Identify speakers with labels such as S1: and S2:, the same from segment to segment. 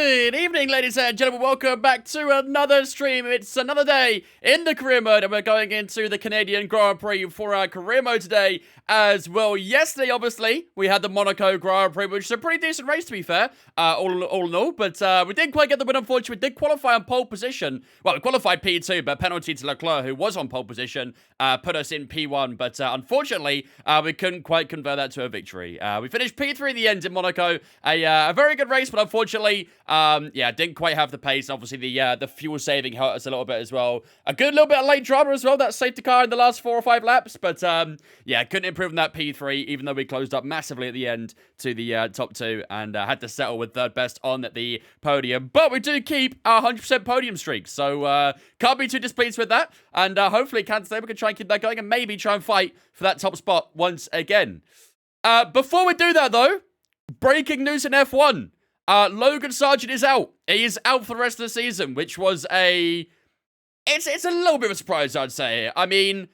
S1: Good evening, ladies and gentlemen. Welcome back to another stream. It's another day in the career mode, and we're going into the Canadian Grand Prix for our career mode today as well. Yesterday, obviously, we had the Monaco Grand Prix, which is a pretty decent race, to be fair, all in all. But we didn't quite get the win, unfortunately. We did qualify on pole position. Well, we qualified P2, but penalty to Leclerc, who was on pole position, put us in P1. But unfortunately, we couldn't quite convert that to a victory. We finished P3 in the end in Monaco. A very good race, but unfortunately, yeah, didn't quite have the pace. Obviously, the fuel saving hurt us a little bit as well. A good little bit of late drama as well. That safety car in the last 4 or 5 laps. But yeah, couldn't improve on that P3, even though we closed up massively at the end to the top 2 and had to settle with third best on the podium. But we do keep our 100% podium streak, so can't be too displeased with that. And hopefully, Kansas State, we can try and keep that going and maybe try and fight for that top spot once again. Before we do that, though, breaking news in F1. Logan Sargent is out. He is out for the rest of the season, which was it's a little bit of a surprise, I'd say. I mean,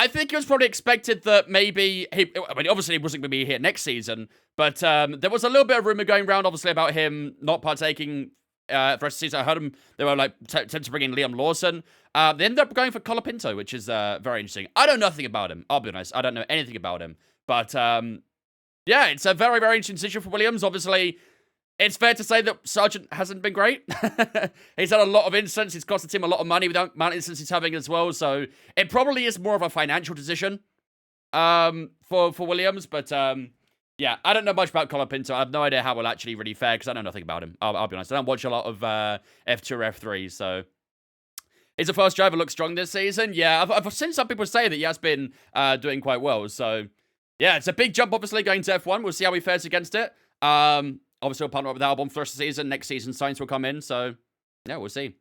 S1: I think it was probably expected that maybe obviously he wasn't going to be here next season, but there was a little bit of rumor going around, obviously, about him not partaking for the rest of the season. I heard him, they were like tempted to bring in Liam Lawson. They ended up going for Colapinto, which is very interesting. I know nothing about him, I'll be honest. I don't know anything about him, but yeah, it's a very, very interesting decision for Williams. Obviously, it's fair to say that Sargent hasn't been great. He's had a lot of incidents. He's costed him a lot of money with the amount of incidents he's having as well. So it probably is more of a financial decision for Williams. But yeah, I don't know much about Colapinto. I have no idea how we'll actually really fare because I know nothing about him. I'll be honest. I don't watch a lot of F2 or F3. So is the first driver look strong this season? Yeah, I've seen some people say that he has been doing quite well. So yeah, it's a big jump, obviously, going to F1. We'll see how he fares against it. Obviously, we'll partner up with Albon for the rest of the season. Next season, Sainz will come in. So, yeah, we'll see.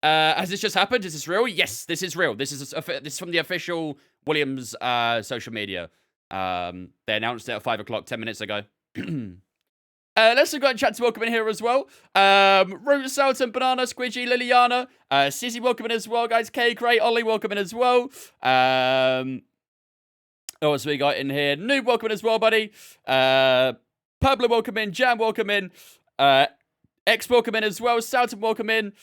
S1: Has this just happened? Is this real? Yes, this is real. This is from the official Williams social media. They announced it at 5 o'clock 10 minutes ago. Let's go and chat to welcome in here as well. Root, Salton, Banana, Squidgy, Liliana, Sissy, welcome in as well, guys. K, Great, Ollie, welcome in as well. Oh, so we got in here. Noob, welcome in as well, buddy. Pablo, welcome in. Jam, welcome in. X, welcome in as well. Salton, welcome in.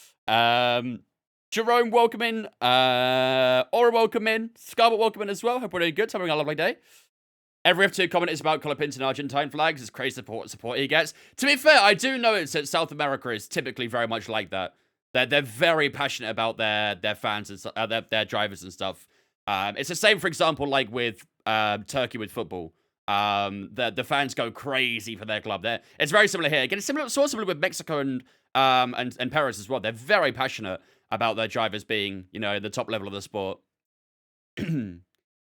S1: Jerome, welcome in. Aura, welcome in. Scarlet, welcome in as well. Hope we're doing good. Having a lovely day. Every F2 comment is about Colapinto and Argentine flags. It's crazy support he gets. To be fair, I do notice that South America is typically very much like that. They're very passionate about their fans and their drivers and stuff. It's the same, for example, like with Turkey with football. The fans go crazy for their club. It's very similar here. Again, it's similar with Mexico and Paris as well. They're very passionate about their drivers being, the top level of the sport.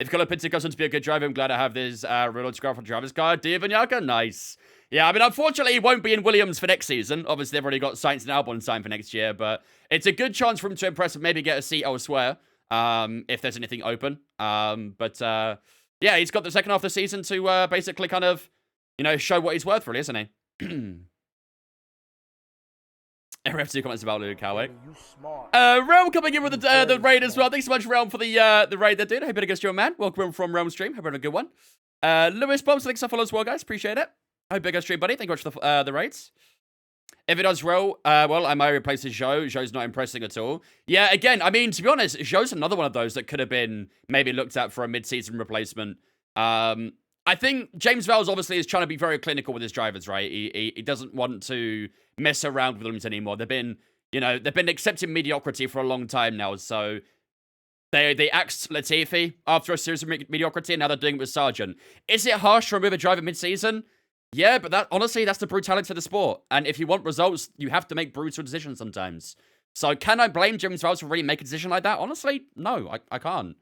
S1: If Colapinto goes on to be a good driver, I'm glad to have this real autograph on driver's card. Dear Vanyaka, nice. Yeah, I mean, unfortunately, he won't be in Williams for next season. Obviously, they've already got Sainz and Albon signed for next year, but it's a good chance for him to impress and maybe get a seat elsewhere if there's anything open. Yeah, he's got the second half of the season to basically kind of, show what he's worth, really, isn't he? Every F2 comments about Luke Cowick. Realm coming in with the raid as well. Thanks so much, Realm, for the raid there, dude. Hope you guys, your man. Welcome from Realm Stream. Hope you're having a good one. Lewis Bombs, thanks for follow as well, guys. Appreciate it. Hope you guys stream, buddy. Thank you much for the raids. If it does well, I might replace Zhou. Zhou's not impressing at all. Yeah, again, I mean, to be honest, Zhou's another one of those that could have been maybe looked at for a mid-season replacement. I think James Vowles obviously is trying to be very clinical with his drivers, right? He doesn't want to mess around with them anymore. They've been accepting mediocrity for a long time now, so they axed Latifi after a series of mediocrity, and now they're doing it with Sargent. Is it harsh to remove a driver mid-season? Yeah, but honestly, that's the brutality of the sport. And if you want results, you have to make brutal decisions sometimes. So can I blame James Vowles for really making a decision like that? Honestly, no, I can't.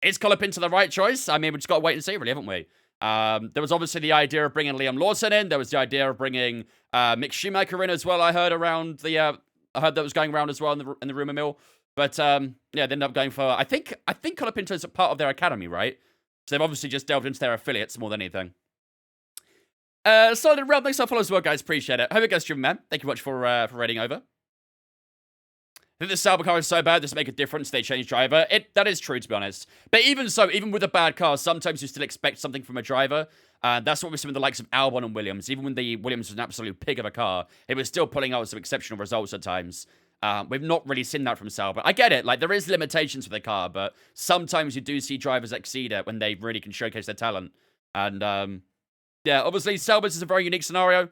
S1: Is Colapinto the right choice? I mean, we just got to wait and see, really, haven't we? There was obviously the idea of bringing Liam Lawson in. There was the idea of bringing Mick Schumacher in as well. I heard that was going around as well in the rumor mill. But yeah, they ended up going for. I think Colapinto is a part of their academy, right? So they've obviously just delved into their affiliates more than anything. Solid Realm, thanks for follow as well, guys. Appreciate it. Hope you guys stream, man. Thank you much for raiding over. that the Sauber car is so bad, does it make a difference? They change driver. That is true, to be honest. But even so, even with a bad car, sometimes you still expect something from a driver. That's what we see with the likes of Albon and Williams. Even when the Williams was an absolute pig of a car, it was still pulling out some exceptional results at times. We've not really seen that from Sauber. I get it. Like, there is limitations for the car, but sometimes you do see drivers exceed it when they really can showcase their talent. And, yeah, obviously, Sauber's is a very unique scenario.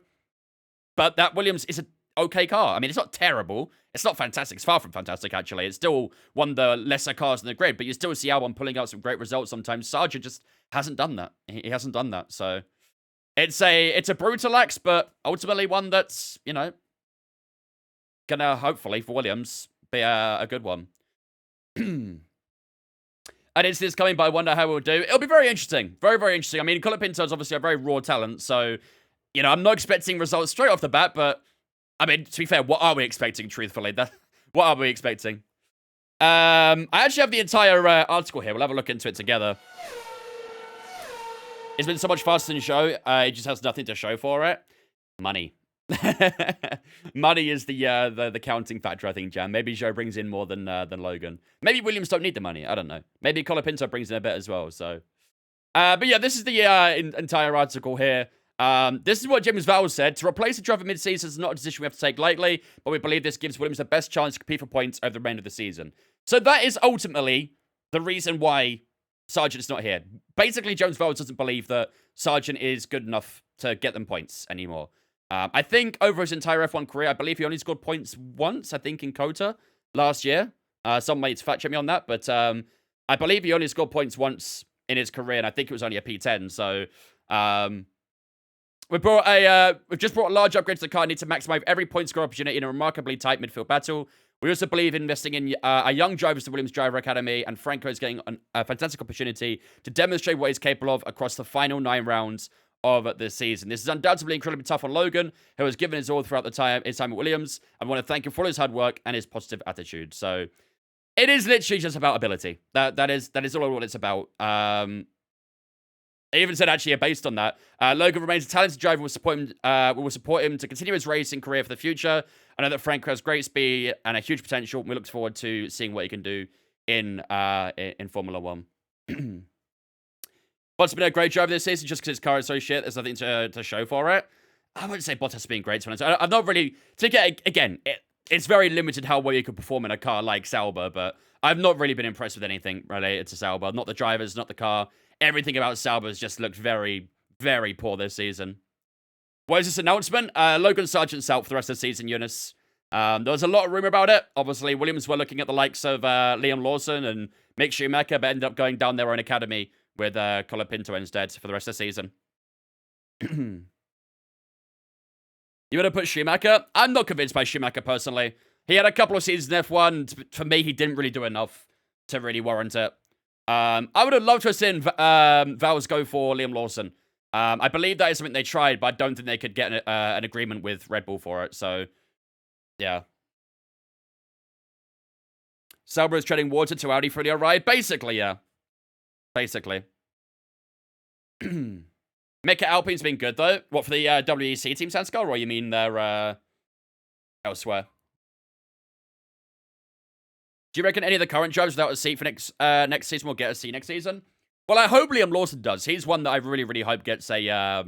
S1: But that Williams is an okay car. I mean, it's not terrible. It's not fantastic. It's far from fantastic, actually. It's still one of the lesser cars in the grid, but you still see Albon pulling out some great results sometimes. Sargent just hasn't done that. He hasn't done that. So it's a brutal axe, but ultimately one that's, you know, gonna, hopefully, for Williams, be a good one. And it's this coming, but I wonder how we'll do. It'll be very interesting. Very, very interesting. I mean, Colapinto is obviously a very raw talent, so, you know, I'm not expecting results straight off the bat, but, I mean, to be fair, what are we expecting, truthfully? What are we expecting? I actually have the entire article here. We'll have a look into it together. It's been so much faster than show. It just has nothing to show for it. Money. Money is the counting factor, I think, Jan. Maybe Joe brings in more than Logan. Maybe Williams don't need the money. I don't know. Maybe Colapinto brings in a bit as well. So, but yeah, this is the entire article here. This is what James Vowles said. To replace a driver mid-season is not a decision we have to take lightly, but we believe this gives Williams the best chance to compete for points over the remainder of the season. So that is ultimately the reason why Sargent is not here. Basically, James Vowles doesn't believe that Sargent is good enough to get them points anymore. I think over his entire F1 career, I believe he only scored points once, I think, in Kota last year. Some mates fact check me on that, but I believe he only scored points once in his career, and I think it was only a P10. So we've just brought a large upgrade to the car. Need to maximize every point score opportunity in a remarkably tight midfield battle. We also believe investing in a young drivers to Williams Driver Academy, and Franco is getting a fantastic opportunity to demonstrate what he's capable of across the final 9 rounds of the season. This is undoubtedly incredibly tough on Logan, who has given his all throughout his time at Williams. I want to thank him for his hard work and his positive attitude. So it is literally just about ability. That is all what it's about. I even said, actually, based on that, Logan remains a talented driver. We'll support him to continue his racing career for the future. I know that Franco has great speed and a huge potential. We look forward to seeing what he can do in Formula 1. Bottas has been a great driver this season just because his car is so shit. There's nothing to show for it. I wouldn't say Bottas has been great, to be honest. I've not really... it's very limited how well you can perform in a car like Sauber, but I've not really been impressed with anything related to Sauber. Not the drivers, not the car. Everything about Sauber has just looked very, very poor this season. What is this announcement? Logan Sargent's out for the rest of the season, Eunice. There was a lot of rumor about it. Obviously, Williams were looking at the likes of Liam Lawson and Mick Schumacher, but ended up going down their own academy with Colapinto instead for the rest of the season. You would have put Schumacher? I'm not convinced by Schumacher, personally. He had a couple of seasons in F1. For me, he didn't really do enough to really warrant it. I would have loved to have seen Vowles go for Liam Lawson. I believe that is something they tried, but I don't think they could get an agreement with Red Bull for it. So, yeah. Sauber is treading water to Audi for the ride. Basically, yeah. Basically. Mika Alpine's been good, though. What, for the WEC team, Sanskar? Or you mean they're elsewhere? Do you reckon any of the current drivers without a seat for next season will get a seat next season? Well, I hope Liam Lawson does. He's one that I really, really hope gets a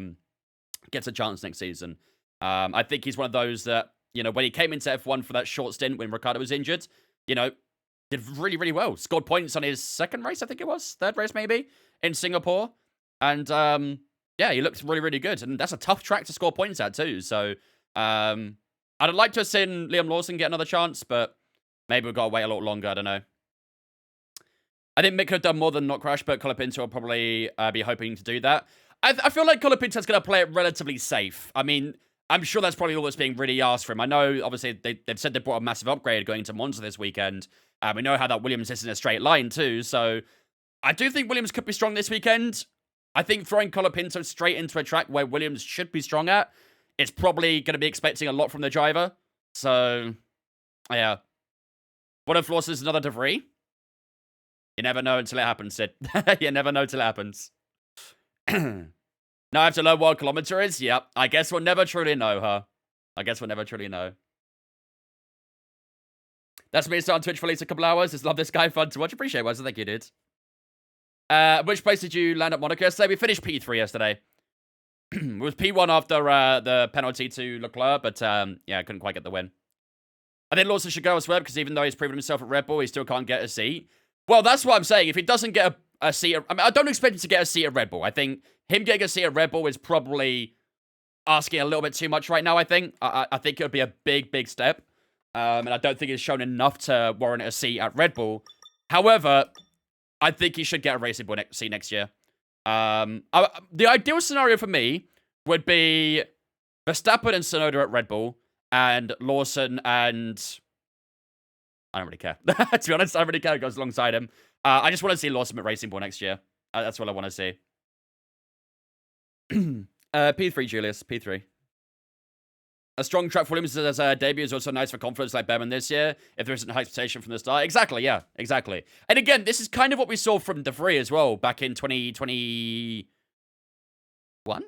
S1: chance next season. I think he's one of those that, you know, when he came into F1 for that short stint when Ricciardo was injured, you know, did really, really well. Scored points on his second race, I think it was. Third race, maybe, in Singapore. And, yeah, he looked really, really good. And that's a tough track to score points at, too. So, I'd like to have seen Liam Lawson get another chance, but maybe we've got to wait a lot longer. I don't know. I think Mick could have done more than not crash, but Colapinto will probably be hoping to do that. I feel like Colapinto's going to play it relatively safe. I mean, I'm sure that's probably all that's being really asked for him. I know, obviously, they've said they brought a massive upgrade going to Monza this weekend. We know how that Williams is in a straight line, too. So, I do think Williams could be strong this weekend. I think throwing Colapinto straight into a track where Williams should be strong at, it's probably going to be expecting a lot from the driver. So, yeah. What if Lawson's another De Vries? You never know until it happens, Sid. You never know till it happens. Now I have to learn what a kilometer is? Yep. I guess we'll never truly know, huh? I guess we'll never truly know. That's me starting Twitch for at least a couple hours. Just love this guy. Fun to watch. Appreciate it, Wes. Thank you, dude. Which place did you land at Monaco yesterday? We finished P3 yesterday. It was P1 after the penalty to Leclerc, but yeah, couldn't quite get the win. I think Lawson should go elsewhere because even though he's proven himself at Red Bull, he still can't get a seat. Well, that's what I'm saying. If he doesn't get a seat, I mean, I don't expect him to get a seat at Red Bull. I think him getting a seat at Red Bull is probably asking a little bit too much right now, I think. I think it would be a big, big step. And I don't think he's shown enough to warrant a seat at Red Bull. However, I think he should get a Racing Bull seat next year. The ideal scenario for me would be Verstappen and Tsunoda at Red Bull, and Lawson and... I don't really care. To be honest, I don't really care who goes alongside him. I just want to see Lawson at Racing Bull next year. That's what I want to see. P3, Julius. P3. A strong track for Williams as a debut is also nice for confidence like Behrman this year, if there isn't high expectation from the start. Exactly, yeah. Exactly. And again, this is kind of what we saw from De Vries as well back in 2021? I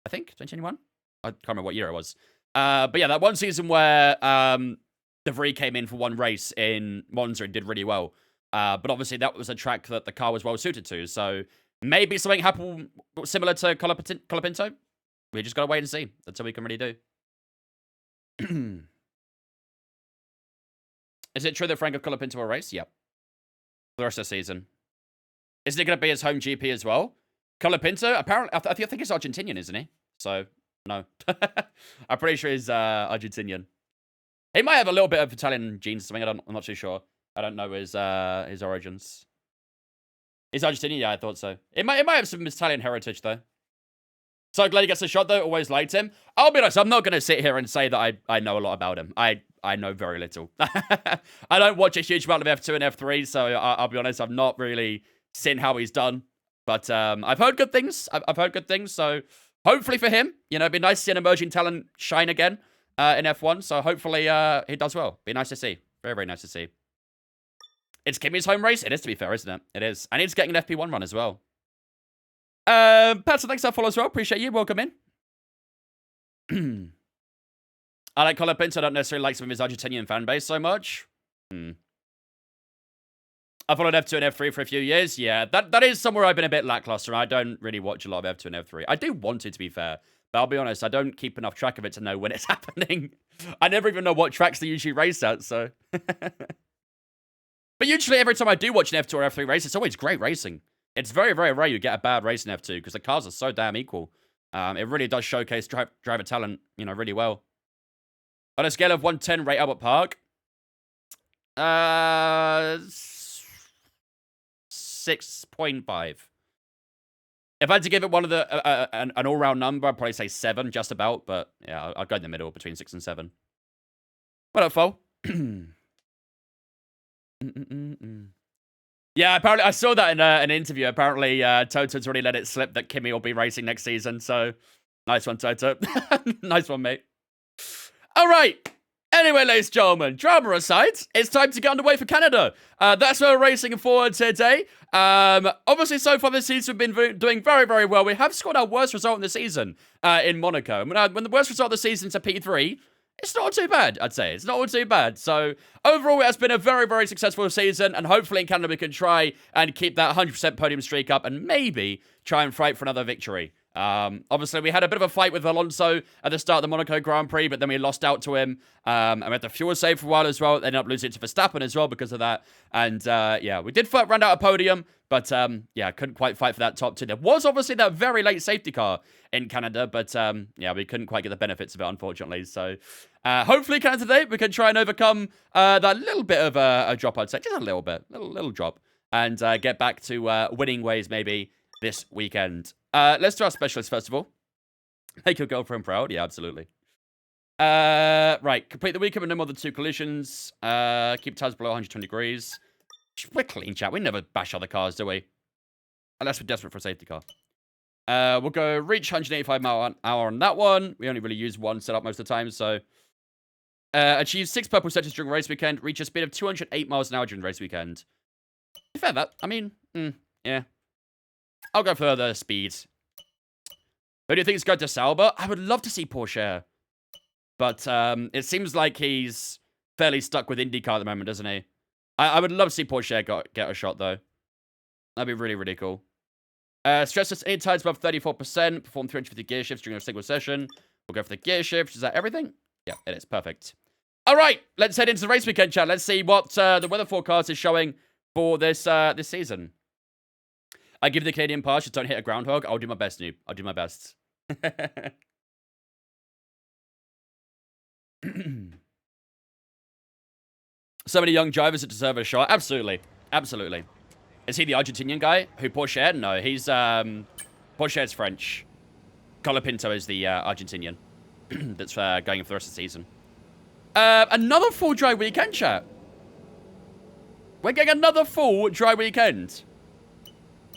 S1: think? 2021? I can't remember what year it was. But yeah, that one season where De Vries came in for one race in Monza and did really well. But obviously that was a track that the car was well suited to. So maybe something happened similar to Colapinto. We just got to wait and see. That's all we can really do. Is it true that Franco Colapinto will race? Yep. For the rest of the season. Isn't it going to be his home GP as well? Colapinto, apparently, I think he's Argentinian, isn't he? So, no. I'm pretty sure he's Argentinian. He might have a little bit of Italian genes or something. I'm not too sure. I don't know his origins. He's Argentinian? Yeah, I thought so. It might have some Italian heritage, though. So glad he gets a shot, though. Always liked him. I'll be honest, I'm not going to sit here and say that I know a lot about him. I know very little. I don't watch a huge amount of F2 and F3, so I'll be honest, I've not really seen how he's done. But I've heard good things. I've heard good things, so hopefully for him, you know, it'd be nice to see an emerging talent shine again in F1. So hopefully he does well. Be nice to see. Very, very nice to see. It's Kimmy's home race. It is, to be fair, isn't it? It is. And he's getting an FP1 run as well. Patson, thanks for that follow as well. Appreciate you. Welcome in. I like Colapinto. I don't necessarily like some of his Argentinian fan base so much. I followed F2 and F3 for a few years. Yeah, that is somewhere I've been a bit lackluster. I don't really watch a lot of F2 and F3. I do want it, to be fair. But I'll be honest, I don't keep enough track of it to know when it's happening. I never even know what tracks they usually race at, so... But usually every time I do watch an F2 or F3 race, it's always great racing. It's very, very rare you get a bad race in F2 because the cars are so damn equal. It really does showcase driver talent, you know, really well. On a scale of 1 to 10, rate Albert Park. 6.5. If I had to give it one of the an all-round number, I'd probably say 7, just about. But yeah, I'll go in the middle between 6 and 7. What up, Fo? Yeah, apparently I saw that in an interview. Apparently, Toto's already let it slip that Kimmy will be racing next season. So, nice one, Toto. Nice one, mate. All right. Anyway, ladies and gentlemen, drama aside, it's time to get underway for Canada. That's where we're racing forward today. Obviously, so far this season, we've been doing very, very well. We have scored our worst result in the season in Monaco. When the worst result of the season is a P3, it's not too bad, I'd say. It's not too bad. So, overall, it has been a very, very successful season. And hopefully in Canada, we can try and keep that 100% podium streak up and maybe try and fight for another victory. Obviously, we had a bit of a fight with Alonso at the start of the Monaco Grand Prix, but then we lost out to him. And we had the fuel save for a while as well. Ended up losing it to Verstappen as well because of that. And, yeah, we did run out a podium. But, yeah, couldn't quite fight for that top 2. There was obviously that very late safety car in Canada. But, yeah, we couldn't quite get the benefits of it, unfortunately. So, hopefully, Canada today, we can try and overcome that little bit of a drop, I'd say. Just a little bit. Little drop. And get back to winning ways, maybe, this weekend. Let's do our specialist, first of all. Make your girlfriend proud. Yeah, absolutely. Right. Complete the weekend with no more than 2 collisions. Keep tires below 120 degrees. We're clean, chat. We never bash other cars, do we? Unless we're desperate for a safety car. We'll go reach 185 mile an hour on that one. We only really use one setup most of the time, so... achieve 6 purple sectors during race weekend. Reach a speed of 208 miles an hour during race weekend. Fair that. I mean, yeah. I'll go for the speed. Who do you think is going to Sauber? I would love to see Porsche. But it seems like he's fairly stuck with IndyCar at the moment, doesn't he? I would love to see Porsche get a shot, though. That'd be really, really cool. Stress test any times above 34%. Perform 350 gear shifts during a single session. We'll go for the gear shift. Is that everything? Yeah, it is. Perfect. All right, let's head into the race weekend, chat. Let's see what the weather forecast is showing for this this season. I give the Canadian pass. Just don't hit a groundhog. I'll do my best, noob. I'll do my best. So many young drivers that deserve a shot. Absolutely. Absolutely. Is he the Argentinian guy? Who, Porsche? No, he's, Porsche's French. Colapinto is the Argentinian that's going in for the rest of the season. Another full dry weekend, chat. We're getting another full dry weekend.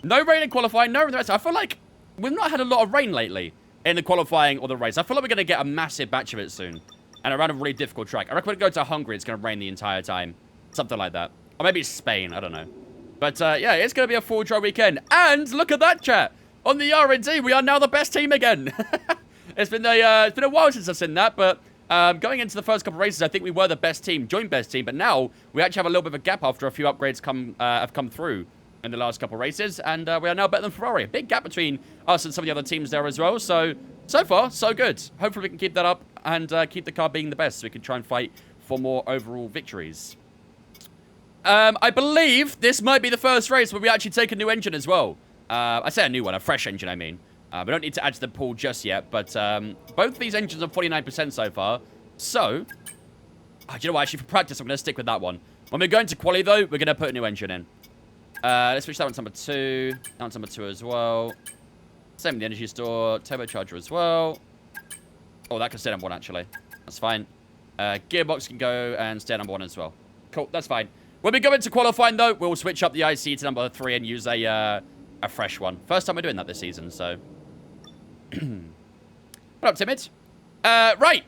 S1: No rain in qualifying, no rain in the rest. I feel like we've not had a lot of rain lately in the qualifying or the race. I feel like we're going to get a massive batch of it soon. And around a really difficult track. I reckon when we go to Hungary, it's going to rain the entire time. Something like that. Or maybe Spain, I don't know. But yeah, it's going to be a full dry weekend. And look at that, chat. On the R&D, we are now the best team again. It's been a while since I've seen that, but going into the first couple of races, I think we were the best team, joint best team. But now we actually have a little bit of a gap after a few upgrades have come through in the last couple of races, and we are now better than Ferrari. A big gap between us and some of the other teams there as well. So far, so good. Hopefully we can keep that up and keep the car being the best so we can try and fight for more overall victories. I believe this might be the first race where we actually take a new engine as well. I say a new one, a fresh engine, I mean. We don't need to add to the pool just yet, but both of these engines are 49% so far. So, do you know what? Actually, for practice, I'm going to stick with that one. When we go into quali, though, we're going to put a new engine in. Let's switch that one to number 2. That one's number 2 as well. Same with the energy store. Turbocharger as well. Oh, that can stay number 1, actually. That's fine. Gearbox can go and stay number 1 as well. Cool, that's fine. When we go into qualifying, though, we'll switch up the IC to number 3 and use a fresh one. First time we're doing that this season, so... What up, Timid? Right.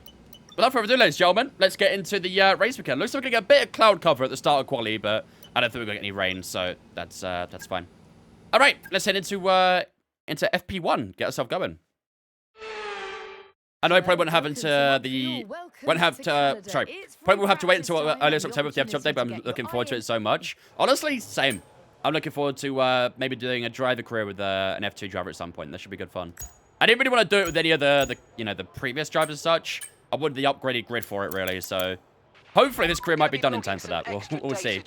S1: Without further ado, ladies and gentlemen, let's get into the race weekend. Looks like we're going to get a bit of cloud cover at the start of quali, but I don't think we're going to get any rain, so that's fine. All right, let's head into FP1. Get ourselves going. I know I probably won't have probably will have to wait until early October for the FP update, but I'm looking forward to it so much. Honestly, same. I'm looking forward to maybe doing a driver career with an F2 driver at some point. That should be good fun. I didn't really want to do it with any of the previous drivers as such. I wanted the upgraded grid for it, really, so... Hopefully this career might be done in time for that. We'll see.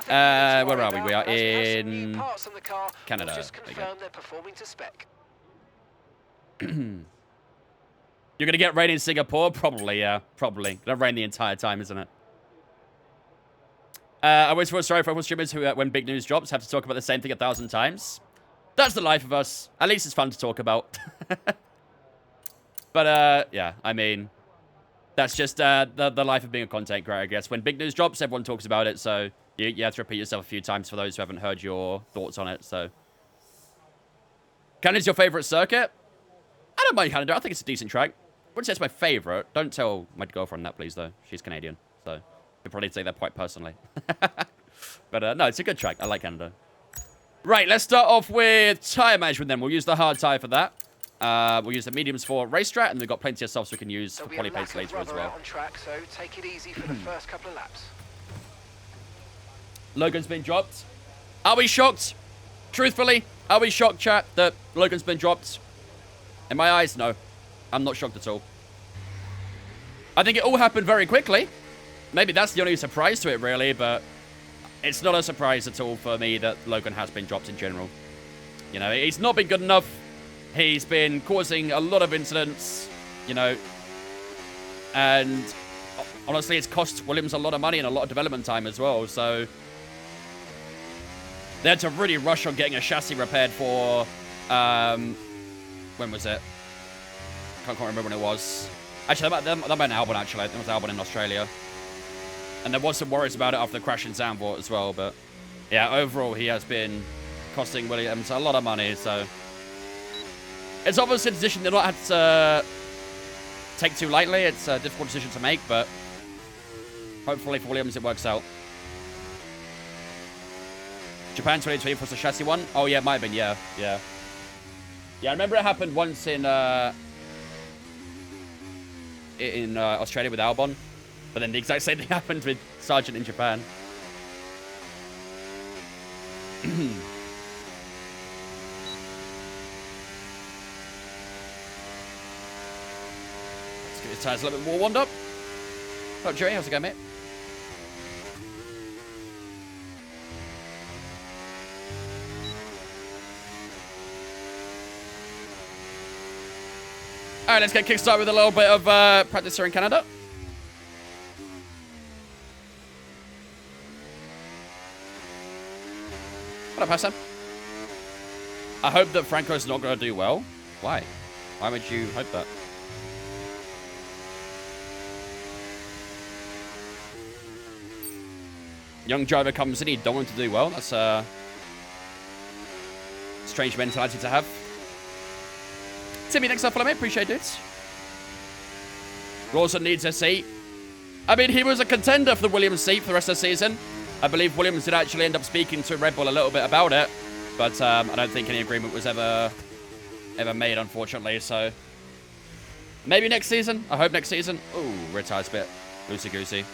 S1: Where are we? We are in Canada. You're going to get rain in Singapore? Probably, yeah. Probably. Going to rain the entire time, isn't it? I always feel sorry for everyone streamers who, when big news drops, have to talk about the same thing 1,000 times. That's the life of us. At least it's fun to talk about. But, yeah, I mean... That's just the life of being a content creator, I guess. When big news drops, everyone talks about it, so you have to repeat yourself a few times for those who haven't heard your thoughts on it, so... Canada's your favorite circuit? I don't mind Canada. I think it's a decent track. I wouldn't say it's my favorite. Don't tell my girlfriend that, please, though. She's Canadian, so you'll probably take that quite personally. But, no, it's a good track. I like Canada. Right, let's start off with tyre management, then. We'll use the hard tyre for that. We'll use the mediums for race strat, and we've got plenty of softs we can use for quali pace later as well.
S2: On track, so take it easy for the first couple of laps.
S1: Logan's been dropped. Are we shocked? Truthfully, are we shocked, chat, that Logan's been dropped? In my eyes, no. I'm not shocked at all. I think it all happened very quickly. Maybe that's the only surprise to it, really, but it's not a surprise at all for me that Logan has been dropped in general. You know, he's not been good enough. He's been causing a lot of incidents, you know, and honestly, it's cost Williams a lot of money and a lot of development time as well, so they had to really rush on getting a chassis repaired for, when was it? Can't remember when it was. Actually, that might be an Albon, actually. It was Albon in Australia. And there was some worries about it after the crash in Zandvoort as well, but yeah, overall, he has been costing Williams a lot of money, so... It's obviously a decision they're not had to take too lightly. It's a difficult decision to make, but hopefully for Williams it works out. Japan 2020 was the chassis one? Oh, yeah, it might have been, yeah. Yeah, I remember it happened once in Australia with Albon. But then the exact same thing happened with Sargent in Japan. Let's get his tires a little bit more warmed up. Oh, Jerry, how's it going, mate? All right, let's get kickstarted with a little bit of practice here in Canada. What up, Hassan? I hope that Franco's not going to do well. Why? Why would you hope that? Young driver comes in, he don't want to do well. That's a strange mentality to have. Timmy, thanks for following me. Appreciate it. Rawson needs a seat. I mean, he was a contender for the Williams seat for the rest of the season. I believe Williams did actually end up speaking to Red Bull a little bit about it. But I don't think any agreement was ever made, unfortunately. So maybe next season. I hope next season. Ooh, rear tire's a bit loosey-goosey.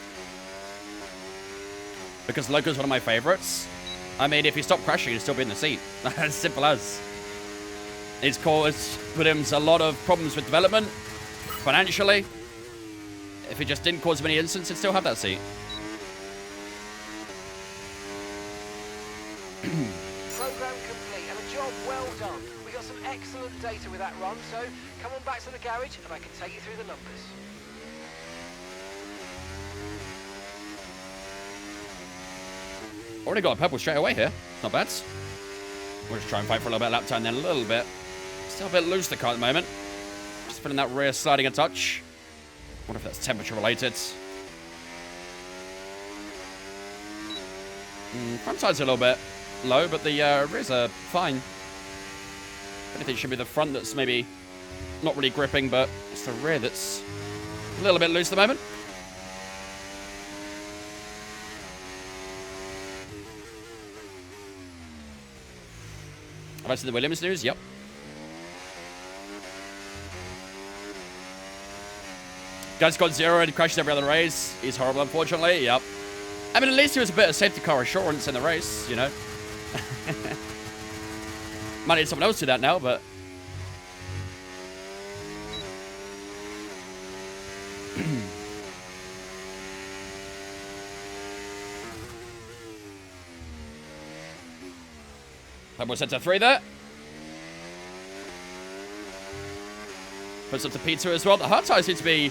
S1: Because Loco's one of my favorites. I mean, if he stopped crashing, he'd still be in the seat. As simple as. It's caused Williams a lot of problems with development, financially. If he just didn't cause many incidents, he'd still have that seat.
S2: Program complete and a job well done. We got some excellent data with that run, so come on back to the garage and I can take you through the numbers.
S1: Already got a purple straight away here. Not bad. We'll just try and fight for a little bit of lap time then, a little bit. Still a bit loose, the car at the moment. Just feeling that rear sliding a touch. Wonder if that's temperature related. Front side's a little bit low, but the rears are fine. If anything, it should be the front that's maybe not really gripping, but it's the rear that's a little bit loose at the moment. Have I seen the Williams news? Yep. Guy's got 0 and crashes every other race. He's horrible, unfortunately. Yep. I mean, at least he was a bit of safety car assurance in the race, you know. Might need someone else to do that now, but... That was set to 3 there. Puts up to P2 as well. The hard tires seem to be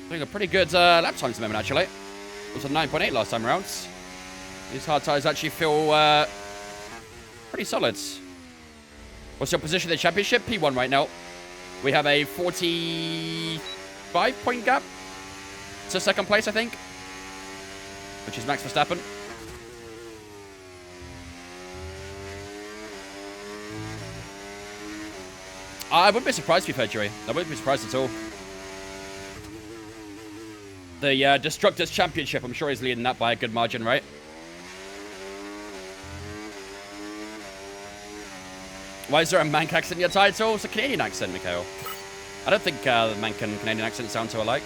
S1: doing a pretty good lap times at the moment, actually. It was a 9.8 last time around. These hard tires actually feel pretty solid. What's your position in the championship? P1 right now. We have a 45-point gap to second place, I think, which is Max Verstappen. I wouldn't be surprised if you've heard, Joey. I wouldn't be surprised at all. The Destructors Championship, I'm sure he's leading that by a good margin, right? Why is there a Manc accent in your title? It's a Canadian accent, Mikhail. I don't think the Manc and Canadian accent sound too alike.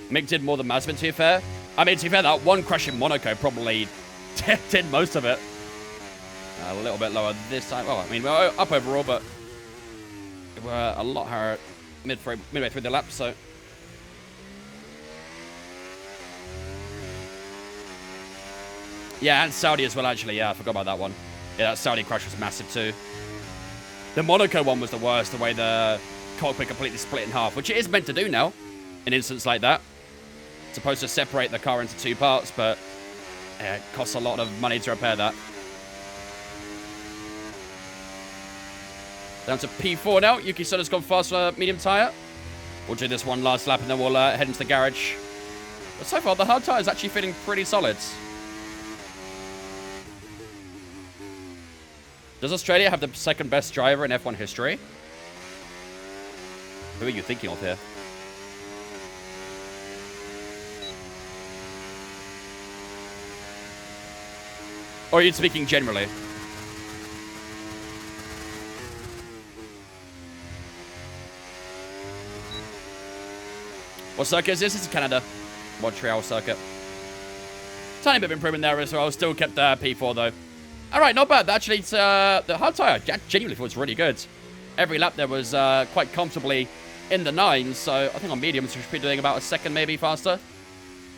S1: Mick did more than Mazepin, to be fair. I mean, to be fair, that one crash in Monaco probably did most of it. A little bit lower this time. Well, I mean, we're up overall, but we're a lot higher midway through the lap, so... Yeah, and Saudi as well, actually. Yeah, I forgot about that one. Yeah, that Saudi crash was massive, too. The Monaco one was the worst, the way the cockpit completely split in half, which it is meant to do now, in instances like that. It's supposed to separate the car into 2 parts, but yeah, it costs a lot of money to repair that. Down to P4 now. Yuki Tsunoda's gone fast on a medium tyre. We'll do this one last lap and then we'll head into the garage. But so far, the hard tyre is actually feeling pretty solid. Does Australia have the second best driver in F1 history? Who are you thinking of here? Or are you speaking generally? What circuit is this? This is Canada. Montreal circuit. Tiny bit of improvement there as well. Still kept P4 though. Alright, not bad. Actually, it's, the hard tyre genuinely feels really good. Every lap there was quite comfortably in the 9s, so I think on mediums we should be doing about a second maybe faster.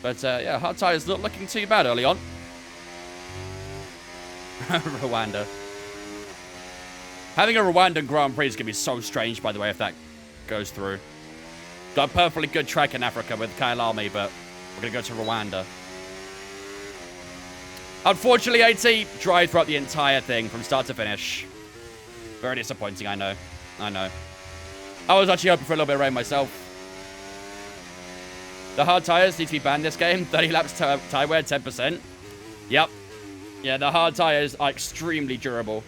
S1: But yeah, hard tyre's not looking too bad early on. Rwanda. Having a Rwandan Grand Prix is going to be so strange, by the way, if that goes through. Got a perfectly good track in Africa with Kyle Army, but we're going to go to Rwanda. Unfortunately, AT drive throughout the entire thing from start to finish. Very disappointing, I know. I know. I was actually hoping for a little bit of rain myself. The hard tires need to be banned this game. 30 laps tire wear, 10%. Yep. Yeah, the hard tires are extremely durable.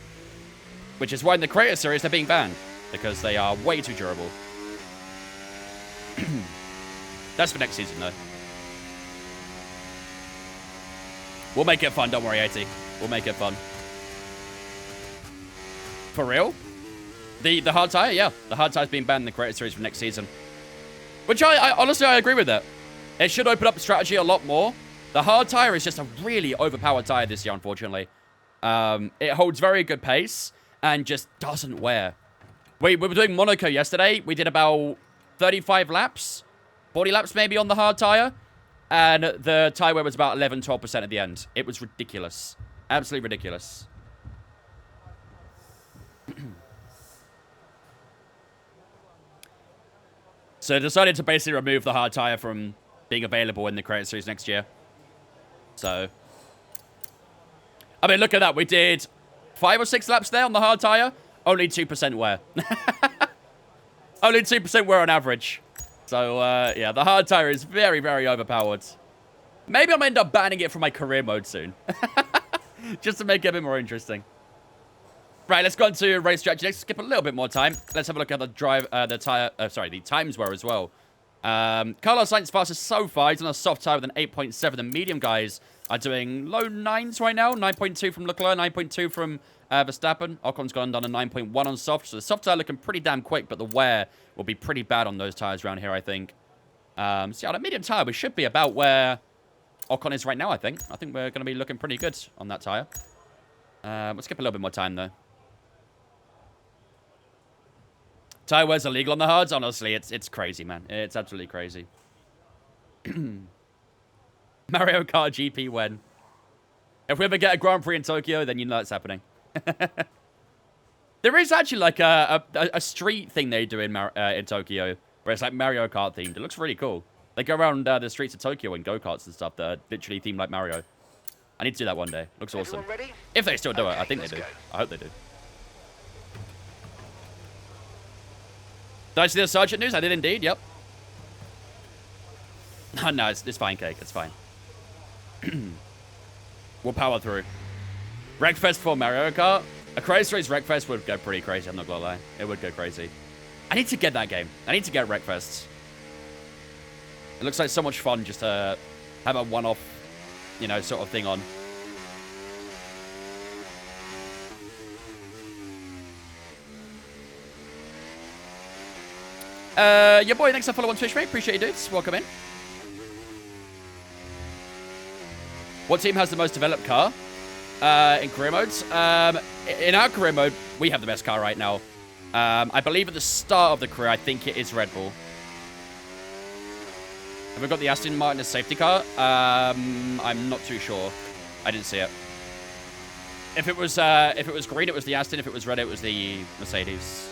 S1: Which is why in the Creator Series they're being banned. Because they are way too durable. That's for next season, though. We'll make it fun, don't worry, AT. We'll make it fun. For real? The hard tire? Yeah. The hard tire's being banned in the Creator Series for next season. Which I honestly, I agree with that. It should open up the strategy a lot more. The hard tire is just a really overpowered tire this year, unfortunately. It holds very good pace and just doesn't wear. We were doing Monaco yesterday. We did about 35 laps. 40 laps maybe on the hard tire. And the tire wear was about 11-12% at the end. It was ridiculous. Absolutely ridiculous. So I decided to basically remove the hard tire from being available in the Creator Series next year. So, I mean, look at that. We did 5 or 6 laps there on the hard tire. Only 2% wear. Only 2% wear on average. So, yeah, the hard tire is very, very overpowered. Maybe I'm going to end up banning it from my career mode soon. Just to make it a bit more interesting. Right, let's go on to race strategy. Let's skip a little bit more time. Let's have a look at the the times were as well. Carlos Sainz fastest so far. He's on a soft tire with an 8.7. The medium guys are doing low 9s right now. 9.2 from Leclerc, 9.2 from Verstappen. Ocon's gone down to 9.1 on soft. So the soft tire looking pretty damn quick, but the wear will be pretty bad on those tires around here, I think. So yeah, on a medium tire, we should be about where Ocon is right now, I think. I think we're going to be looking pretty good on that tire. We'll skip a little bit more time, though. Tire wear's illegal on the hards. Honestly, it's crazy, man. It's absolutely crazy. Mario Kart GP when? If we ever get a Grand Prix in Tokyo, then you know it's happening. There is actually like a street thing they do in Tokyo, where it's like Mario Kart themed. It looks really cool. They go around the streets of Tokyo in go-karts and stuff that are literally themed like Mario. I need to do that one day. Looks awesome.
S2: Ready?
S1: If they still do it, I think they do.
S2: Go.
S1: I hope they do. Did I see the Sergeant news? I did indeed, yep. No, it's fine, Cake. It's fine. We'll power through. Wreckfest for Mario Kart? A Crazy Race Wreckfest would go pretty crazy, I'm not gonna lie. It would go crazy. I need to get that game. I need to get Wreckfest. It looks like so much fun just to have a one-off, you know, sort of thing on. Your boy, thanks for follow on Twitch, mate. Appreciate you, dudes. Welcome in. What team has the most developed car in career modes? In our career mode, we have the best car right now. I believe at the start of the career, I think it is Red Bull. Have we got the Aston Martin as safety car? I'm not too sure. I didn't see it. If it was green, it was the Aston. If it was red, it was the Mercedes.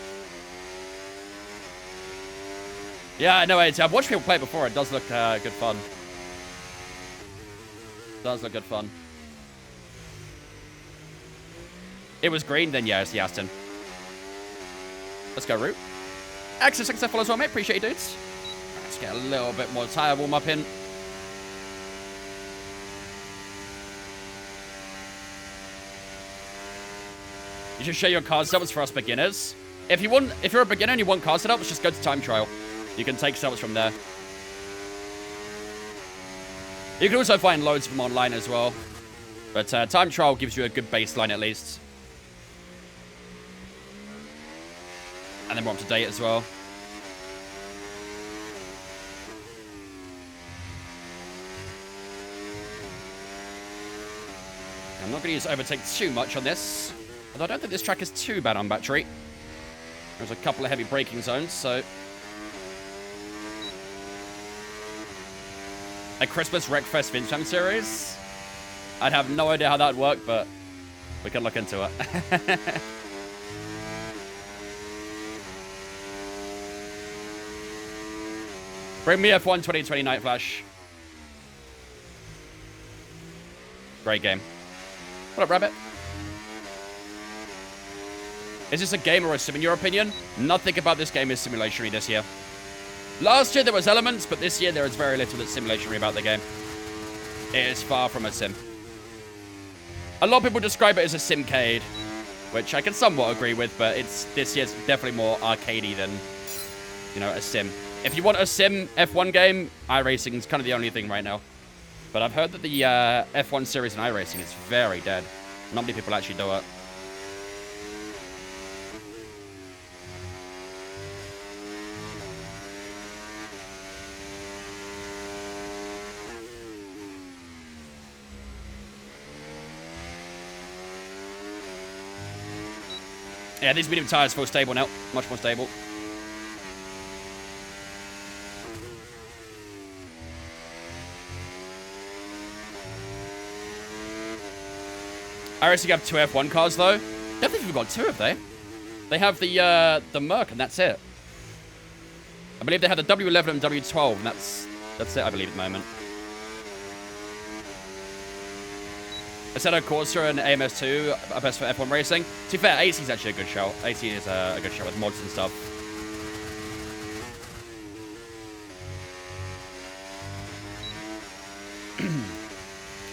S1: Yeah, no, I've watched people play it before. It does look good fun. It does look good fun. It was green, then yeah, it's the Aston. Let's go, Root. Access successful as well, mate. Appreciate you, dudes. Let's get a little bit more tire warm up in. You should share your card setups for us beginners. If you're a beginner and you want card setups, just go to time trial. You can take setups from there. You can also find loads of them online as well. But time trial gives you a good baseline at least. And then we're up to date as well. I'm not going to use overtake too much on this. Although I don't think this track is too bad on battery. There's a couple of heavy braking zones, so... A Christmas Wreckfest Vincham series? I'd have no idea how that would work, but we can look into it. Bring me F1 2020 Night Flash. Great game. What up, Rabbit? Is this a game or a sim in your opinion? Nothing about this game is simulation-y this year. Last year there was elements, but this year there is very little that's simulation-y about the game. It is far from a sim. A lot of people describe it as a simcade, which I can somewhat agree with, but this year's definitely more arcadey than, you know, a sim. If you want a sim F1 game, iRacing is kind of the only thing right now. But I've heard that the F1 series in iRacing is very dead. Not many people actually do it. Yeah, these medium tires feel stable now. Much more stable. I actually have two F1 cars, though. I don't think we've got two, have they? They have the Merc, and that's it. I believe they have the W11 and W12, and that's it, I believe, at the moment. Assetto Corsa and AMS2 are best for F1 racing. To be fair, AC is actually a good show. AC is a good show with mods and stuff.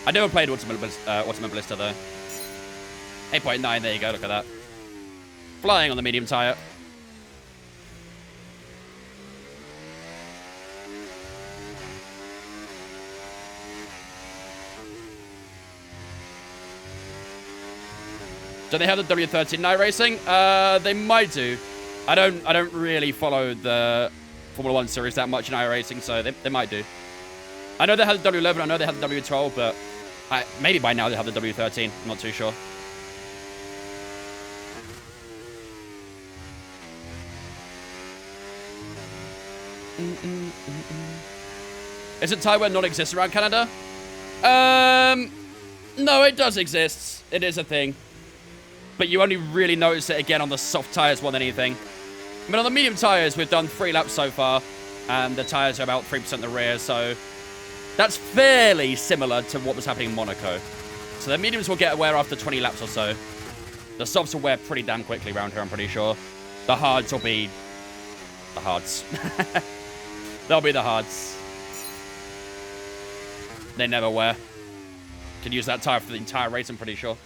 S1: I never played Automobilista, though. 8.9, there you go, look at that. Flying on the medium tire. Do they have the W13 night racing? They might do. I don't really follow the Formula 1 series that much in iRacing, so they might do. I know they have the W11, I know they have the W12, but maybe by now they have the W13. I'm not too sure. Isn't Taiwan non-exist around Canada? No, it does exist. It is a thing. But you only really notice it again on the soft tires more than anything. I mean, on the medium tires, we've done 3 laps so far, and the tires are about 3% in the rear, so that's fairly similar to what was happening in Monaco. So the mediums will get wear after 20 laps or so. The softs will wear pretty damn quickly around here, I'm pretty sure. The hards will be the hards. They'll be the hards. They never wear. Can use that tire for the entire race, I'm pretty sure.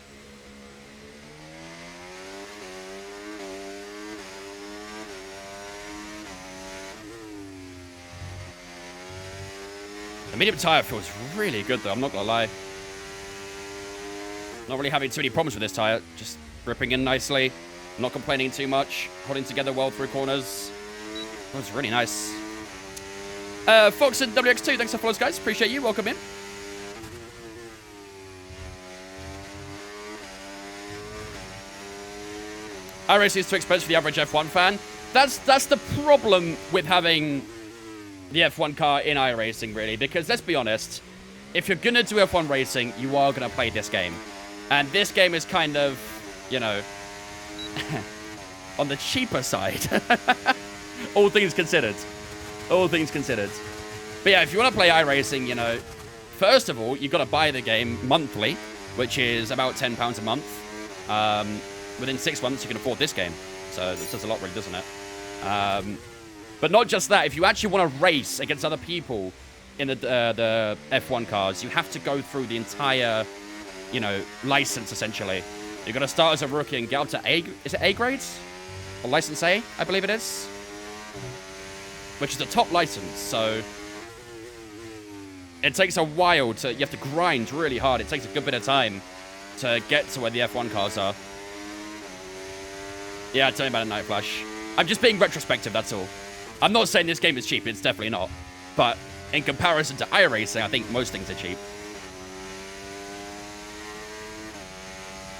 S1: The medium tire feels really good, though. I'm not going to lie. Not really having too many problems with this tire. Just gripping in nicely. Not complaining too much. Holding together well through corners. That was really nice. Fox and WX2, thanks for follows, guys. Appreciate you. Welcome in. iRacing is too expensive for the average F1 fan. That's the problem with having the F1 car in iRacing, really, because let's be honest, if you're gonna do F1 racing, you are gonna play this game. And this game is kind of, you know, on the cheaper side. All things considered. All things considered. But yeah, if you want to play iRacing, you know, first of all, you've got to buy the game monthly, which is about £10 a month. Within 6 months, you can afford this game. So that says a lot, really, doesn't it? But not just that. If you actually want to race against other people in the F1 cars, you have to go through the entire, you know, license, essentially. You're going to start as a rookie and get up to A... Is it A grades? Or license A, I believe it is. Which is the top license, so... It takes a while to... You have to grind really hard. It takes a good bit of time to get to where the F1 cars are. Yeah, tell me about a Night Flash. I'm just being retrospective, that's all. I'm not saying this game is cheap. It's definitely not. But in comparison to iRacing, I think most things are cheap.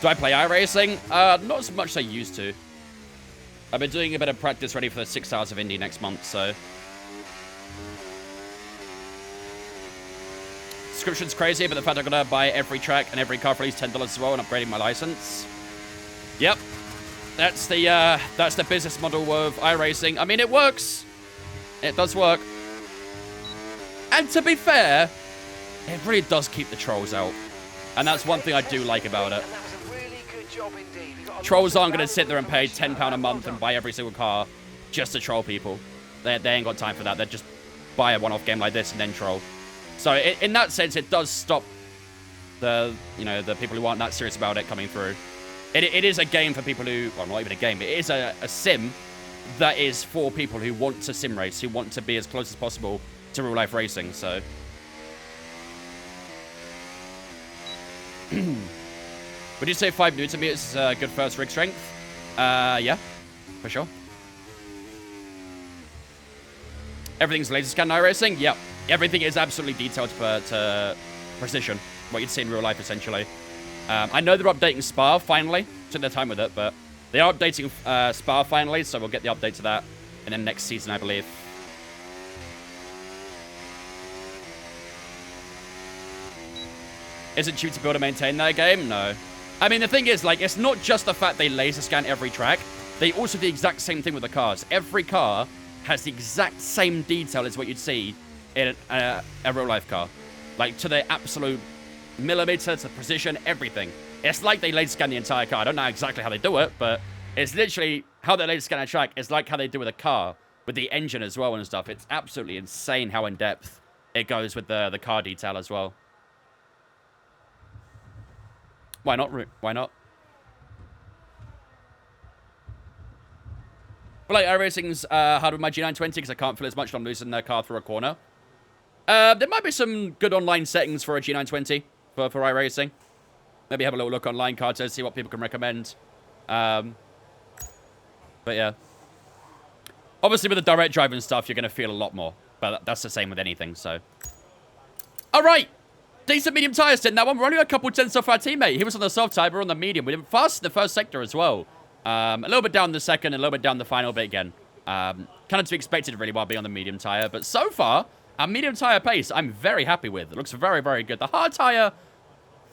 S1: Do I play iRacing? Not as much as I used to. I've been doing a bit of practice ready for the 6 hours of Indy next month, so. Subscription's crazy, but the fact I'm gonna buy every track and every car for at least $10 as well and upgrading my license. Yep. That's the business model of iRacing. I mean, it works. It does work. And to be fair, it really does keep the trolls out. And that's one thing I do like about it. Trolls aren't going to sit there and pay £10 a month and buy every single car just to troll people. They ain't got time for that. They just buy a one-off game like this and then troll. So in that sense, it does stop the people who aren't that serious about it coming through. It is a game for people who, well, not even a game. It is a sim that is for people who want to sim race, who want to be as close as possible to real life racing. So. Would you say 5 Newton meters is a good first rig strength? Yeah, for sure. Everything's laser scan iRacing? Yep. Everything is absolutely detailed to precision. What you'd see in real life, essentially. I know they're updating Spa, finally. Took their time with it, but they are updating Spa, finally, so we'll get the update to that in the next season, I believe. Is it cheap to build and maintain that game? No. I mean, the thing is, like, it's not just the fact they laser scan every track. They also do the exact same thing with the cars. Every car has the exact same detail as what you'd see in a real-life car. Like, to the absolute millimeter, to precision, everything. It's like they laser scan the entire car. I don't know exactly how they do it, but it's literally how they laser scan a track. It's like how they do with a car, with the engine as well and stuff. It's absolutely insane how in-depth it goes with the car detail as well. Why not? Why not? But like, iRacing's hard with my G920 because I can't feel as much when I'm losing their car through a corner. There might be some good online settings for a G920 for iRacing. Maybe have a little look online, Carter, see what people can recommend. But yeah. Obviously, with the direct drive and stuff, you're going to feel a lot more. But that's the same with anything, so. All right. Decent medium tyres in that one. We're only a couple tenths off our teammate. He was on the soft tyre. We're on the medium. We did fast in the first sector as well. A little bit down the second, a little bit down the final bit again. Kind of to be expected, really, while being on the medium tyre. But so far, our medium tyre pace, I'm very happy with. It looks very, very good. The hard tyre,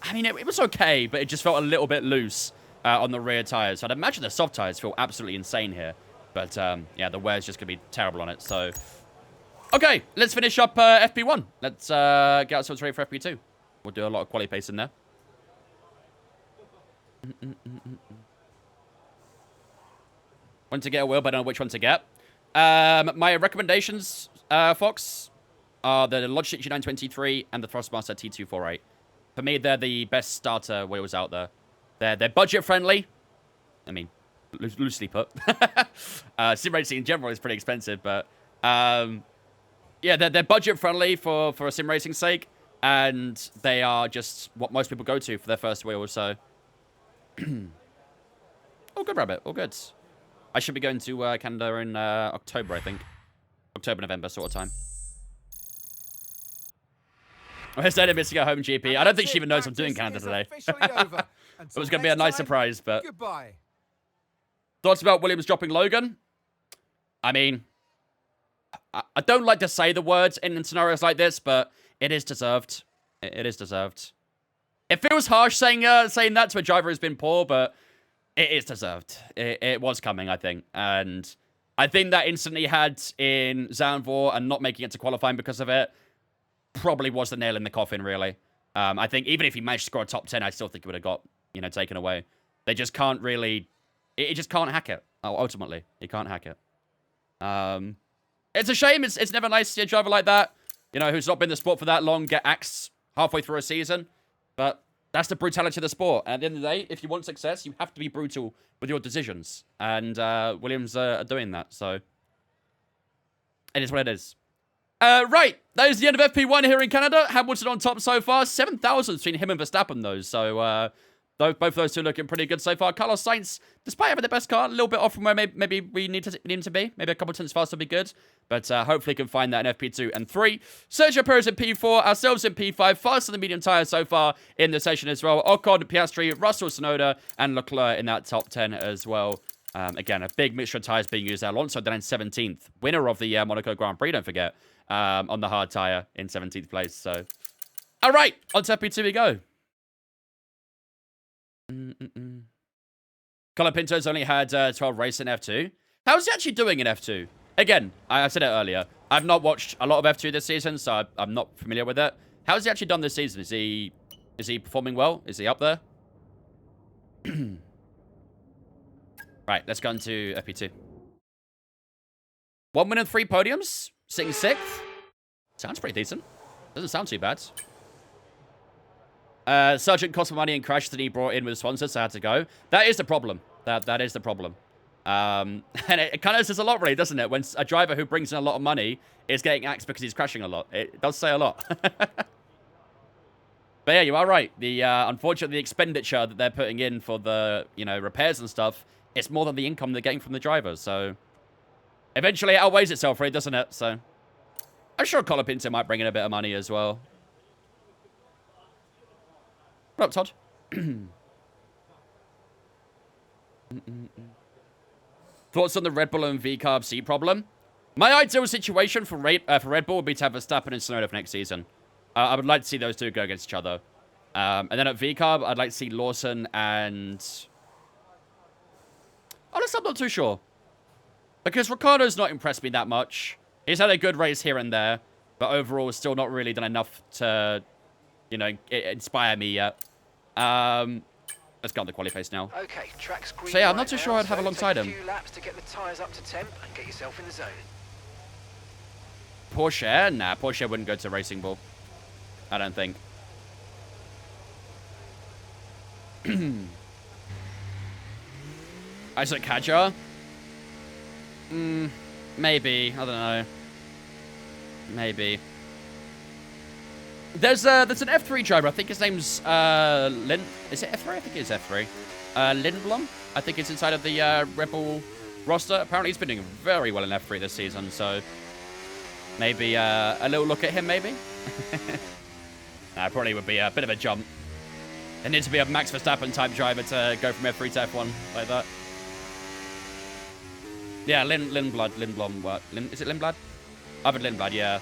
S1: I mean, it was okay, but it just felt a little bit loose on the rear tyres. So I'd imagine the soft tyres feel absolutely insane here. But, yeah, the wear's just going to be terrible on it, so. Okay, let's finish up FP1. Let's get ourselves ready for FP2. We'll do a lot of quality pace in there. One to get a wheel, but I don't know which one to get. My recommendations, Fox, are the Logitech G923 and the Thrustmaster T248. For me, they're the best starter wheels out there. They're budget-friendly. I mean, loosely put. Sim racing in general is pretty expensive, but yeah, they're budget-friendly for a sim racing's sake. And they are just what most people go to for their first wheel, so. All good, Rabbit. All good. I should be going to Canada in October, I think. October, November sort of time. Instead of missing a home GP. I don't think she even knows I'm doing Canada today. It was going to be a nice surprise, but.
S3: Goodbye.
S1: Thoughts about Williams dropping Logan? I mean, I don't like to say the words in scenarios like this, but it is deserved. It is deserved. It feels harsh saying that to a driver who's been poor, but it is deserved. It was coming, I think. And I think that incident he had in Zandvoort and not making it to qualifying because of it probably was the nail in the coffin, really. I think even if he managed to score a top 10, I still think it would have got, taken away. They just can't really. It just can't hack it. Ultimately, you can't hack it. It's a shame. It's never nice to see a driver like that, who's not been in the sport for that long, get axed halfway through a season. But that's the brutality of the sport. And at the end of the day, if you want success, you have to be brutal with your decisions. And Williams are doing that. So it is what it is. Right. That is the end of FP1 here in Canada. Hamilton on top so far. 7,000 between him and Verstappen, though. So Both of those two looking pretty good so far. Carlos Sainz, despite having the best car, a little bit off from where maybe we need to be. Maybe a couple tenths faster would be good. But hopefully can find that in FP2 and 3. Sergio Perez in P4, ourselves in P5. Faster than medium tyres so far in the session as well. Ocon, Piastri, Russell, Tsunoda, and Leclerc in that top 10 as well. Again, a big mixture of tyres being used there. Alonso then in 17th. Winner of the Monaco Grand Prix, don't forget. On the hard tyre in 17th place. So, all right, on to FP2 we go. Colapinto's only had 12 races in F2. How's he actually doing in F2? Again, I said it earlier. I've not watched a lot of F2 this season, so I'm not familiar with it. How's he actually done this season? Is he performing well? Is he up there? Right, let's go into FP2. 1 win and 3 podiums. Sitting 6th. Sounds pretty decent. Doesn't sound too bad. Sergeant cost more money and crashed than he brought in with sponsors, so I had to go. That is the problem. That is the problem. And it kind of says a lot, really, doesn't it? When a driver who brings in a lot of money is getting axed because he's crashing a lot. It does say a lot. But yeah, you are right. Unfortunately, the expenditure that they're putting in for the, repairs and stuff, it's more than the income they're getting from the drivers. So eventually it outweighs itself, really, doesn't it? So I'm sure Colapinto might bring in a bit of money as well. What up, Todd? Thoughts on the Red Bull and V-Carb C problem? My ideal situation for Red Bull would be to have Verstappen and Tsunoda for next season. I would like to see those two go against each other. And then at V-Carb, I'd like to see Lawson and... Honestly, I'm not too sure. Because Ricciardo's not impressed me that much. He's had a good race here and there. But overall, still not really done enough to, inspire me yet. Let's go on the quali pace now.
S2: Okay, track's green.
S1: So yeah, I'm not too sure I'd have alongside him.
S2: A few laps to get the tyres up to temp and get yourself in the zone.
S1: Porsche? Nah, Porsche wouldn't go to Racing Bull. I don't think. Isaac Kadjar? Maybe. I don't know. Maybe. There's an F3 driver. I think his name's Is it F3? I think it is F3. Lindblom. I think it's inside of the Red Bull roster. Apparently, he's been doing very well in F3 this season. So maybe a little look at him. Maybe. Nah, probably would be a bit of a jump. It needs to be a Max Verstappen type driver to go from F3 to F1 like that. Yeah, Lindblom. What? Is it Lindblad? Arvid Lindblad, yeah.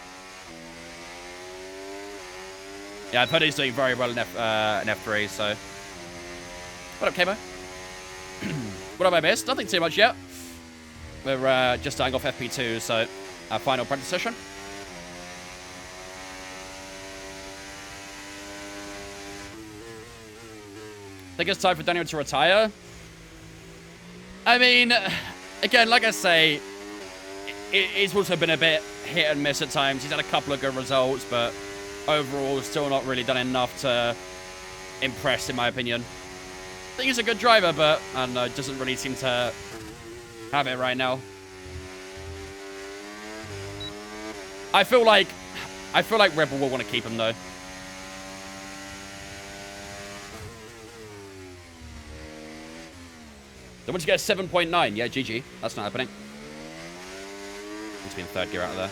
S1: Yeah, I've heard he's doing very well in F3, so... What up, Kamo? What have I missed? Nothing too much yet. We're just starting off FP2, so our final practice session. Think it's time for Daniel to retire? I mean, again, like I say, he's also been a bit hit and miss at times. He's had a couple of good results, but... overall, still not really done enough to impress, in my opinion. I think he's a good driver, but I don't know, doesn't really seem to have it right now. I feel like Red Bull will want to keep him though. They want to get a 7.9. Yeah, GG. That's not happening. Needs to be in third gear out of there.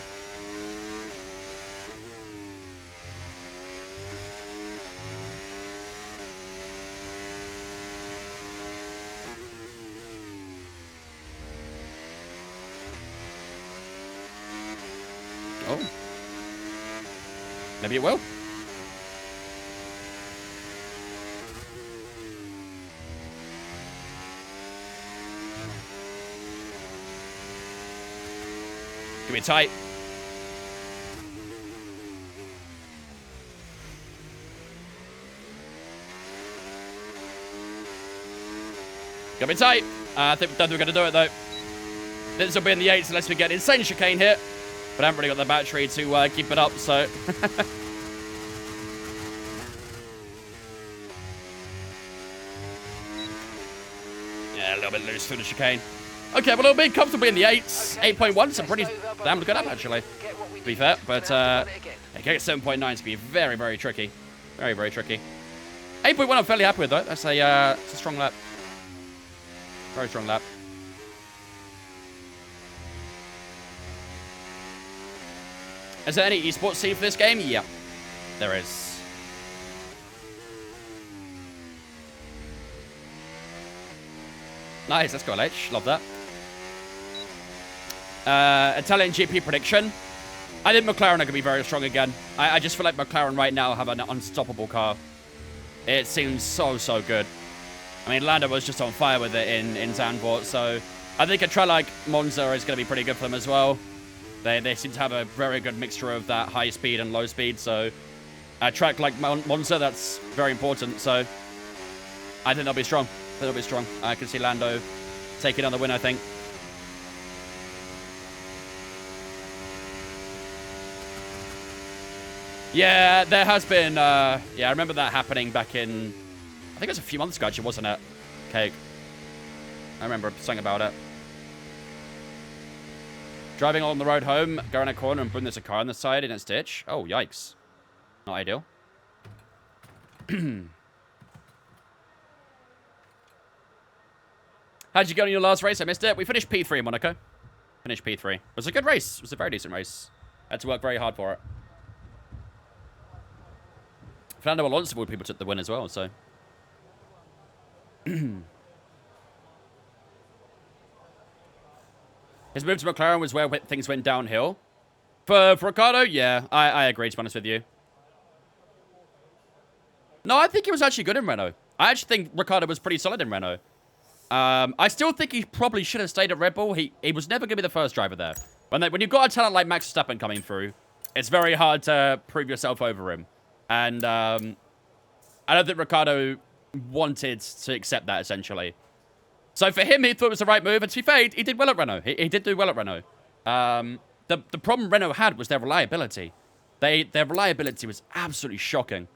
S1: Oh. Maybe it will. Give me tight. Got me tight. I don't think we're going to do it, though. This will be in the 8s unless we get insane chicane here. But I haven't really got the battery to keep it up, so... yeah, a little bit loose through the chicane. Okay, well, it'll be comfortably in the 8s. 8.1 is a pretty damn good up, actually. To be fair. But, getting 7.9 is going to be very, very tricky. Very, very tricky. 8.1 I'm fairly happy with, though. That's it's a strong lap. Very strong lap. Is there any esports scene for this game? Yeah, there is. Nice, let's go, LH. Love that. Italian GP prediction. I think McLaren are going to be very strong again. I just feel like McLaren right now have an unstoppable car. It seems so, so good. I mean, Lando was just on fire with it in Zandvoort, so I think a track like Monza is going to be pretty good for them as well. They seem to have a very good mixture of that high speed and low speed, so a track like Monza, that's very important, so I think they'll be strong. I can see Lando taking on the win, I think. Yeah, there has been, yeah, I remember that happening back in, I think it was a few months ago, actually, wasn't it? Cake. I remember something about it. Driving along the road home, go in a corner and boom, there's a car on the side in its ditch. Oh, yikes. Not ideal. How'd you go in your last race? I missed it. We finished P3 in Monaco. Finished P3. It was a good race. It was a very decent race. Had to work very hard for it. Fernando Alonso people took the win as well, so. His move to McLaren was where things went downhill. For Ricciardo, yeah, I agree, to be honest with you. No, I think he was actually good in Renault. I actually think Ricciardo was pretty solid in Renault. I still think he probably should have stayed at Red Bull. He was never going to be the first driver there. When you've got a talent like Max Verstappen coming through, it's very hard to prove yourself over him. And I don't think Ricciardo wanted to accept that, essentially. So for him, he thought it was the right move. And to be fair, he did well at Renault. He did do well at Renault. The problem Renault had was their reliability. Their reliability was absolutely shocking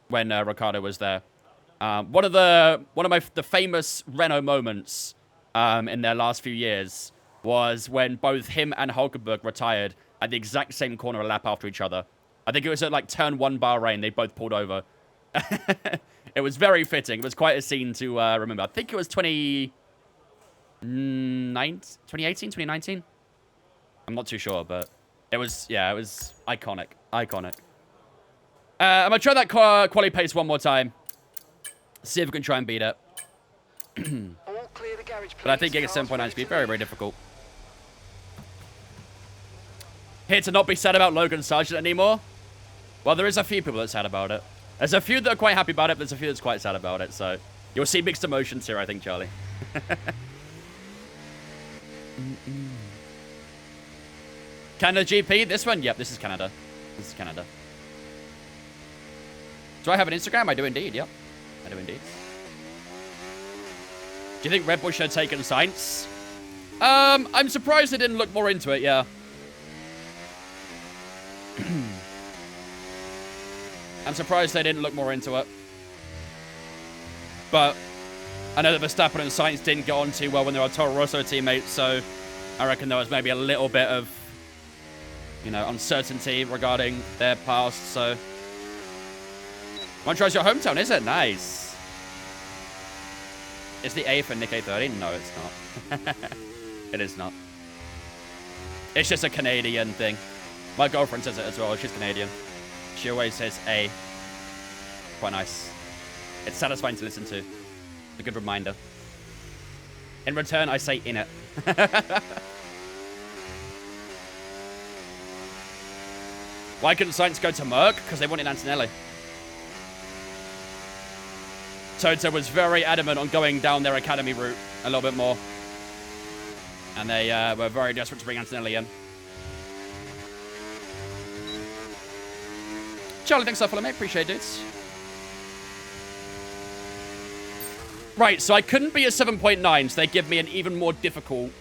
S1: when Ricciardo was there. One of the famous Renault moments in their last few years was when both him and Hulkenberg retired at the exact same corner a lap after each other. I think it was at like turn 1 Bahrain. They both pulled over. It was very fitting. It was quite a scene to remember. I think it was 2018, 2019. I'm not too sure, but it was, yeah, it was iconic. Iconic. I'm going to try that quali pace one more time. See if we can try and beat it.
S2: All clear the garage,
S1: But I think getting 7.9 is going to be very, very difficult. Here to not be sad about Logan Sargent anymore. Well, there is a few people that's sad about it. There's a few that are quite happy about it, but there's a few that's quite sad about it. So you'll see mixed emotions here, I think, Charlie. Canada GP? This one? Yep, this is Canada. This is Canada. Do I have an Instagram? I do indeed, yep. I do indeed. Do you think Red Bull should have taken Sainz? I'm surprised they didn't look more into it, yeah. I'm surprised they didn't look more into it. But I know that Verstappen and Sainz didn't get on too well when they were Toro Rosso teammates, so I reckon there was maybe a little bit of, you know, uncertainty regarding their past, so. Montreal's your hometown, is it? Nice. Is the A for Nick A30? No, it's not. It is not. It's just a Canadian thing. My girlfriend says it as well. She's Canadian. She always says A. Quite nice. It's satisfying to listen to. A good reminder. In return, I say in it. Why couldn't Sainz go to Merck? Because they wanted Antonelli. Toto was very adamant on going down their academy route a little bit more. And they were very desperate to bring Antonelli in. Charlie, thanks for following, mate. Appreciate it, dudes. Right, so I couldn't be a 7.9, so they give me an even more difficult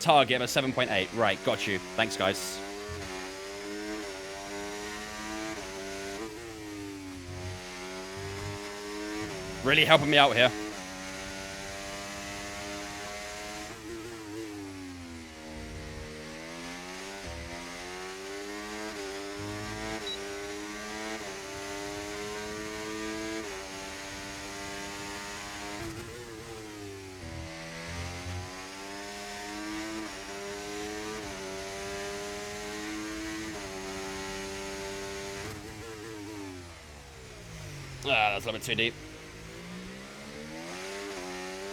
S1: target of a 7.8. Right, got you. Thanks, guys. Really helping me out here. Ah, that's a little bit too deep.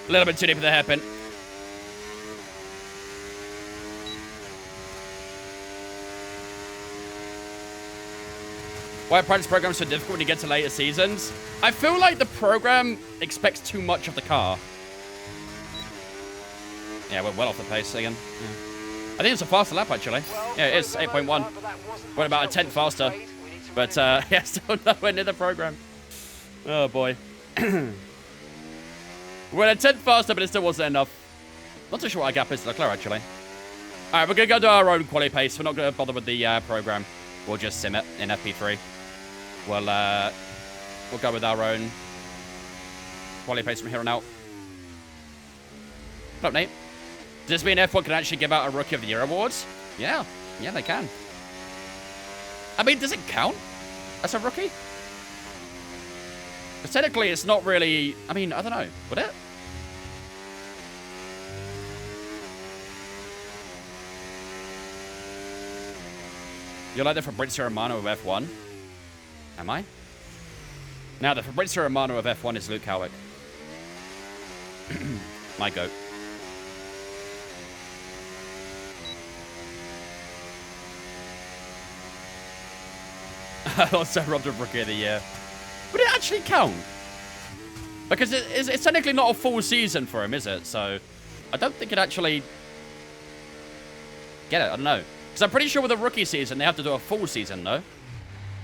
S1: A little bit too deep for the hairpin. Why are practice programs so difficult when you get to later seasons? I feel like the program expects too much of the car. Yeah, we're well off the pace again. Yeah. I think it's a faster lap, actually.
S2: Well,
S1: Yeah, it is, 8.1. We're about a tenth faster. But, yeah, still nowhere near the program. Oh, boy. We're a tenth faster, but it still wasn't enough. Not too sure what our gap is to Leclerc, actually. All right, we're going to go do our own quali pace. We're not going to bother with the program. We'll just sim it in FP3. We'll go with our own quali pace from here on out. What up, Nate? Does this mean F1 can actually give out a Rookie of the Year awards? Yeah. Yeah, they can. I mean, does it count as a rookie? Because technically, it's not really... I mean, I don't know. Would it? You're like the Fabrizio Romano of F1? Am I? Now, the Fabrizio Romano of F1 is Luke Howick. My goat. I also robbed a Rookie of the Year. Would it actually count? Because it's technically not a full season for him, is it? So, I don't think it actually... Get it? I don't know. Because I'm pretty sure with a rookie season, they have to do a full season, no?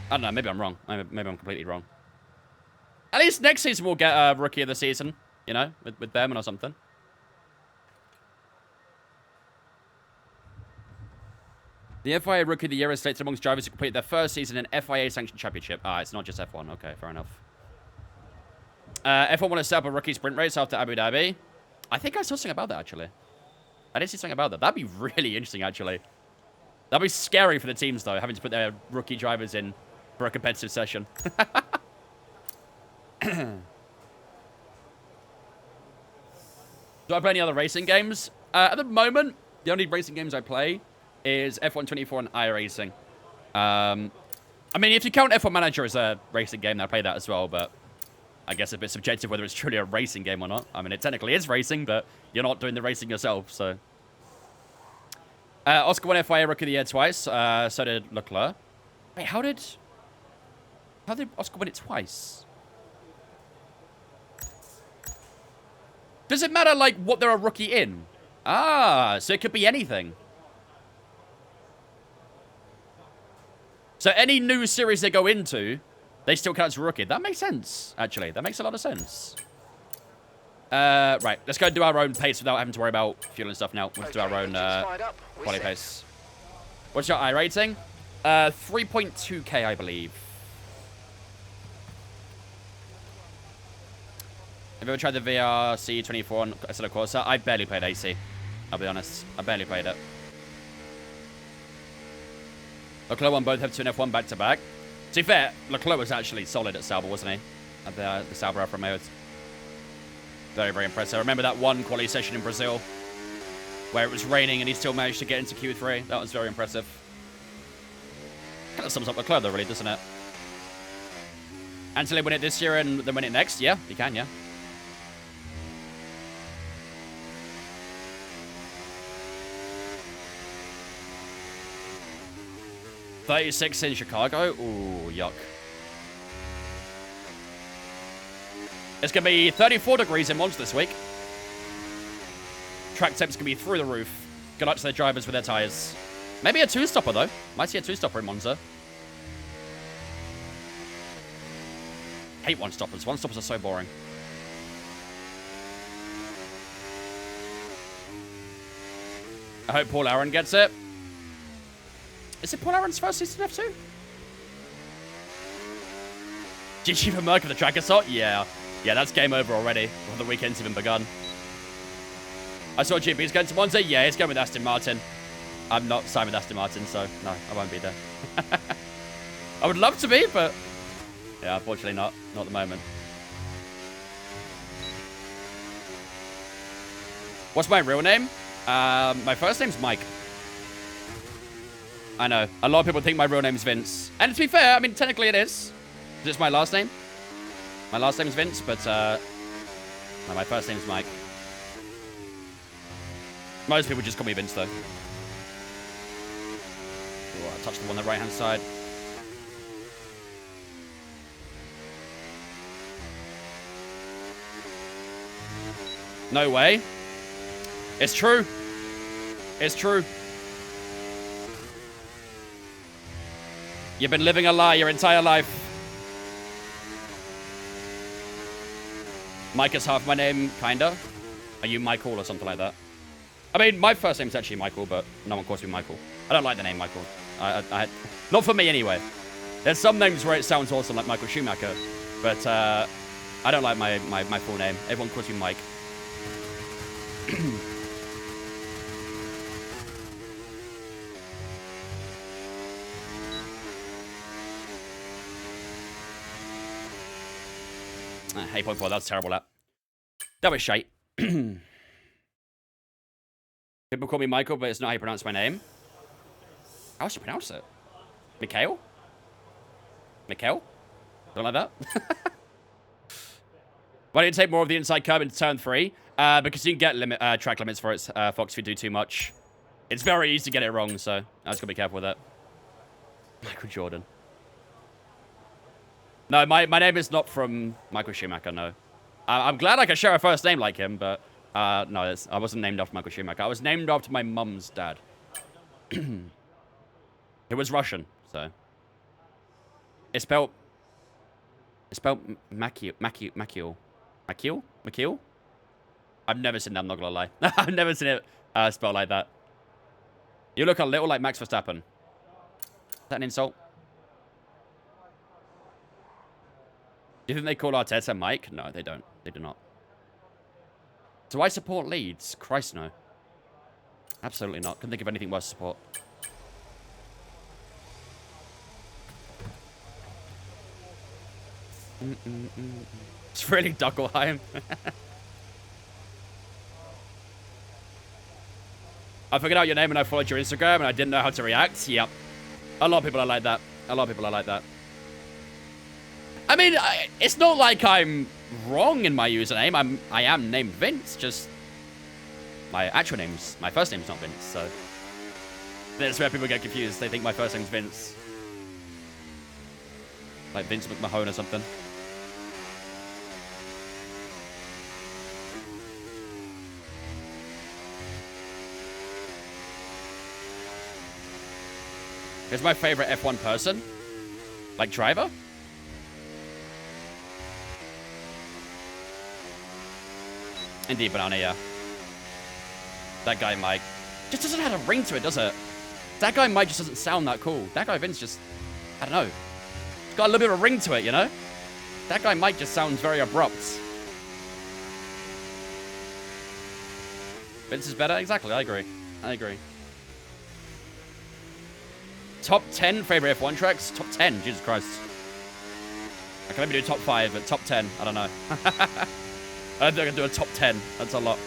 S1: I don't know. Maybe I'm wrong. Maybe I'm completely wrong. At least next season we'll get a Rookie of the Season, you know, with Behrman or something. The FIA Rookie of the Year is slated amongst drivers who complete their first season in FIA Sanctioned Championship. Ah, it's not just F1. Okay, fair enough. F1 want to set up a rookie sprint race after Abu Dhabi. I think I saw something about that, actually. I did see something about that. That'd be really interesting, actually. That'd be scary for the teams, though, having to put their rookie drivers in for a competitive session. Do I play any other racing games? At the moment, the only racing games I play is F1 24 and iRacing. I mean, if you count F1 Manager as a racing game, then I play that as well, but I guess it's a bit subjective whether it's truly a racing game or not. I mean, it technically is racing, but you're not doing the racing yourself, so... Oscar won FIA Rookie of the Year twice, so did Leclerc. Wait, how did Oscar win it twice? Does it matter, like, what they're a rookie in? Ah, so it could be anything. So any new series they go into, they still count as a rookie. That makes sense, actually. That makes a lot of sense. Right, let's go do our own pace without having to worry about fuel and stuff now. We'll do our own quality pace. What's your I rating? 3.2k, I believe. Have you ever tried the VRC 24 on Assetto Corsa? I barely played AC. I'll be honest. I barely played it. Leclerc won both F2 and F1 back-to-back. To be fair, Leclerc was actually solid at Sauber, wasn't he? At the Sauber Alfa Romeo. Very, very impressive. I remember that one quality session in Brazil where it was raining and he still managed to get into Q3. That was very impressive. Kind of sums up Leclerc, though, really, doesn't it? Until they win it this year and then win it next? Yeah, you can, yeah. $36 in Chicago? Ooh, yuck. It's going to be 34 degrees in Monza this week. Track temps going to be through the roof. Good luck to their drivers with their tyres. Maybe a two-stopper, though. Might see a two-stopper in Monza. Hate one-stoppers. One-stoppers are so boring. I hope Paul Aaron gets it. Is it Paul Aaron's first season in F2? GG for Merc of the track assault? Yeah. Yeah, that's game over already. Before the weekend's even begun. I saw GP's going to Monza. Yeah, he's going with Aston Martin. I'm not signed with Aston Martin, so no, I won't be there. I would love to be, but yeah, unfortunately not. Not at the moment. What's my real name? My first name's Mike. I know. A lot of people think my real name's Vince. And to be fair, I mean, technically it is. It's my last name. My last name's Vince, but no, my first name's Mike. Most people just call me Vince, though. Oh, I touched the one on the right-hand side. No way. It's true. It's true. You've been living a lie your entire life. Mike is half my name, kinda. Are you Michael or something like that? I mean, my first name's actually Michael, but no one calls me Michael. I don't like the name Michael. Not for me, anyway. There's some names where it sounds awesome, like Michael Schumacher, but I don't like my full name. Everyone calls me Mike. Hey, 8.4, that's terrible, that. That was shite. People call me Michael, but it's not how you pronounce my name. How else do you pronounce it? Mikhail? Mikhail? Something like that? Why don't you take more of the inside curb into turn 3? Because you can get track limits for it, Fox, if you do too much. It's very easy to get it wrong, so I just gotta be careful with that. Michael Jordan. No, my name is not from Michael Schumacher, no. I'm glad I can share a first name like him, but no, I wasn't named after Michael Schumacher. I was named after my mum's dad. It was Russian, so. It's spelled Makiel. I've never seen that, I'm not gonna lie. I've never seen it spelled like that. You look a little like Max Verstappen. Is that an insult? Do you think they call Arteta Mike? No, they don't. They do not. Do I support Leeds? Christ, no. Absolutely not. Couldn't think of anything worse to support. It's really Huckleheim. I figured out your name and I followed your Instagram and I didn't know how to react. Yep. A lot of people are like that. A lot of people are like that. I mean, it's not like I'm wrong in my username. I am named Vince, just my actual name's, my first name's not Vince, so that's where people get confused. They think my first name's Vince. Like Vince McMahon or something. Who's my favorite F1 person? Like driver? Indeed, Banana, yeah. That guy, Mike. Just doesn't have a ring to it, does it? That guy, Mike, just doesn't sound that cool. That guy, Vince, just... I don't know. It's got a little bit of a ring to it, you know? That guy, Mike, just sounds very abrupt. Vince is better? Exactly, I agree. I agree. Top 10 favorite F1 tracks? Top 10? Jesus Christ. I can maybe do top 5, but top 10, I don't know. I don't think I can do a top 10. That's a lot.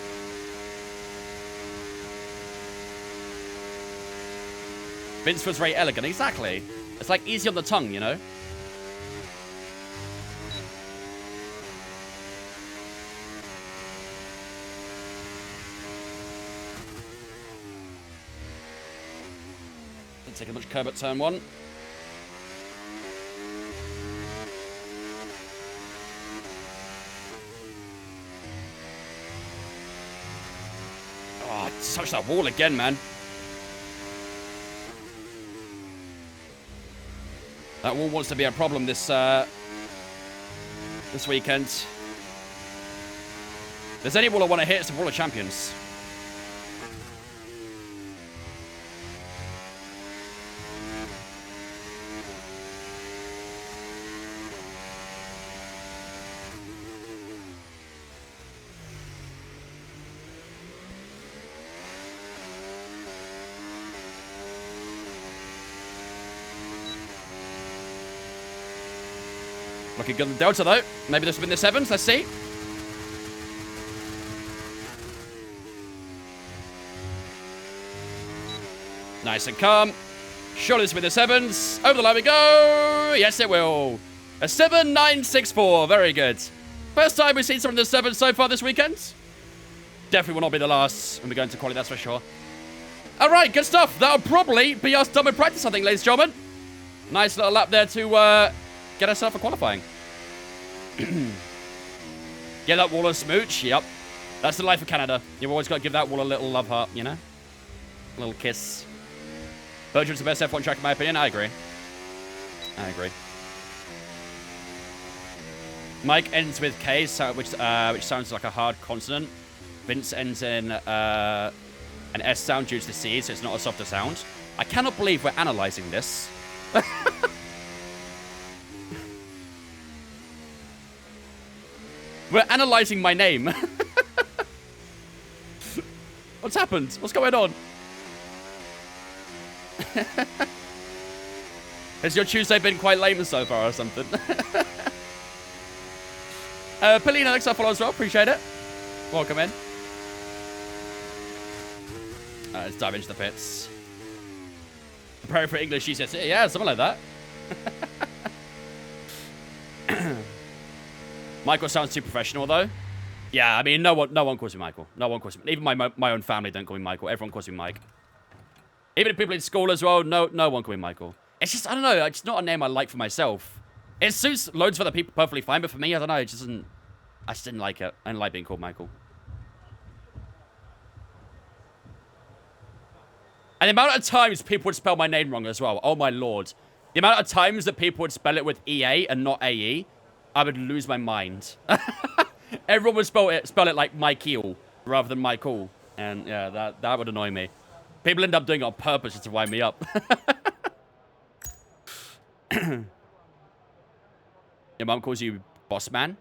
S1: Vince was very elegant. Exactly. It's like easy on the tongue, you know? Didn't take as much curb at turn 1. Oh, touched that wall again, man. That wall wants to be a problem this weekend. If there's any wall I want to hit, it's the Wall of Champions. Looking good in the Delta, though. Maybe this will be in the 7s. Let's see. Nice and calm. Surely this will be the 7s. Over the line we go. Yes, it will. A 7.964. Very good. First time we've seen something in the 7 so far this weekend. Definitely will not be the last when we go into quality, that's for sure. All right, good stuff. That'll probably be us done with practice, I think, ladies and gentlemen. Nice little lap there to get ourselves for qualifying. Get that wall a smooch. Yep. That's the life of Canada. You've always got to give that wall a little love heart, you know? A little kiss. Belgium's the best F1 track, in my opinion. I agree. I agree. Mike ends with K, which sounds like a hard consonant. Vince ends in an S sound due to the C, so it's not a softer sound. I cannot believe we're analyzing this. We're analyzing my name. What's happened? What's going on? Has your Tuesday been quite lame so far or something? Pillina, thanks for follow as well. Appreciate it. Welcome in. Let's dive into the pits. Prepare for English, she says. Yeah, something like that. Michael sounds too professional, though. Yeah, I mean, no one calls me Michael. No one calls me. Even my own family don't call me Michael. Everyone calls me Mike. Even people in school as well. No one calls me Michael. It's just, I don't know. It's not a name I like for myself. It suits loads of other people perfectly fine, but for me, I don't know. It just doesn't. I just didn't like it. I didn't like being called Michael. And the amount of times people would spell my name wrong as well. Oh my lord. The amount of times that people would spell it with EA and not AE, I would lose my mind. Everyone would spell it like Michael rather than Michael. And yeah, that would annoy me. People end up doing it on purpose just to wind me up. Your mum calls you boss man.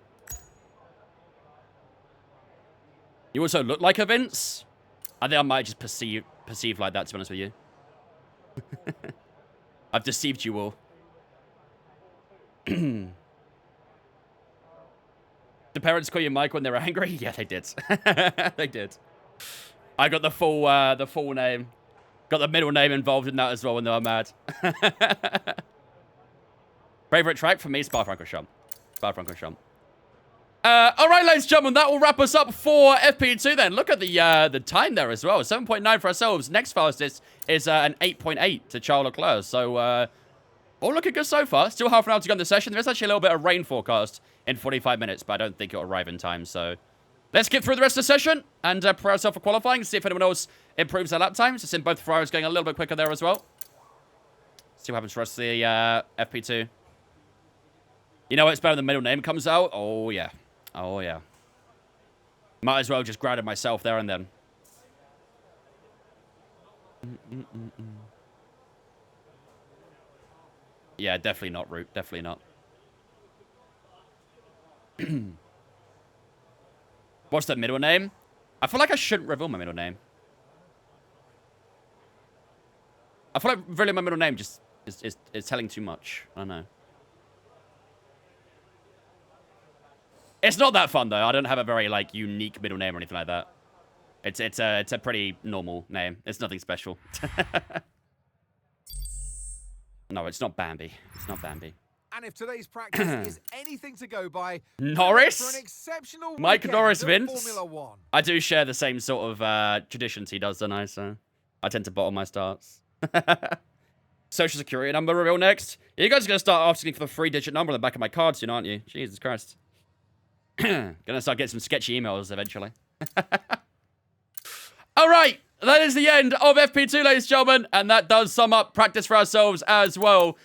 S1: You also look like a Vince. I think I might just perceive like that, to be honest with you. I've deceived you all. Do parents call you Mike when they're angry? Yeah, they did. They did. I got the full name. Got the middle name involved in that as well when they were mad. Favorite track for me, Spa-Francorchamps. Spa-Francorchamps. All right, ladies and gentlemen, that will wrap us up for FP2 then. Look at the time there as well. 7.9 for ourselves. Next fastest is an 8.8 to Charles Leclerc. So, all looking good so far. Still half an hour to go in the session. There's actually a little bit of rain forecast in 45 minutes, but I don't think it'll arrive in time. So, let's get through the rest of the session and prepare ourselves for qualifying. See if anyone else improves their lap times. It's in both Ferraris going a little bit quicker there as well. See what happens for us to the FP2. You know it's better when the middle name comes out? Oh, yeah. Oh, yeah. Might as well just grab it myself there and then. Yeah, definitely not, Root. Definitely not. What's the middle name? I feel like I shouldn't reveal my middle name. I feel like revealing my middle name just is telling too much. I don't know. It's not that fun, though. I don't have a very, like, unique middle name or anything like that. It's a pretty normal name. It's nothing special. No, it's not Bambi. It's not Bambi.
S3: And if today's practice is anything to go by,
S1: Norris?
S3: for an exceptional
S1: Mike Norris Vince?
S3: Formula One.
S1: I do share the same sort of traditions he does, don't I? So I tend to bottle my starts. Social security number reveal next. You guys are going to start asking for the 3-digit number on the back of my card soon, aren't you? Jesus Christ. Gonna start getting some sketchy emails eventually. All right, that is the end of FP2, ladies and gentlemen, and that does sum up practice for ourselves as well.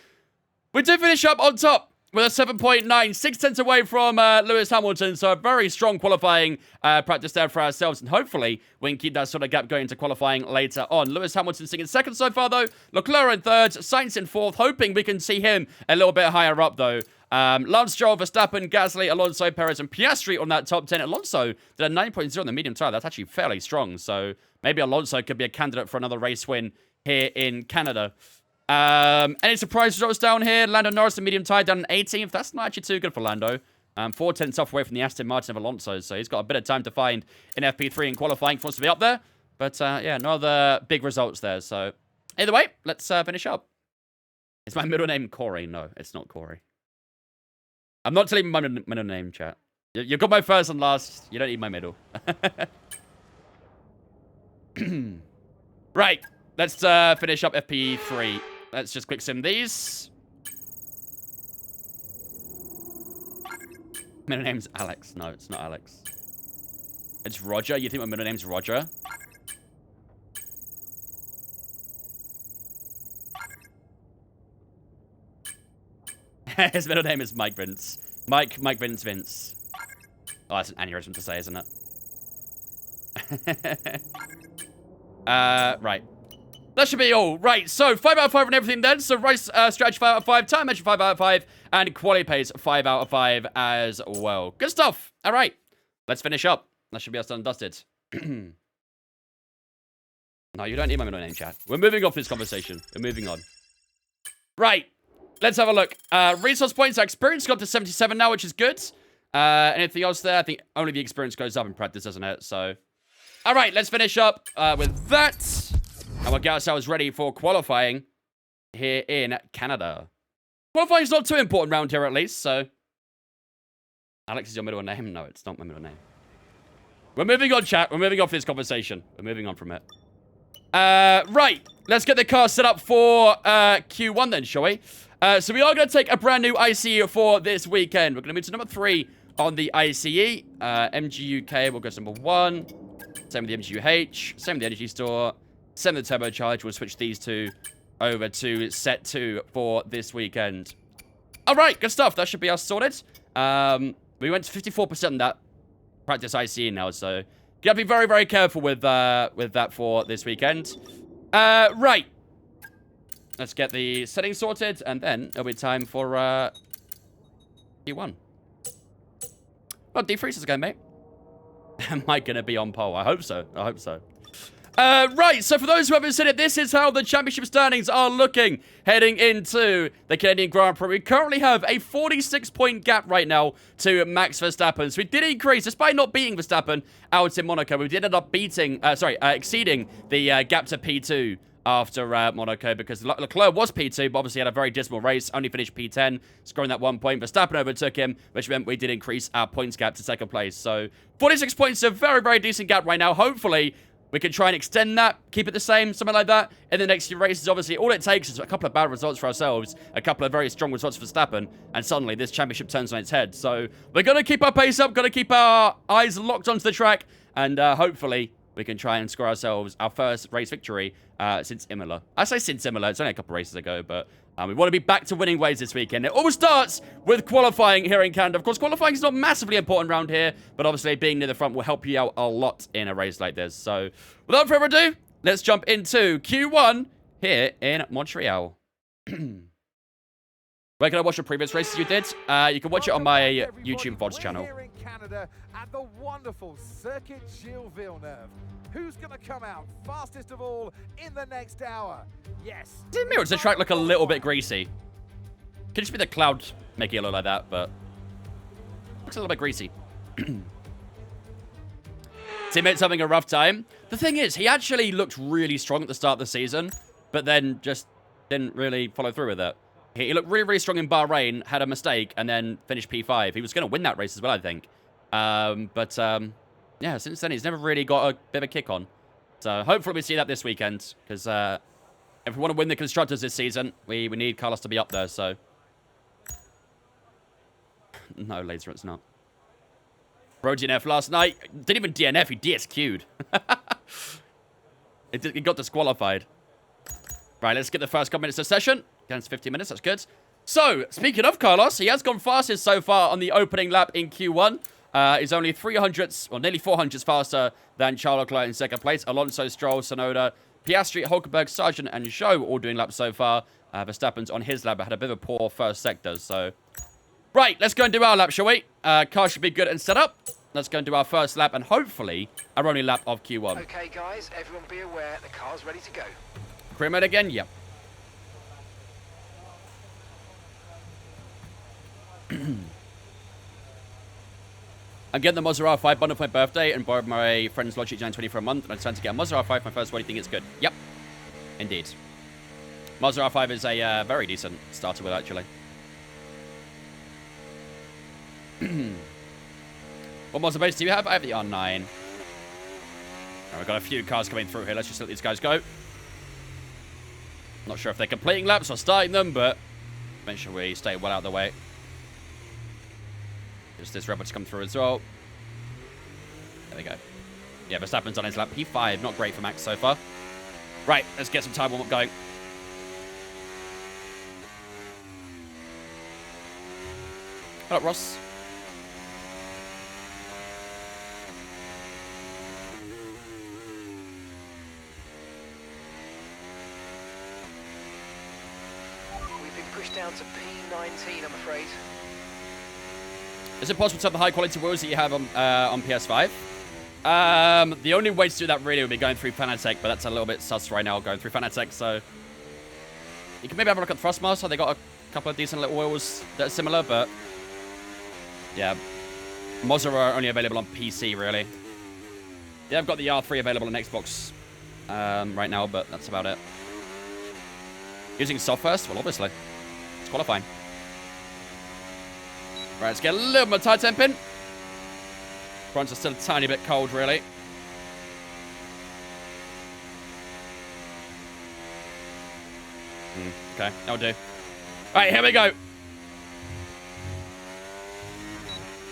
S1: We did finish up on top with a 7.9, 6 tenths away from Lewis Hamilton, so a very strong qualifying practice there for ourselves, and hopefully we can keep that sort of gap going to qualifying later on. Lewis Hamilton sitting in second so far, though. Leclerc in third, Sainz in fourth, hoping we can see him a little bit higher up, though. Lance Stroll, Verstappen, Gasly, Alonso, Perez, and Piastri on that top 10. Alonso did a 9.0 on the medium tire. That's actually fairly strong, so maybe Alonso could be a candidate for another race win here in Canada. Any surprise results down here? Lando Norris, the medium tire, down in 18th. That's not actually too good for Lando. 4 tenths off away from the Aston Martin of Alonso, so he's got a bit of time to find in FP3 in qualifying for us to be up there. But, yeah, no other big results there, so either way, let's finish up. Is my middle name Corey? No, it's not Corey. I'm not telling you my middle name, chat. You've got my first and last. You don't need my middle. Right. Let's finish up FP3. Let's just quick sim these. Middle name's Alex. No, it's not Alex. It's Roger. You think my middle name's Roger? His middle name is Mike Vince. Mike Vince Vince. Oh, that's an aneurysm to say, isn't it? Right. That should be all. Right, so 5 out of 5 on everything then. So race strategy 5 out of 5, time measure 5 out of 5, and quality pace 5 out of 5 as well. Good stuff. All right, let's finish up. That should be us done and dusted. No, you don't need my middle name, chat. We're moving off this conversation. We're moving on. Right. Let's have a look. Resource points, our experience got up to 77 now, which is good. Anything else there? I think only the experience goes up in practice, doesn't it? So, all right, let's finish up with that. And we'll get ourselves ready for qualifying here in Canada. Qualifying is not too important around here, at least, so. Alex is your middle name? No, it's not my middle name. We're moving on, chat. We're moving off this conversation. We're moving on from it. Right. Let's get the car set up for Q1 then, shall we? So we are going to take a brand new ICE for this weekend. We're going to move to number 3 on the ICE. MGUK will go to number 1. Same with the MGUH. Same with the Energy Store. Same with the Turbocharge. We'll switch these two over to set 2 for this weekend. All right, good stuff. That should be us sorted. We went to 54% on that practice ICE now, so you gotta be very, very careful with that for this weekend. Right. Let's get the settings sorted, and then it'll be time for Q1. Well, defreeze is going, mate. Am I going to be on pole? I hope so. I hope so. Right, so for those who haven't seen it, this is how the championship standings are looking heading into the Canadian Grand Prix. We currently have a 46-point gap right now to Max Verstappen. So we did increase, despite not beating Verstappen out in Monaco, we did end up exceeding the gap to P2 after Monaco, because Leclerc was P2, but obviously had a very dismal race, only finished P10, scoring that 1 point. Verstappen overtook him, which meant we did increase our points gap to second place. So 46 points is a very, very decent gap right now. Hopefully, we can try and extend that, keep it the same, something like that, in the next few races. Obviously, all it takes is a couple of bad results for ourselves, a couple of very strong results for Verstappen, and suddenly this championship turns on its head. So we're going to keep our pace up, going to keep our eyes locked onto the track, and hopefully we can try and score ourselves our first race victory since Imola. I say since Imola, it's only a couple of races ago, but we want to be back to winning ways this weekend. It all starts with qualifying here in Canada. Of course, qualifying is not massively important around here, but obviously being near the front will help you out a lot in a race like this. So without further ado, let's jump into Q1 here in Montreal. Where can I watch the previous races you did? You can watch it on my YouTube VODs channel.
S3: Here in Canada at the wonderful Circuit Gilles Villeneuve. Who's going to come out fastest of all in the next hour? Yes.
S1: Didn't mirrors the track look a little bit greasy? Could just be the cloud making it look like that, but looks a little bit greasy. Teammates having a rough time. The thing is, he actually looked really strong at the start of the season, but then just didn't really follow through with it. He looked really, really strong in Bahrain, had a mistake, and then finished P5. He was going to win that race as well, I think. Yeah, since then, he's never really got a bit of a kick on. So hopefully we see that this weekend, because if we want to win the Constructors this season, we need Carlos to be up there, so. No, later it's not. Bro DNF last night. Didn't even DNF, he DSQ'd. He got disqualified. Right, let's get the first couple minutes of session. Against 15 minutes, that's good. So, speaking of Carlos, he has gone fastest so far on the opening lap in Q1. He's only 300s, or nearly 400s faster than Charles Leclerc in second place. Alonso, Stroll, Sonoda, Piastri, Hulkenberg, Sargent, and Zhou all doing laps so far. Verstappen's on his lap, but had a bit of a poor first sector, so. Right, let's go and do our lap, shall we? Car should be good and set up. Let's go and do our first lap, and hopefully, our only lap of Q1.
S2: Okay, guys, everyone be aware, the car's ready to go.
S1: Career mode again? Yep. I'm getting the Mazda R5 bundle for my birthday and borrowed my friend's Logic Gen 20 for a month, and I decided to get a Mazda R5 for my first. What do you think it's good? Yep. Indeed. Mazda R5 is a very decent starter with, actually. What more base do you have? I have the R9. Right, we've got a few cars coming through here. Let's just let these guys go. Not sure if they're completing laps or starting them, but make sure we stay well out of the way. Just this Rebel to come through as well. There we go. Yeah, Verstappen's on his lap. P5, not great for Max so far. Right, let's get some time warm-up going. Hello, Ross.
S2: We've been pushed down to P19, I'm afraid.
S1: Is it possible to have the high-quality wheels that you have on PS5? The only way to do that really would be going through Fanatec, but that's a little bit sus right now, going through Fanatec, so... You can maybe have a look at Thrustmaster. They got a couple of decent little wheels that are similar, but... Yeah. Moza are only available on PC, really. Yeah, I've got the R3 available on Xbox right now, but that's about it. Using soft first? Well, obviously. It's qualifying. Right, let's get a little more tire temp in. Fronts are still a tiny bit cold, really. Okay, that'll do. Right, here we go.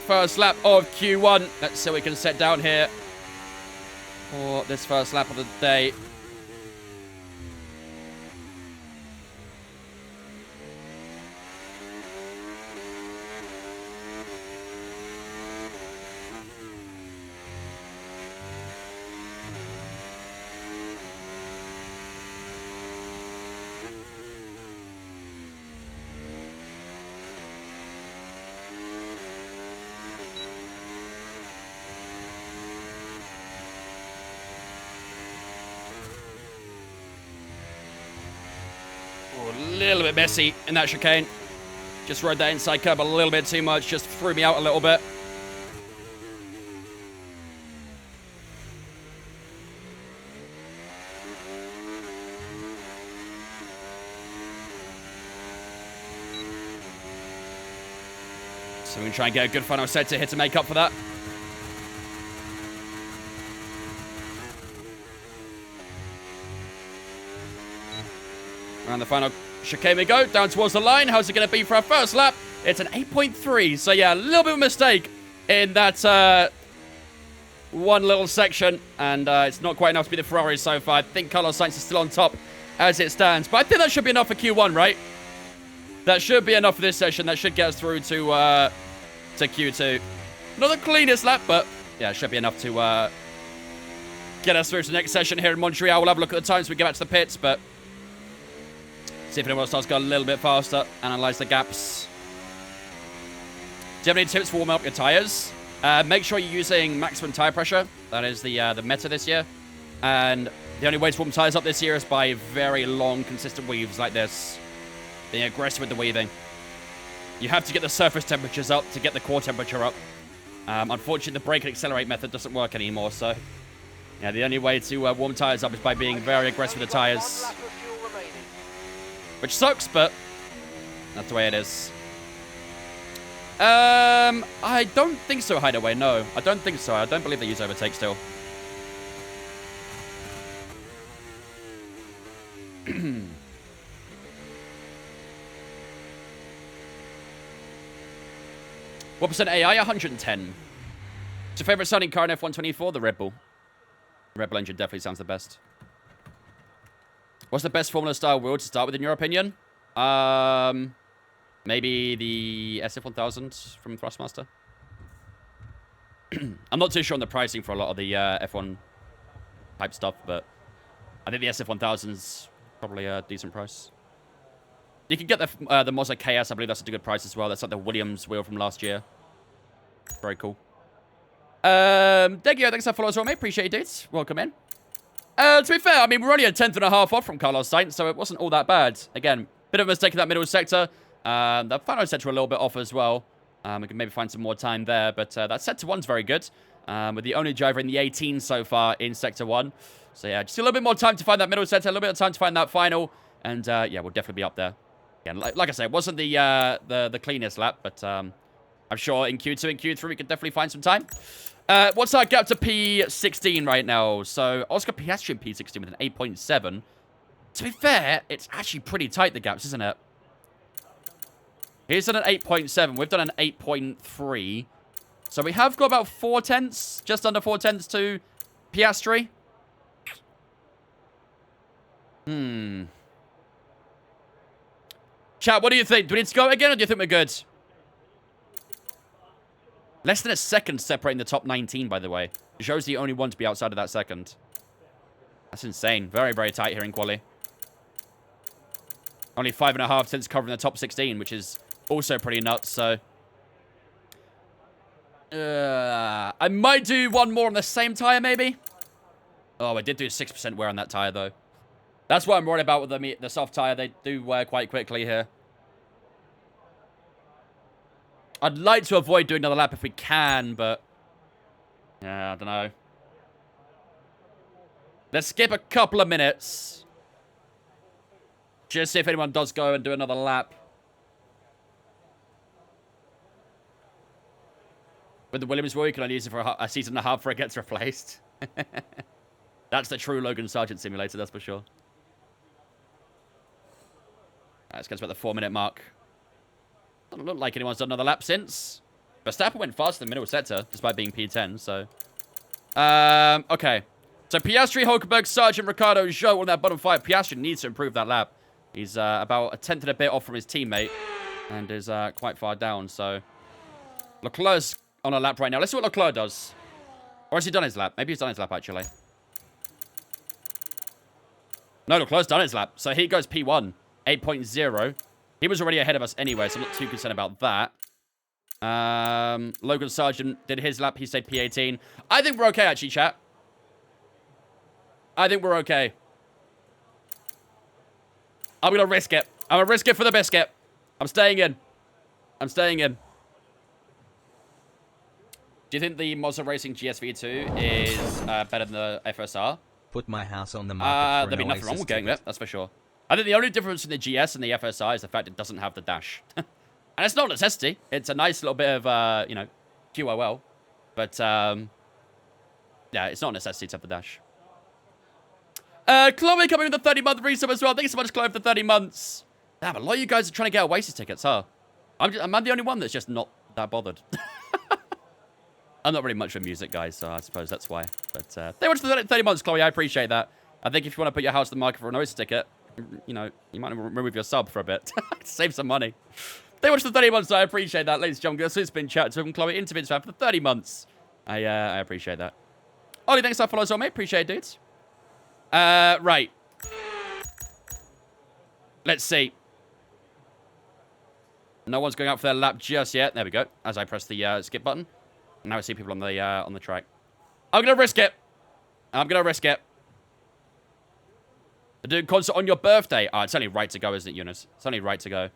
S1: First lap of Q1. Let's see what we can set down here for this first lap of the day. A little bit messy in that chicane. Just rode that inside curb a little bit too much. Just threw me out a little bit. So we can try and get a good final set here to make up for that. Around the final chicane we go, down towards the line. How's it going to be for our first lap? It's an 8.3. So yeah, a little bit of a mistake in that one little section. And it's not quite enough to be the Ferrari so far. I think Carlos Sainz is still on top as it stands. But I think that should be enough for Q1, right? That should be enough for this session. That should get us through to Q2. Not the cleanest lap, but yeah, it should be enough to get us through to the next session here in Montreal. We'll have a look at the times when we get back to the pits, but see if anyone else starts going a little bit faster. Analyze the gaps. Do you have any tips for warming up your tires? Make sure you're using maximum tire pressure. That is the meta this year. And the only way to warm tires up this year is by very long, consistent weaves like this. Being aggressive with the weaving. You have to get the surface temperatures up to get the core temperature up. Unfortunately, the brake and accelerate method doesn't work anymore, so yeah, the only way to warm tires up is by being very aggressive with the tires. Which sucks, but that's the way it is. I don't think so, Hideaway, no. I don't think so. I don't believe they use overtake still. What percent AI? 110. What's your favorite sounding car in F124? The Red Bull. The Red Bull engine definitely sounds the best. What's the best Formula style wheel to start with, in your opinion? Maybe the SF1000 from Thrustmaster. I'm not too sure on the pricing for a lot of the F1 type stuff, but I think the SF1000's probably a decent price. You can get the Moza KS. I believe that's a good price as well. That's like the Williams wheel from last year. Very cool. Degio, thanks for following us all, mate. Appreciate you, dudes. Welcome in. To be fair, I mean, we're only a 10th and a half off from Carlos Sainz, so it wasn't all that bad. Again, bit of a mistake in that middle sector. The final sector a little bit off as well. We can maybe find some more time there, but that sector 1's very good. With the only driver in the 18 so far in sector 1. So yeah, just a little bit more time to find that middle sector, a little bit of time to find that final, and yeah, we'll definitely be up there. Again, like I say, it wasn't the cleanest lap, but I I'm sure in Q2 and Q3 we could definitely find some time. What's our gap to P16 right now? So Oscar Piastri in P16 with an 8.7. To be fair, it's actually pretty tight, the gaps, isn't it? He's done an 8.7. We've done an 8.3. So we have got about 4 tenths, just under 4 tenths to Piastri. Chat, what do you think? Do we need to go again, or do you think we're good? Less than a second separating the top 19, by the way. It shows the only one to be outside of that second. That's insane. Very, very tight here in quali. Only 5.5 tenths covering the top 16, which is also pretty nuts, so... I might do one more on the same tire, maybe. Oh, I did do 6% wear on that tire, though. That's what I'm worried about with the soft tire. They do wear quite quickly here. I'd like to avoid doing another lap if we can, but... yeah, I don't know. Let's skip a couple of minutes. Just see if anyone does go and do another lap. With the Williams wheel, you can only use it for a season and a half before it gets replaced. That's the true Logan Sargent simulator, that's for sure. Let's get to about the 4-minute mark. Doesn't look like anyone's done another lap since. Verstappen went fast in the middle sector, despite being P10, so... okay. So Piastri, Hulkenberg, Sargent, Ricciardo, Zhou on that bottom 5. Piastri needs to improve that lap. He's about a tenth and a bit off from his teammate. And is quite far down, so... Leclerc's on a lap right now. Let's see what Leclerc does. Or has he done his lap? Maybe he's done his lap, actually. No, Leclerc's done his lap. So he goes P1, 8.0. He was already ahead of us anyway, so I'm not too concerned about that. Logan Sargent did his lap. He stayed P18. I think we're okay, actually, chat. I think we're okay. I'm going to risk it. I'm going to risk it for the biscuit. I'm staying in. I'm staying in. Do you think the Monster Racing GSV2 is better than the FSR?
S4: Put my house on the market.
S1: There'd be nothing wrong with getting it, that's for sure. I think the only difference in the GS and the FSR is the fact it doesn't have the dash. And it's not a necessity. It's a nice little bit of, you know, QOL. But, yeah, it's not a necessity to have the dash. Chloe coming with the 30-month resub as well. Thank you so much, Chloe, for the 30 months. Damn, a lot of you guys are trying to get Oasis tickets, huh? Am I the only one that's just not that bothered? I'm not really much for music, guys, so I suppose that's why. But thank you for the 30 months, Chloe. I appreciate that. I think if you want to put your house on the market for an Oasis ticket, you know, you might remove your sub for a bit. Save some money. Thank you for the 30 months. I appreciate that, ladies and gentlemen. So it's been chat to him, Chloe, into Vince fan for the 30 months. I appreciate that. Ollie, thanks for follow as well, mate. Appreciate it, dudes. Right. Let's see. No one's going out for their lap just yet. There we go. As I press the skip button. Now I see people on the track. I'm gonna risk it. I'm gonna risk it. They're doing concert on your birthday. Oh, it's only right to go, isn't it, Eunice? It's only right to go.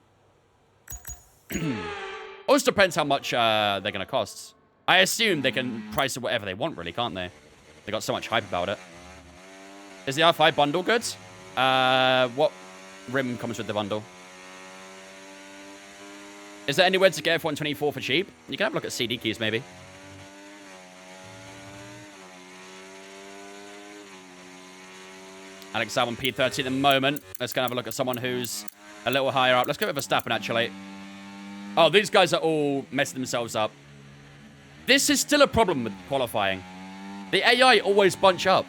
S1: Also depends how much they're gonna cost. I assume they can price it whatever they want, really, can't they? They got so much hype about it. Is the R5 bundle good? What rim comes with the bundle? Is there anywhere to get F124 for cheap? You can have a look at CD keys, maybe. Alex Albon P30 at the moment. Let's go have a look at someone who's a little higher up. Let's go with Verstappen, actually. Oh, these guys are all messing themselves up. This is still a problem with qualifying. The AI always bunch up.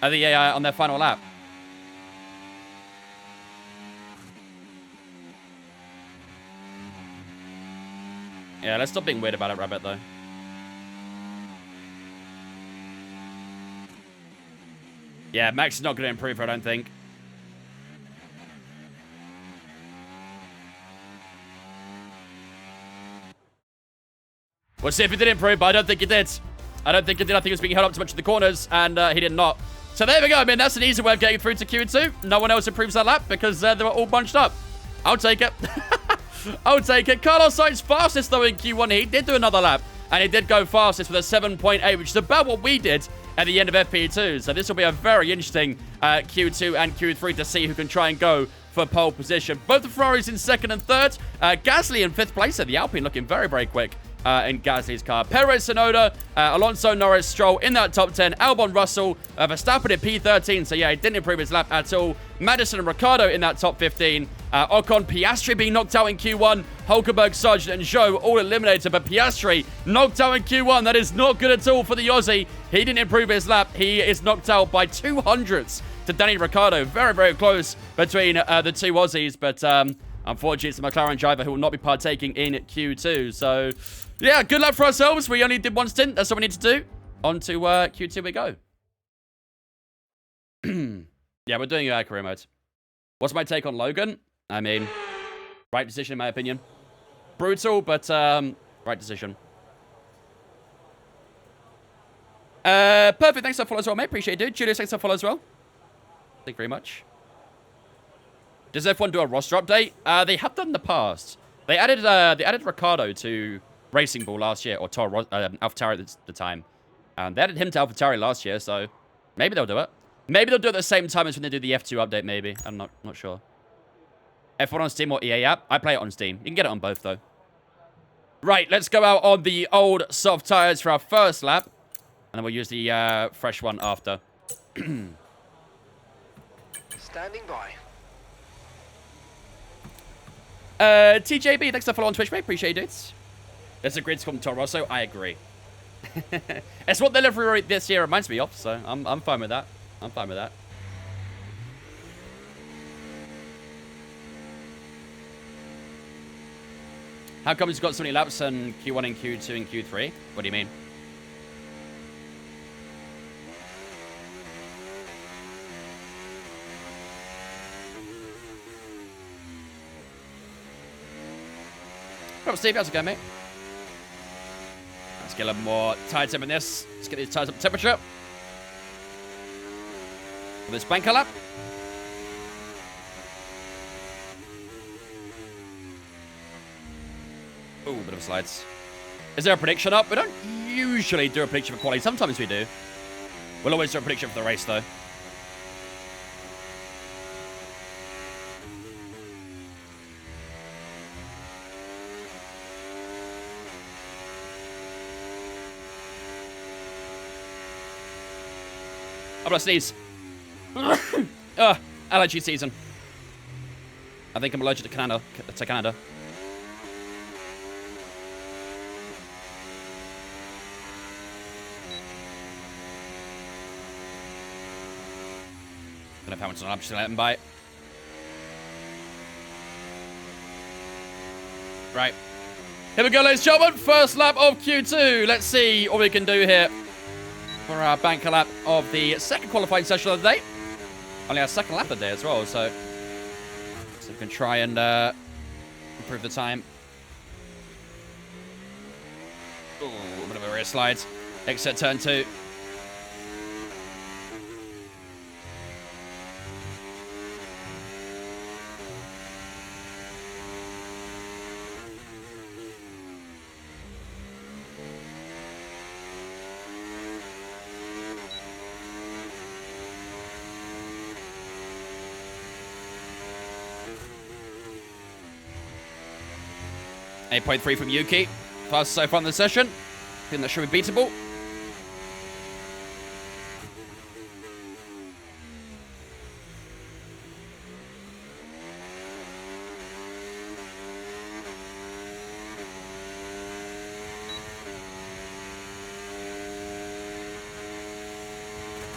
S1: The AI on their final lap. Yeah, let's stop being weird about it, Rabbit, though. Yeah, Max is not going to improve, I don't think. We'll see if he did improve, but I don't think he did. I don't think he did. I think he was being held up too much in the corners, and he did not. So there we go. I mean, that's an easy way of getting through to Q2. No one else improves that lap because they were all bunched up. I'll take it. I'll take it. Carlos Sainz fastest, though, in Q1. He did do another lap, and he did go fastest with a 7.8, which is about what we did at the end of FP2. So this will be a very interesting Q2 and Q3 to see who can try and go for pole position. Both the Ferraris in 2nd and 3rd. Gasly in 5th place. So the Alpine looking very, very quick in Gasly's car. Perez, Tsunoda, Alonso, Norris, Stroll in that top 10. Albon, Russell, Verstappen at P13. So yeah, he didn't improve his lap at all. Madison and Ricciardo in that top 15. Ocon, Piastri being knocked out in Q1. Hulkenberg, Sargent, and Zhou all eliminated. But Piastri knocked out in Q1. That is not good at all for the Aussie. He didn't improve his lap. He is knocked out by 200ths to Danny Ricciardo. Very, very close between the two Aussies. But unfortunately, it's the McLaren driver who will not be partaking in Q2. So, yeah, good luck for ourselves. We only did one stint. That's all we need to do. On to Q2 we go. Yeah, we're doing career mode. What's my take on Logan? I mean, right decision in my opinion. Brutal, but right decision. Perfect. Thanks for follow as well, mate. Appreciate it, dude. Julius, thanks for follow as well. Thank you very much. Does F1 do a roster update? They have done in the past. They added Ricciardo to Racing Bull last year, or AlphaTauri at the time. They added him to AlphaTauri last year, so maybe they'll do it. Maybe they'll do it at the same time as when they do the F2 update, maybe. I'm not sure. F1 on Steam or EA app? I play it on Steam. You can get it on both, though. Right, let's go out on the old soft tires for our first lap. And then we'll use the fresh one after.
S2: Standing by.
S1: TJB, thanks for follow on Twitch, mate. Appreciate it. There's a grid from Toro Rosso. I agree. It's what the livery this year reminds me of, so I'm fine with that. I'm fine with that. How come he's got so many laps on Q1 and Q2 and Q3? What do you mean? Oh, Steve, how's it going, mate? Let's get a little more tire temp in this. Let's get these tires up to temperature. For this banker lap. Ooh, bit of slides. Is there a prediction up? We don't usually do a prediction for quality. Sometimes we do. We'll always do a prediction for the race, though. I'm gonna sneeze. Allergy season. I think I'm allergic to Canada. Don't know if how much I'm just gonna let him bite. Right. Here we go, ladies and gentlemen. First lap of Q2. Let's see what we can do here for our banker lap of the second qualifying session of the day. Only our second lap of the day as well, so we can try and improve the time. Ooh, a bit of a rear slide. Exit turn 2. .3 from Yuki. Fast so far in the session. I think that should be beatable.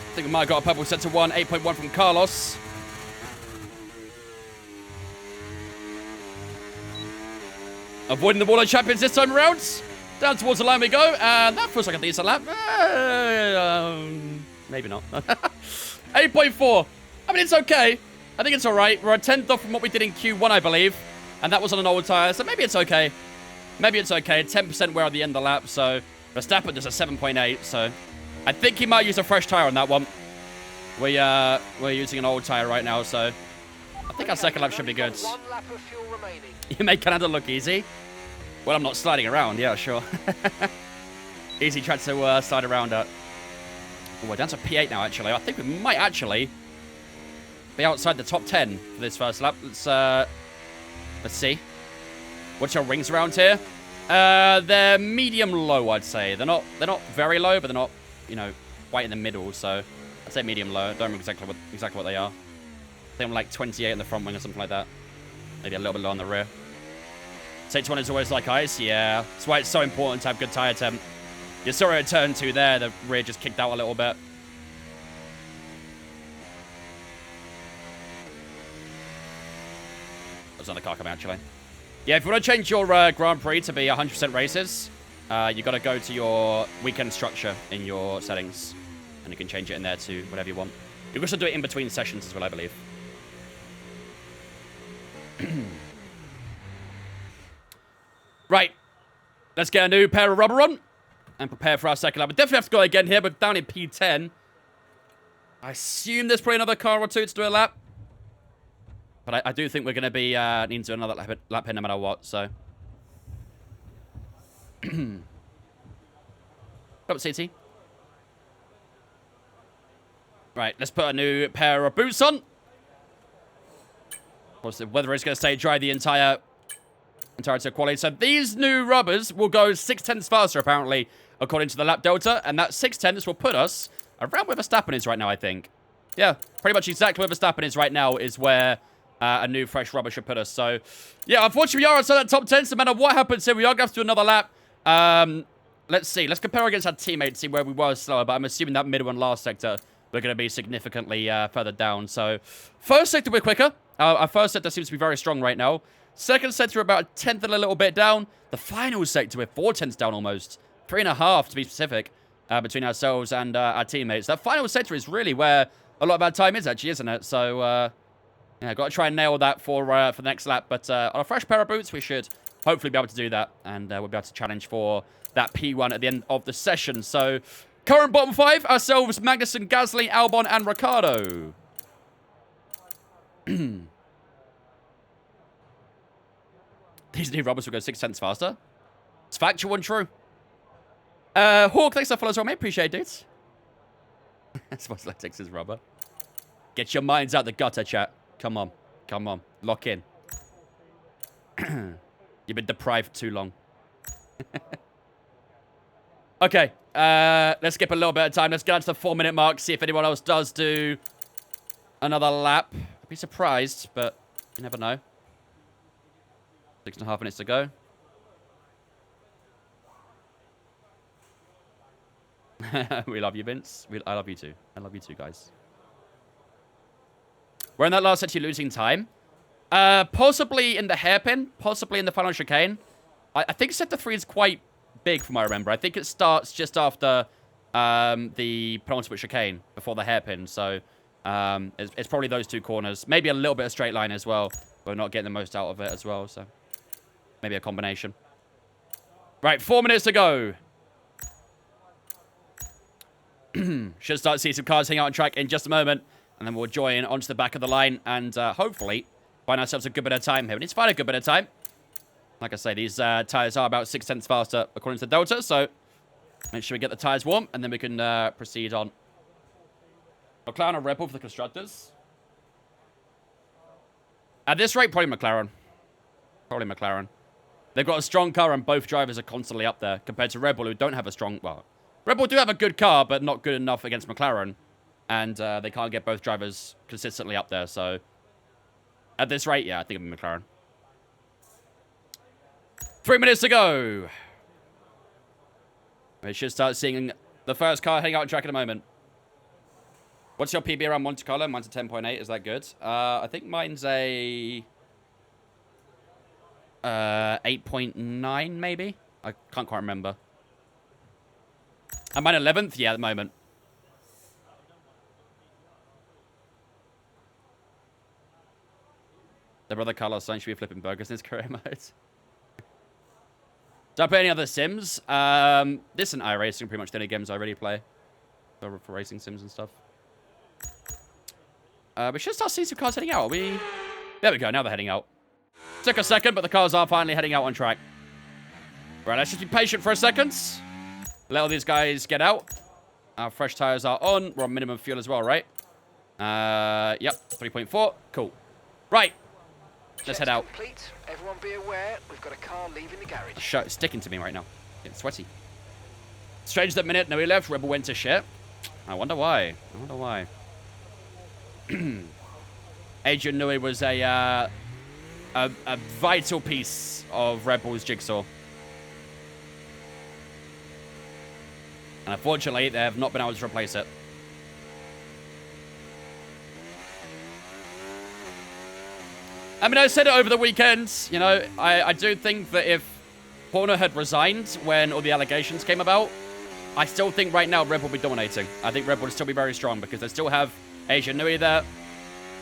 S1: I think we might have got a purple set to 1. 8.1 from Carlos. Avoiding the World Champions this time around. Down towards the line we go. And that feels like a decent lap. Maybe not. 8.4. I mean, it's okay. I think it's all right. We're a 10th off from what we did in Q1, I believe. And that was on an old tire. So maybe it's okay. Maybe it's okay. 10% wear at the end of the lap. So Verstappen does a 7.8. So I think he might use a fresh tire on that one. We're using an old tire right now. So I think our second lap should be good.
S2: One lap of fuel remaining.
S1: You make Canada look easy. Well, I'm not sliding around. Yeah, sure. Easy track to slide around at. Oh, we're down to P8 now, actually. I think we might actually be outside the top 10 for this first lap. Let's see. What's your wings around here? They're medium low, I'd say. They're not very low, but they're not, you know, quite in the middle. So I'd say medium low. I don't remember exactly what they are. I think I'm like 28 in the front wing or something like that. Maybe a little bit low on the rear. Stage 1 is always like ice. Yeah, that's why it's so important to have good tire temp. You saw it at turn 2 there. The rear just kicked out a little bit. There's another car coming, actually. Yeah, if you want to change your Grand Prix to be 100% races, you got to go to your weekend structure in your settings. And you can change it in there to whatever you want. You can also do it in between sessions as well, I believe. Right. Let's get a new pair of rubber on. And prepare for our second lap. We definitely have to go again here, but down in P10. I assume there's probably another car or two to do a lap. But I do think we're going to be needing to do another lap here no matter what, so. Come up, CT. Right, let's put a new pair of boots on. Of course, the weather is going to stay dry the entirety of quality. So these new rubbers will go 6/10 faster, apparently, according to the lap delta. And that 6/10 will put us around where Verstappen is right now, I think. Yeah, pretty much exactly where Verstappen is right now is where a new fresh rubber should put us. So, yeah, unfortunately, we are outside that top 10. So no matter what happens here, we are going to have to do another lap. Let's see. Let's compare against our teammates, see where we were slower. But I'm assuming that middle and last sector, we're going to be significantly further down. So, first sector, we're quicker. Our first sector seems to be very strong right now. Second sector, about a tenth and a little bit down. The final sector, we're 4/10 down almost. 3.5 to be specific, between ourselves and our teammates. That final sector is really where a lot of our time is, actually, isn't it? So, yeah, got to try and nail that for the next lap. But on a fresh pair of boots, we should hopefully be able to do that. And we'll be able to challenge for that P1 at the end of the session. So, current bottom 5, ourselves, Magnussen, Gasly, Albon, and Ricciardo. These new rubbers will go 6/10 faster. It's factual and true. Hawk, thanks for following us, mate. Appreciate it. That's what Athletics' rubber. Get your minds out the gutter, chat. Come on. Come on. Lock in. You've been deprived too long. Okay. Let's skip a little bit of time. Let's get out to the 4-minute mark. See if anyone else does do another lap. I'd be surprised, but you never know. 6.5 minutes to go. We love you, Vince. I love you too. I love you too, guys. We're in that last sector losing time. Possibly in the hairpin. Possibly in the final chicane. I think sector 3 is quite big from what I remember. I think it starts just after the penultimate chicane before the hairpin. So it's probably those two corners. Maybe a little bit of straight line as well. But we're not getting the most out of it as well. So maybe a combination. Right, 4 minutes to go. Should start to see some cars hang out on track in just a moment. And then we'll join onto the back of the line. And hopefully find ourselves a good bit of time here. We need to find a good bit of time. Like I say, these tyres are about 6/10 faster according to the Delta. So make sure we get the tyres warm. And then we can proceed on. McLaren or Red Bull for the constructors. At this rate, probably McLaren. Probably McLaren. They've got a strong car and both drivers are constantly up there. Compared to Red Bull, who don't have a strong... Well, Red Bull do have a good car, but not good enough against McLaren. And they can't get both drivers consistently up there. So, at this rate, yeah, I think it'll be McLaren. 3 minutes to go. We should start seeing the first car heading out on track in a moment. What's your PB around Monte Carlo? Mine's a 10.8. Is that good? I think mine's a 8.9, maybe? I can't quite remember. Am I 11th? Yeah, at the moment. The brother Carlos Sainz should be flipping burgers in his career mode. Do I play any other sims? This and iRacing, pretty much the only games I really play. For racing sims and stuff. We should start seeing some cars heading out. There we go, now they're heading out. Took a second, but the cars are finally heading out on track. Right, let's just be patient for a second. Let all these guys get out. Our fresh tires are on. We're on minimum fuel as well, right? Yep, 3.4. Cool. Right. Let's head out.
S2: Complete. Everyone be aware, we've got a car leaving the garage.
S1: The shirt's sticking to me right now. Getting sweaty. Strange that minute Nui left, Rebel went to shit. I wonder why. I wonder why. Adrian Nui was a vital piece of Rebel's jigsaw. And unfortunately, they have not been able to replace it. I mean, I said it over the weekend. You know, I do think that if Horner had resigned when all the allegations came about, I still think right now Red will be dominating. I think Red will still be very strong because they still have Adrian Nui there.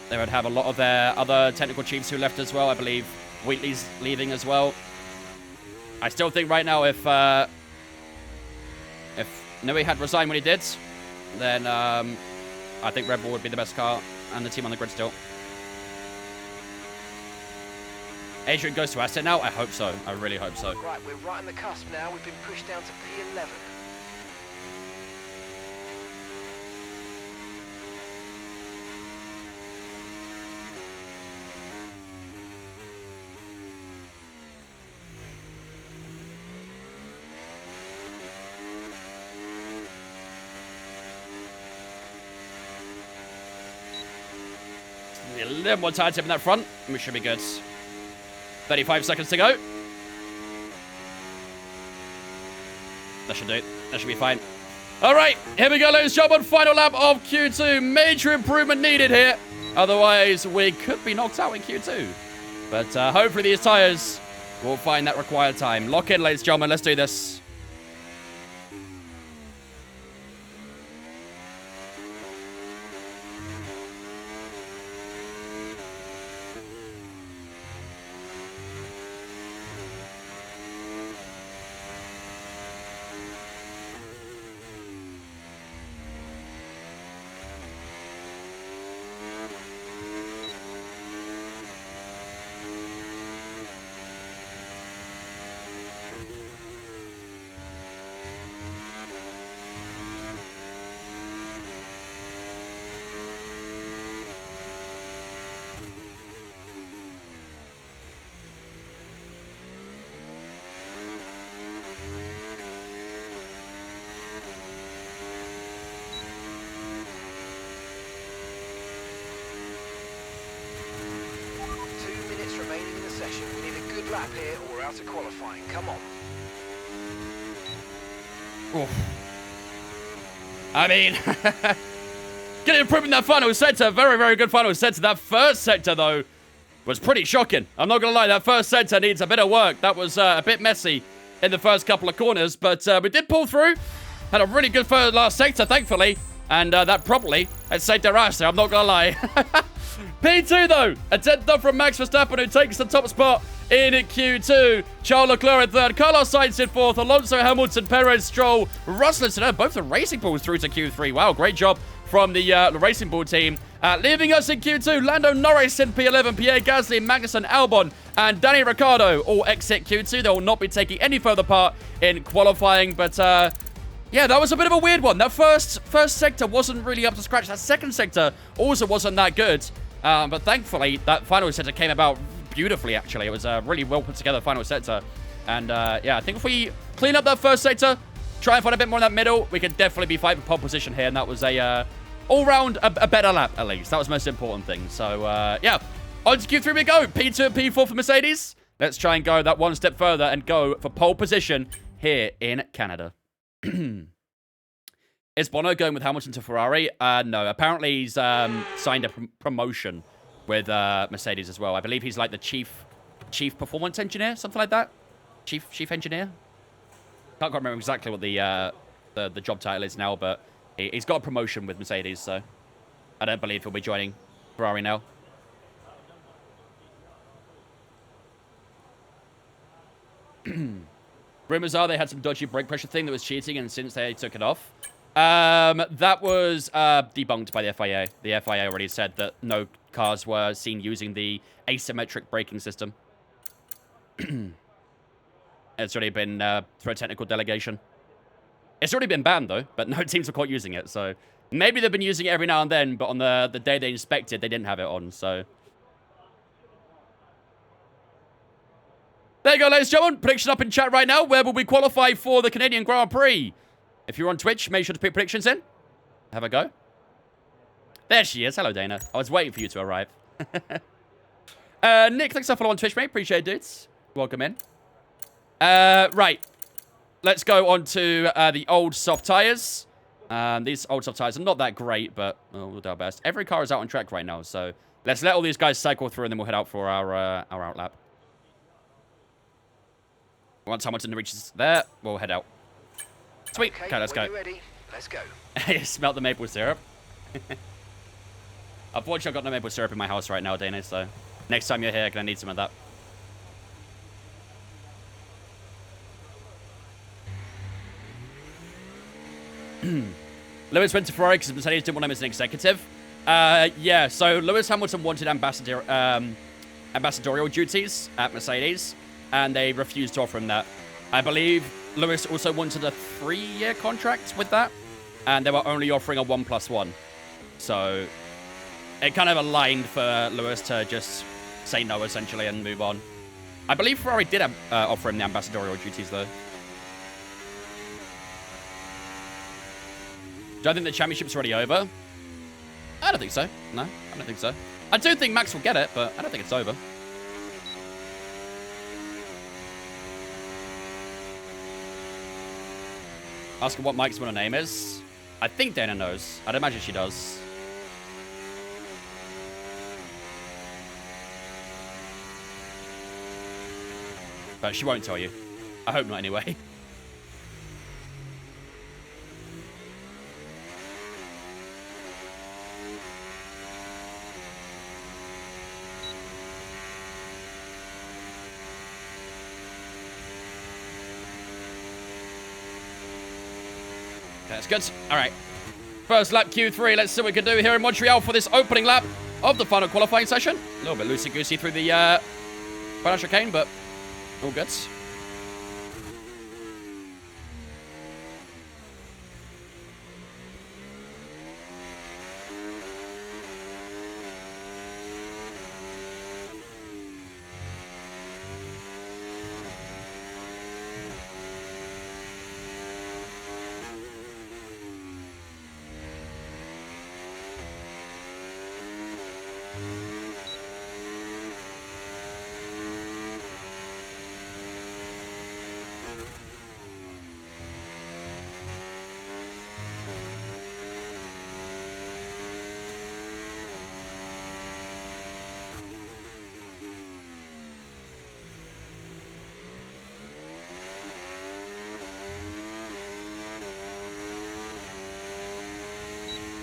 S1: They would have a lot of their other technical chiefs who left as well. I believe Wheatley's leaving as well. I still think right now if Nui had resigned when he did, then I think Red Bull would be the best car and the team on the grid still. Adrian goes to Aston now? I hope so. I really hope so.
S2: Right, we're right on the cusp now. We've been pushed down to P11.
S1: A little more tire tip in that front. We should be good. 35 seconds to go. That should do it. That should be fine. All right, here we go, ladies and gentlemen. Final lap of Q2. Major improvement needed here. Otherwise, we could be knocked out in Q2. But hopefully these tires will find that required time. Lock in, ladies and gentlemen. Let's do this.
S2: Remaining in the session. We need a good lap here or we're out of qualifying. Come on.
S1: Oof. I mean, getting improvement in that final sector. Very, very good final sector. That first sector, though, was pretty shocking. I'm not going to lie. That first sector needs a bit of work. That was a bit messy in the first couple of corners, but we did pull through. Had a really good last sector, thankfully, and that probably had saved their ass there. I'm not going to lie. P2, though, a 10th up from Max Verstappen, who takes the top spot in Q2. Charles Leclerc in third, Carlos Sainz in fourth, Alonso, Hamilton, Perez, Stroll, Russell, and both the Racing Bulls through to Q3. Wow, great job from the Racing Bull team. Leaving us in Q2, Lando Norris in P11, Pierre Gasly, Magnussen, Albon, and Danny Ricciardo all exit Q2. They will not be taking any further part in qualifying, but yeah, that was a bit of a weird one. That first sector wasn't really up to scratch. That second sector also wasn't that good. But thankfully, that final sector came about beautifully, actually. It was a really well put together final sector. And yeah, I think if we clean up that first sector, try and find a bit more in that middle, we could definitely be fighting for pole position here. And that was a all-round, a better lap, at least. That was the most important thing. So, yeah, on to Q3 we go. P2 and P4 for Mercedes. Let's try and go that one step further and go for pole position here in Canada. Is Bono going with Hamilton to Ferrari? No. Apparently, he's signed a promotion with Mercedes as well. I believe he's like the chief performance engineer, something like that. Chief engineer. Can't quite remember exactly what the job title is now, but he's got a promotion with Mercedes, so I don't believe he'll be joining Ferrari now. Rumors are they had some dodgy brake pressure thing that was cheating, and since they took it off. That was debunked by the FIA. The FIA already said that no cars were seen using the asymmetric braking system. It's already been through a technical delegation. It's already been banned, though, but no teams are caught using it, so Maybe they've been using it every now and then, but on the day they inspected, they didn't have it on, so... There you go, ladies and gentlemen. Prediction up in chat right now. Where will we qualify for the Canadian Grand Prix? If you're on Twitch, make sure to put predictions in. Have a go. There she is. Hello, Dana. I was waiting for you to arrive. Nick, thanks for following on Twitch, mate. Appreciate it, dudes. Welcome in. Right. Let's go on to the old soft tires. These old soft tires are not that great, but we'll do our best. Every car is out on track right now, so let's let all these guys cycle through, and then we'll head out for our outlap. Once Hamilton reaches there, we'll head out. Sweet. Okay, let's go.
S2: Ready? Let's go.
S1: You smelt the maple syrup. Unfortunately, I've got no maple syrup in my house right now, Dana, so next time you're here, I'm going to need some of that. Lewis went to Ferrari because Mercedes didn't want him as an executive. Yeah, so Lewis Hamilton wanted ambassadorial duties at Mercedes, and they refused to offer him that. I believe Lewis also wanted a 3-year contract with that, and they were only offering a 1+1. So it kind of aligned for Lewis to just say no, essentially, and move on. I believe Ferrari did offer him the ambassadorial duties, though. Do I think the championship's already over? I don't think so. No, I don't think so. I do think Max will get it, but I don't think it's over. Ask her what Mike's middle name is. I think Dana knows. I'd imagine she does. But she won't tell you. I hope not anyway. That's good. All right. First lap Q3. Let's see what we can do here in Montreal for this opening lap of the final qualifying session. A little bit loosey-goosey through the final chicane, but all good.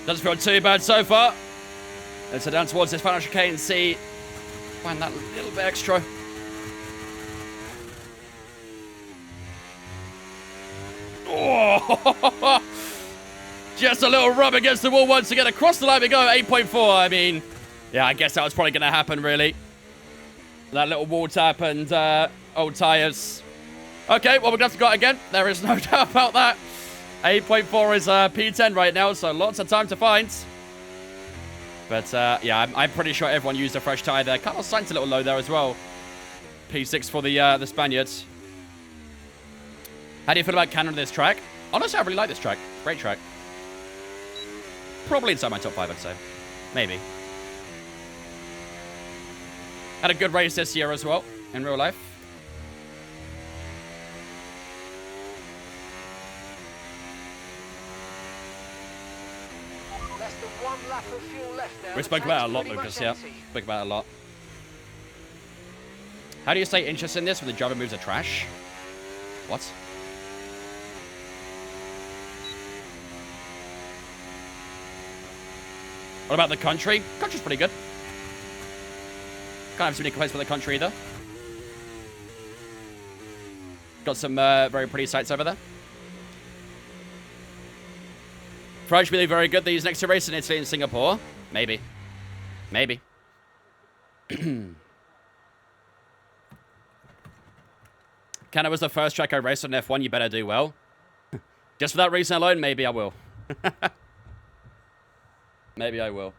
S1: Doesn't feel too bad so far. Let's head down towards this final chicane and see. Find that little bit extra. Oh! Just a little rub against the wall once again. Across the line we go, 8.4. I mean, yeah, I guess that was probably going to happen, really. That little wall tap and old tyres. Okay, well, we're going to have to go out again. There is no doubt about that. 8.4 is P10 right now, so lots of time to find. But, yeah, I'm pretty sure everyone used a fresh tyre there. Carlos Sainz a little low there as well. P6 for the Spaniards. How do you feel about Canada this track? Honestly, I really like this track. Great track. Probably inside my top 5, I'd say. Maybe. Had a good race this year as well, in real life. We spoke about it a lot, Lucas, yeah. Spoke about it a lot. How do you stay interested in this when the driver moves a trash? What? What about the country? Country's pretty good. Can't have too many complaints for the country either. Got some very pretty sights over there. French really very good. These next two races in Italy and Singapore. Maybe. Maybe. Canada was the first track I raced on F1. You better do well. Just for that reason alone, maybe I will. Maybe I will.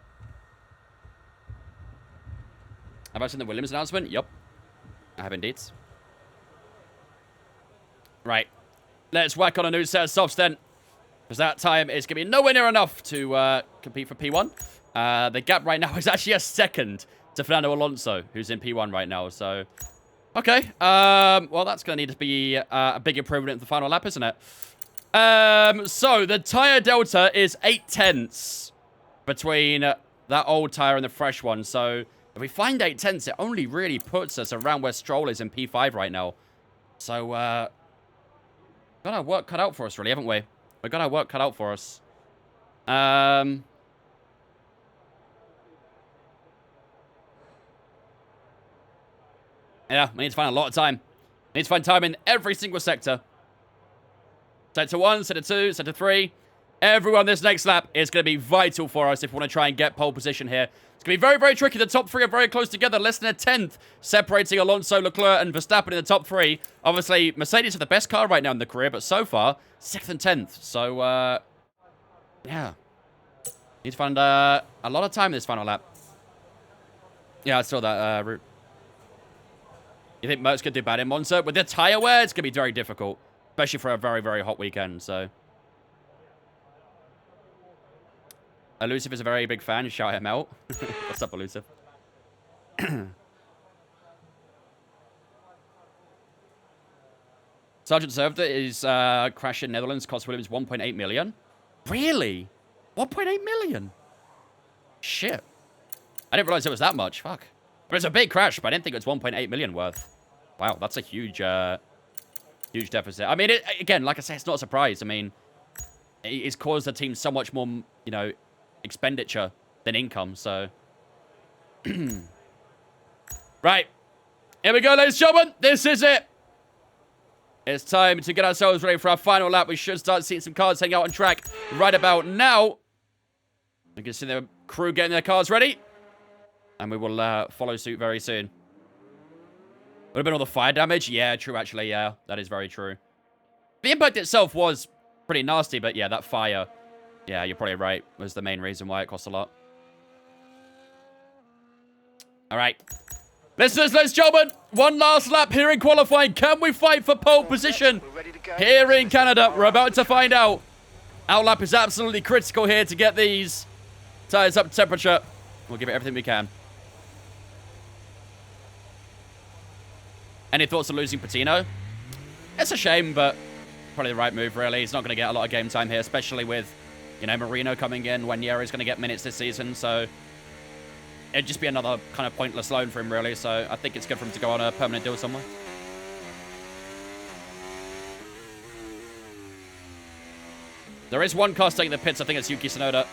S1: Have I seen the Williams announcement? Yup. I have indeed. Right. Let's whack on a new set of softs then. Because that time is going to be nowhere near enough to compete for P1. The gap right now is actually a second to Fernando Alonso, who's in P1 right now. So, okay. Well, that's going to need to be a big improvement in the final lap, isn't it? So, the tyre delta is 0.8 between that old tyre and the fresh one. So, if we find 0.8, it only really puts us around where Stroll is in P5 right now. So, got our work cut out for us, really, haven't we? We've got our work cut out for us. Yeah, we need to find a lot of time. We need to find time in every single sector. Sector 1, Sector 2, Sector 3. Everyone this next lap is going to be vital for us if we want to try and get pole position here. It's going to be very, very tricky. The top three are very close together. Less than a 10th separating Alonso, Leclerc, and Verstappen in the top three. Obviously, Mercedes are the best car right now in the career, but so far, 6th and 10th. So, yeah. Need to find a lot of time in this final lap. Yeah, I saw that route. You think Merck's going to do bad in Monza? With the tyre wear, it's going to be very difficult. Especially for a very, very hot weekend, so. Elusive is a very big fan. Shout him out. What's up, Elusive? Sergeant Served is crash in Netherlands. Cost Williams 1.8 million. Really? 1.8 million? Shit. I didn't realize it was that much. Fuck. But it's a big crash, but I didn't think it was 1.8 million worth. Wow, that's a huge, huge deficit. I mean, again, like I say, it's not a surprise. I mean, it's caused the team so much more, you know, expenditure than income, so. Right. Here we go, ladies and gentlemen. This is it. It's time to get ourselves ready for our final lap. We should start seeing some cars hang out on track right about now. You can see the crew getting their cars ready. And we will follow suit very soon. Would have been all the fire damage? Yeah, true, actually. Yeah, that is very true. The impact itself was pretty nasty, but yeah, that fire, yeah, you're probably right, was the main reason why it cost a lot. All right. Listeners, ladies and gentlemen, one last lap here in qualifying. Can we fight for pole position here in Canada? We're about to find out. Our lap is absolutely critical here to get these tires up to temperature. We'll give it everything we can. Any thoughts on losing Patino? It's a shame, but probably the right move, really. He's not going to get a lot of game time here, especially with, you know, Marino coming in. Wanyeri's going to get minutes this season, so it'd just be another kind of pointless loan for him, really. So I think it's good for him to go on a permanent deal somewhere. There is one car staying in the pits. I think it's Yuki Tsunoda.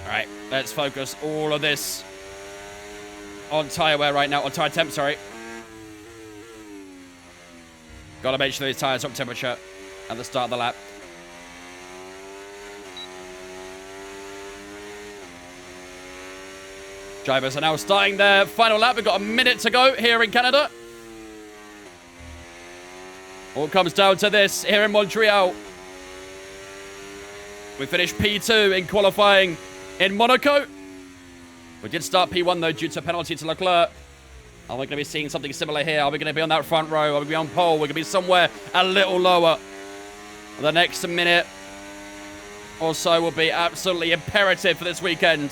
S1: Alright, let's focus all of this on tyre wear right now. On tyre temp, sorry. Gotta make sure these tyres are up temperature at the start of the lap. Drivers are now starting their final lap. We've got a minute to go here in Canada. All comes down to this here in Montreal. We finished P2 in qualifying in Monaco. We did start P1, though, due to a penalty to Leclerc. Are we going to be seeing something similar here? Are we going to be on that front row? Are we going to be on pole? We're going to be somewhere a little lower. The next minute or so will be absolutely imperative for this weekend.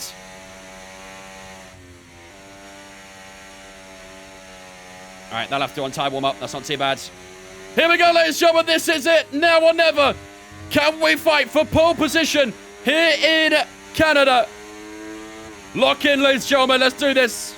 S1: All right, they'll have to do on time warm-up. That's not too bad. Here we go, ladies and gentlemen. This is it. Now or never. Can we fight for pole position here in Canada? Lock in, ladies and gentlemen. Let's do this.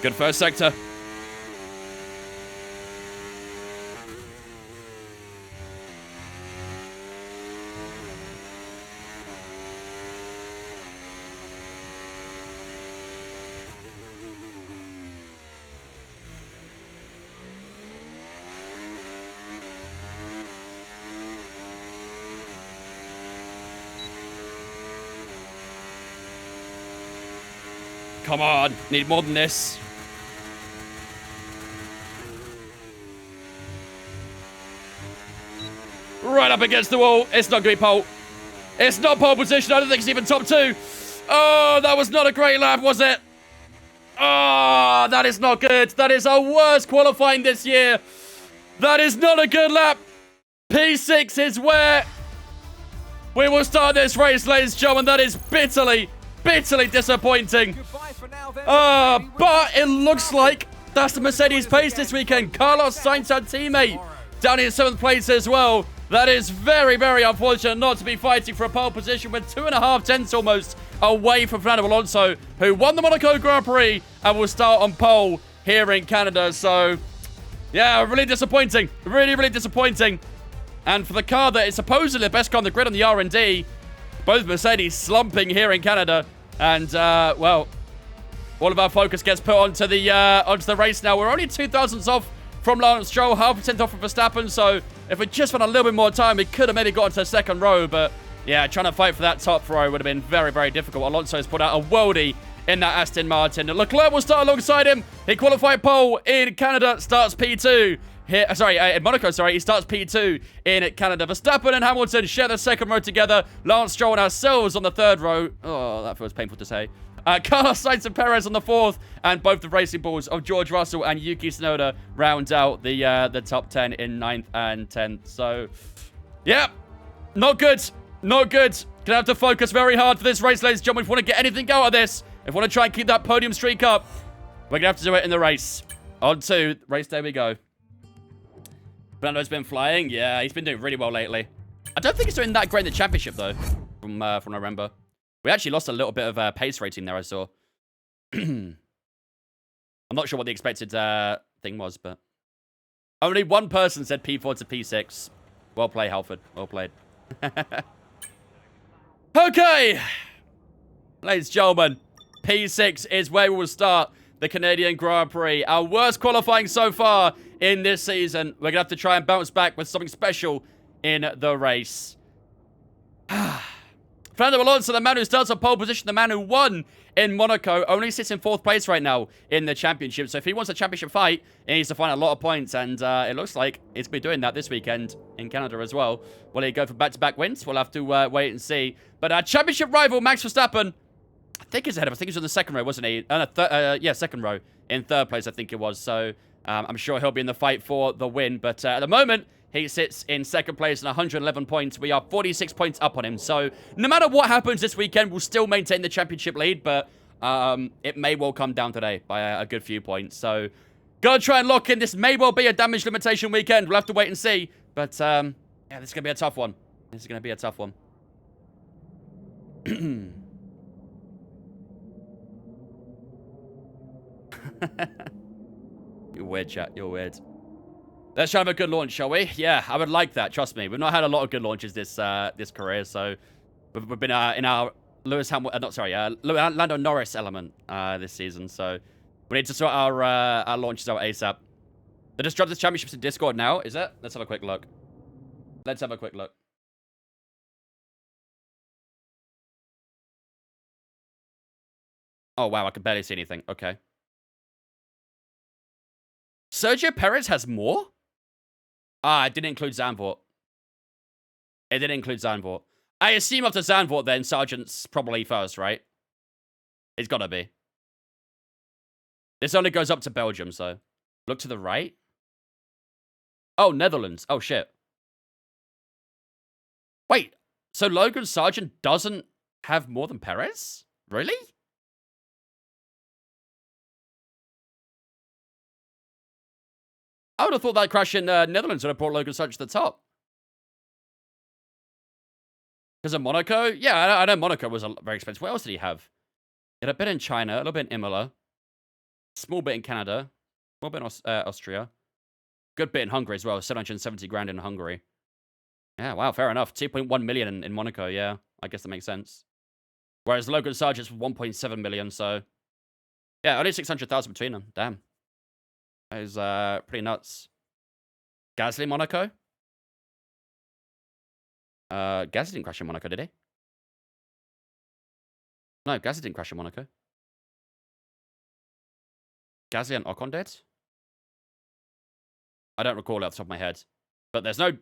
S1: Good first sector. Come on. Need more than this. Right up against the wall. It's not going to be pole. It's not pole position. I don't think it's even top 2. Oh, that was not a great lap, was it? Oh, that is not good. That is our worst qualifying this year. That is not a good lap. P6 is where we will start this race, ladies and gentlemen. That is bitterly, bitterly disappointing. But it looks like that's the Mercedes pace this weekend. Carlos Sainz, our teammate, down in 7th place as well. That is very, very unfortunate not to be fighting for a pole position with 2.5 tenths almost away from Fernando Alonso, who won the Monaco Grand Prix and will start on pole here in Canada. So, yeah, really disappointing. Really, really disappointing. And for the car that is supposedly the best car on the grid on the R&D, both Mercedes slumping here in Canada. And, well, all of our focus gets put onto the race now. We're only 2 thousandths off from Lance Stroll, 0.5% off from Verstappen. So if we just spent a little bit more time, we could have maybe got into the second row. But yeah, trying to fight for that top row would have been very, very difficult. Alonso has put out a worldie in that Aston Martin. Leclerc will start alongside him. He qualified pole in Canada, starts P2. Here, in Monaco, he starts P2 in Canada. Verstappen and Hamilton share the second row together. Lance Stroll and ourselves on the third row. Oh, that feels painful to say. Carlos Sainz and Perez on the 4th, and both the racing balls of George Russell and Yuki Tsunoda round out the top 10 in 9th and 10th. So, yeah, not good. Not good. Gonna have to focus very hard for this race, ladies and gentlemen. If we want to get anything out of this, if we want to try and keep that podium streak up, we're gonna have to do it in the race. On to race day we go. Fernando's been flying. Yeah, he's been doing really well lately. I don't think he's doing that great in the championship, though, from November. We actually lost a little bit of pace rating there, I saw. I'm not sure what the expected thing was, but... Only one person said P4 to P6. Well played, Halford. Well played. Okay. Ladies and gentlemen, P6 is where we will start the Canadian Grand Prix. Our worst qualifying so far in this season. We're going to have to try and bounce back with something special in the race. Fernando Alonso, the man who starts on pole position, the man who won in Monaco, only sits in 4th place right now in the championship. So if he wants a championship fight, he needs to find a lot of points. And it looks like he's been doing that this weekend in Canada as well. Will he go for back-to-back wins? We'll have to wait and see. But our championship rival, Max Verstappen, I think he's ahead of us. I think he was on the second row, wasn't he? Yeah, second row. In 3rd place, I think it was. So I'm sure he'll be in the fight for the win. But at the moment, he sits in 2nd place on 111 points. We are 46 points up on him. So no matter what happens this weekend, we'll still maintain the championship lead. But it may well come down today by a good few points. So gotta try and lock in. This may well be a damage limitation weekend. We'll have to wait and see. But yeah, this is going to be a tough one. This is going to be a tough one. You're weird, chat. You're weird. Let's try and have a good launch, shall we? Yeah, I would like that. Trust me. We've not had a lot of good launches this career, so we've been in our Lando Norris element this season. So we need to sort our launches out ASAP. They just dropped this championships in Discord now, is it? Let's have a quick look. Let's have a quick look. Oh wow, I can barely see anything. Okay. Sergio Perez has more? Ah, it didn't include Zandvoort. It didn't include Zandvoort. I assume after Zandvoort, then, Sargent's probably first, right? It's gotta be. This only goes up to Belgium, so... Look to the right. Oh, Netherlands. Oh, shit. Wait, so Logan Sargent doesn't have more than Perez? Really? I would have thought that crash in Netherlands would have brought Logan Sargent to the top. Because of Monaco? Yeah, I know Monaco was very expensive. What else did he have? He had a bit in China, a little bit in Imola, small bit in Canada, small bit in Austria, good bit in Hungary as well, 770 grand in Hungary. Yeah, wow, fair enough. 2.1 million in Monaco, yeah. I guess that makes sense. Whereas Logan Sargent's 1.7 million, so... Yeah, only 600,000 between them. Damn. That is pretty nuts. Gasly, Monaco? Gasly didn't crash in Monaco, did he? No, Gasly didn't crash in Monaco. Gasly and Ocon did? I don't recall it off the top of my head. But there's no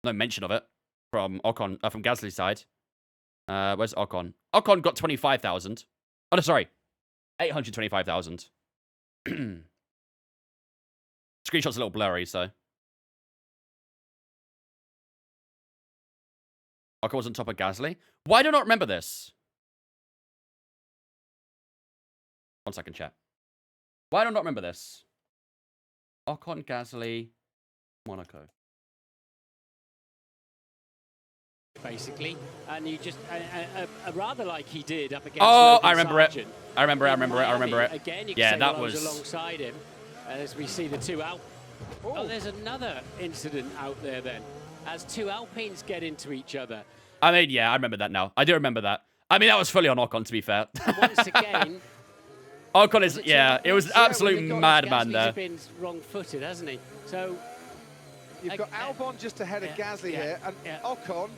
S1: mention of it from Ocon, from Gasly's side. Where's Ocon? Ocon got 25,000. Oh, no, sorry. 825,000. Screenshot's a little blurry, so. Ocon was on top of Gasly. Why do I not remember this? 1 second, chat. Why do I not remember this? Ocon, Gasly, Monaco.
S5: Basically, and you just rather like he did up against.
S1: Oh,
S5: Logan
S1: I remember
S5: Sargent.
S1: it. I remember it.
S5: Again, you can
S1: Yeah,
S5: say,
S1: that
S5: well, I
S1: was
S5: alongside him as we see the two out. Oh, there's another incident out there then, as two Alpines get into each other.
S1: I mean, yeah, I remember that now. I do remember that. I mean, that was fully on Ocon, to be fair.
S5: Once again,
S1: Ocon is, yeah, it was an absolute madman
S5: Gasly's
S1: there.
S5: been wrong-footed, hasn't he? So
S3: You've got Albon just ahead of Gasly here, and Ocon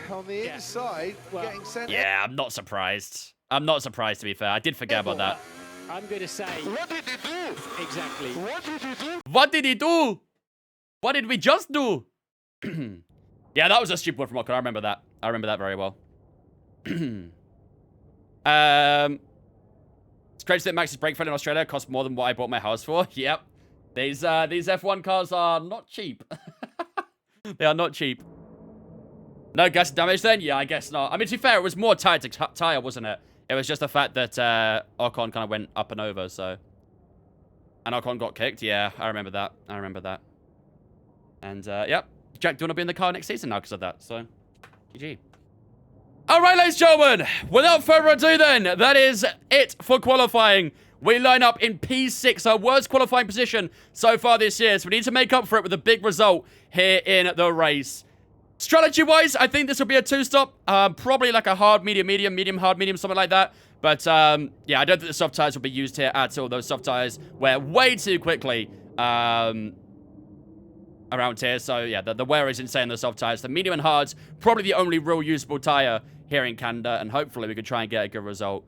S3: on the inside getting sent.
S1: Yeah, I'm not surprised. I'm not surprised, to be fair. I did forget about that.
S5: I'm going to say... What did he do? Exactly. What did he do?
S1: What did he do? What did we just do? Yeah, that was a stupid one from Ocon. I remember that. I remember that very well. It's crazy that Max's brake fell in Australia cost more than what I bought my house for. Yep. These F1 cars are not cheap. They are not cheap. No gas damage then? Yeah, I guess not. I mean, to be fair, it was more tire to tire, wasn't it? It was just the fact that Ocon kind of went up and over, so. And Ocon got kicked. Yeah, I remember that. I remember that. And, yep. Jack, do you want to be in the car next season now because of that? So, GG. All right, ladies and gentlemen. Without further ado then, that is it for qualifying. We line up in P6, our worst qualifying position so far this year. So we need to make up for it with a big result here in the race. Strategy-wise, I think this will be a two-stop. Probably like a hard, medium, medium, medium, hard, medium, something like that. But, yeah, I don't think the soft tires will be used here at all. Those soft tires wear way too quickly around here. So, yeah, the wear is insane, the soft tires. The medium and hards, probably the only real usable tire here in Canada. And hopefully we can try and get a good result.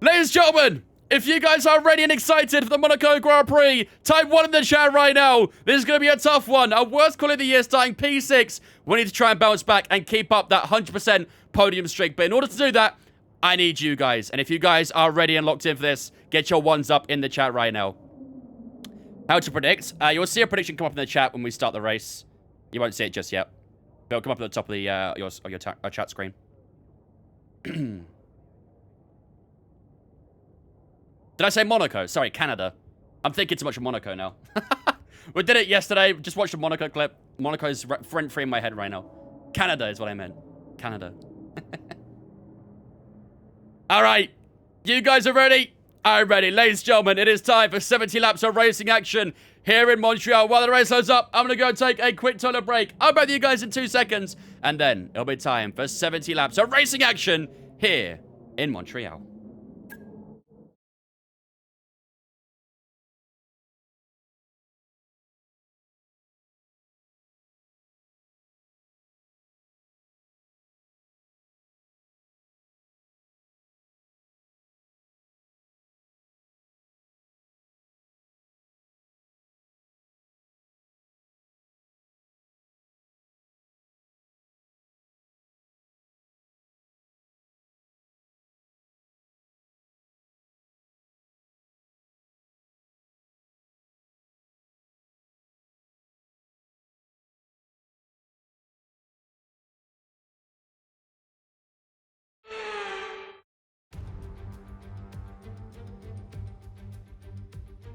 S1: Ladies and gentlemen, if you guys are ready and excited for the Monaco Grand Prix, type 1 in the chat right now. This is going to be a tough one. Our worst quality of the year starting P6. We need to try and bounce back and keep up that 100% podium streak. But in order to do that, I need you guys. And if you guys are ready and locked in for this, get your ones up in the chat right now. How to predict. You'll see a prediction come up in the chat when we start the race. You won't see it just yet. It'll come up at the top of the your chat screen. Did I say Monaco? Sorry, Canada. I'm thinking too much of Monaco now. We did it yesterday. Just watched a Monaco clip. Monaco's front-free in my head right now. Canada is what I meant. Canada. All right. You guys are ready? I'm ready. Ladies and gentlemen, it is time for 70 laps of racing action here in Montreal. While the race loads up, I'm going to go take a quick toilet break. I'll be with you guys in 2 seconds. And then it'll be time for 70 laps of racing action here in Montreal.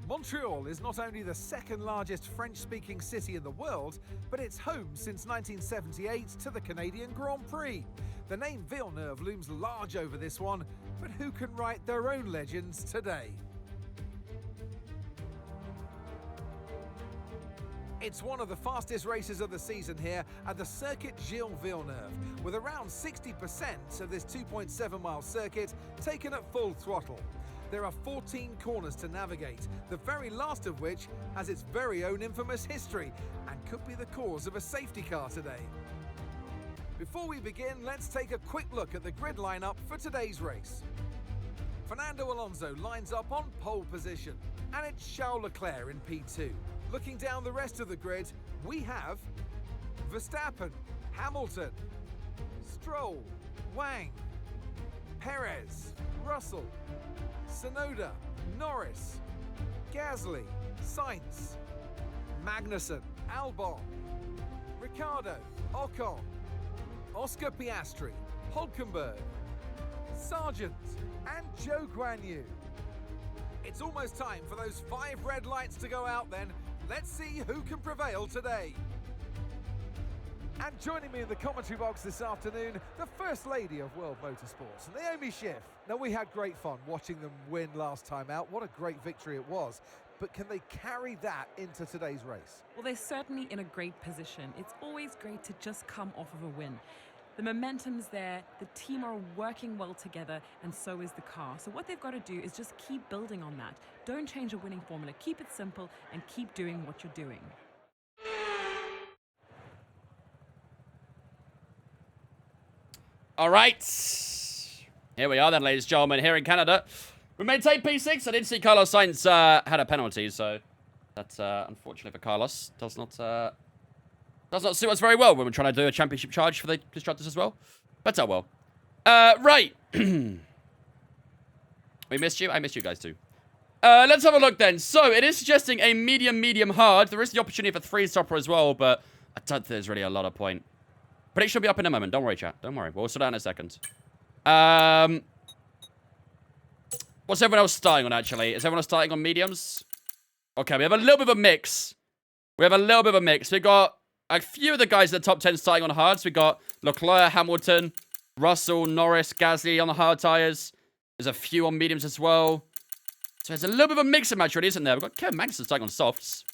S3: Montreal is not only the second largest French-speaking city in the world, but it's home since 1978 to the Canadian Grand Prix. The name Villeneuve looms large over this one, but who can write their own legends today? It's one of the fastest races of the season here at the Circuit Gilles Villeneuve, with around 60% of this 2.7-mile circuit taken at full throttle. There are 14 corners to navigate, the very last of which has its very own infamous history and could be the cause of a safety car today. Before we begin, let's take a quick look at the grid lineup for today's race. Fernando Alonso lines up on pole position, and it's Charles Leclerc in P2. Looking down the rest of the grid, we have Verstappen, Hamilton, Stroll, Wang, Perez, Russell, Tsunoda, Norris, Gasly, Sainz, Magnussen, Albon, Ricciardo, Ocon, Oscar Piastri, Hulkenberg, Sargent, and Zhou Guanyu. It's almost time for those 5 red lights to go out then. Let's see who can prevail today. And joining me in the commentary box this afternoon, the First Lady of World Motorsports, Naomi Schiff. Now, we had great fun watching them win last time out. What a great victory it was. But can they carry that into today's race?
S6: Well, they're certainly in a great position. It's always great to just come off of a win. The momentum's there, the team are working well together, and so is the car. So what they've got to do is just keep building on that. Don't change a winning formula. Keep it simple and keep doing what you're doing.
S1: All right. Here we are then, ladies and gentlemen, here in Canada. We maintain P6. I didn't see Carlos Sainz had a penalty, so that's unfortunately for Carlos. Does not suit us very well when we're trying to do a championship charge for the constructors as well. But oh well. Right. We missed you. I missed you guys too. Let's have a look then. So it is suggesting a medium hard. There is the opportunity for 3-stopper as well, but I don't think there's really a lot of point. Prediction will be up in a moment. Don't worry, chat. Don't worry. We'll sort out in a second. What's everyone else starting on, actually? Is everyone else starting on mediums? Okay, we have a little bit of a mix. We got a few of the guys in the top 10 starting on hards. We got Leclerc, Hamilton, Russell, Norris, Gasly on the hard tyres. There's a few on mediums as well. So there's a little bit of a mix and match, really, isn't there? We've got Kevin Magnussen starting on softs.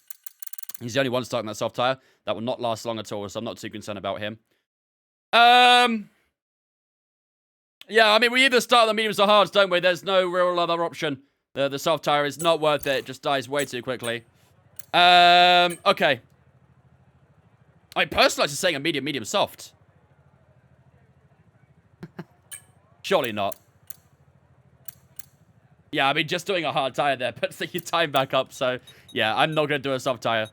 S1: He's the only one starting on that soft tyre. That will not last long at all, so I'm not too concerned about him. Yeah, I mean, we either start the mediums or hards, don't we? There's no real other option. The soft tire is not worth it. It just dies way too quickly. Okay. I mean, personally, I'm just saying a medium soft. Surely not. Yeah, I mean, just doing a hard tire there puts your time back up. So, yeah, I'm not going to do a soft tire.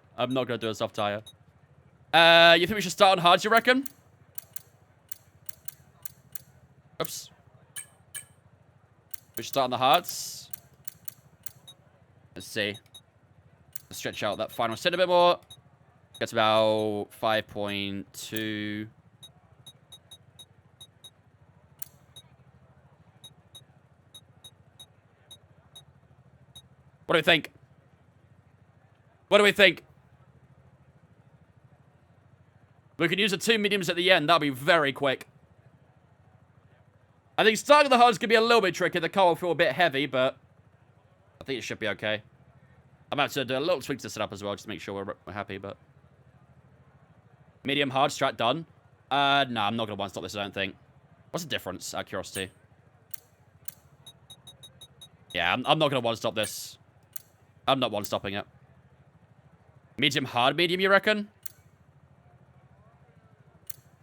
S1: You think we should start on hards, you reckon? Oops. We should start on the hards. Let's see. Let's stretch out that final set a bit more. Gets about 5.2. What do we think? We could use the 2 mediums at the end. That'll be very quick. I think starting the hards could be a little bit tricky. The car will feel a bit heavy, but I think it should be okay. I'm about to do a little tweak to set up as well, just to make sure we're happy, but... Medium hard strat done. No, I'm not going to one-stop this, I don't think. What's the difference, out of curiosity? Yeah, I'm not going to one-stop this. I'm not one-stopping it. Medium hard, medium, you reckon?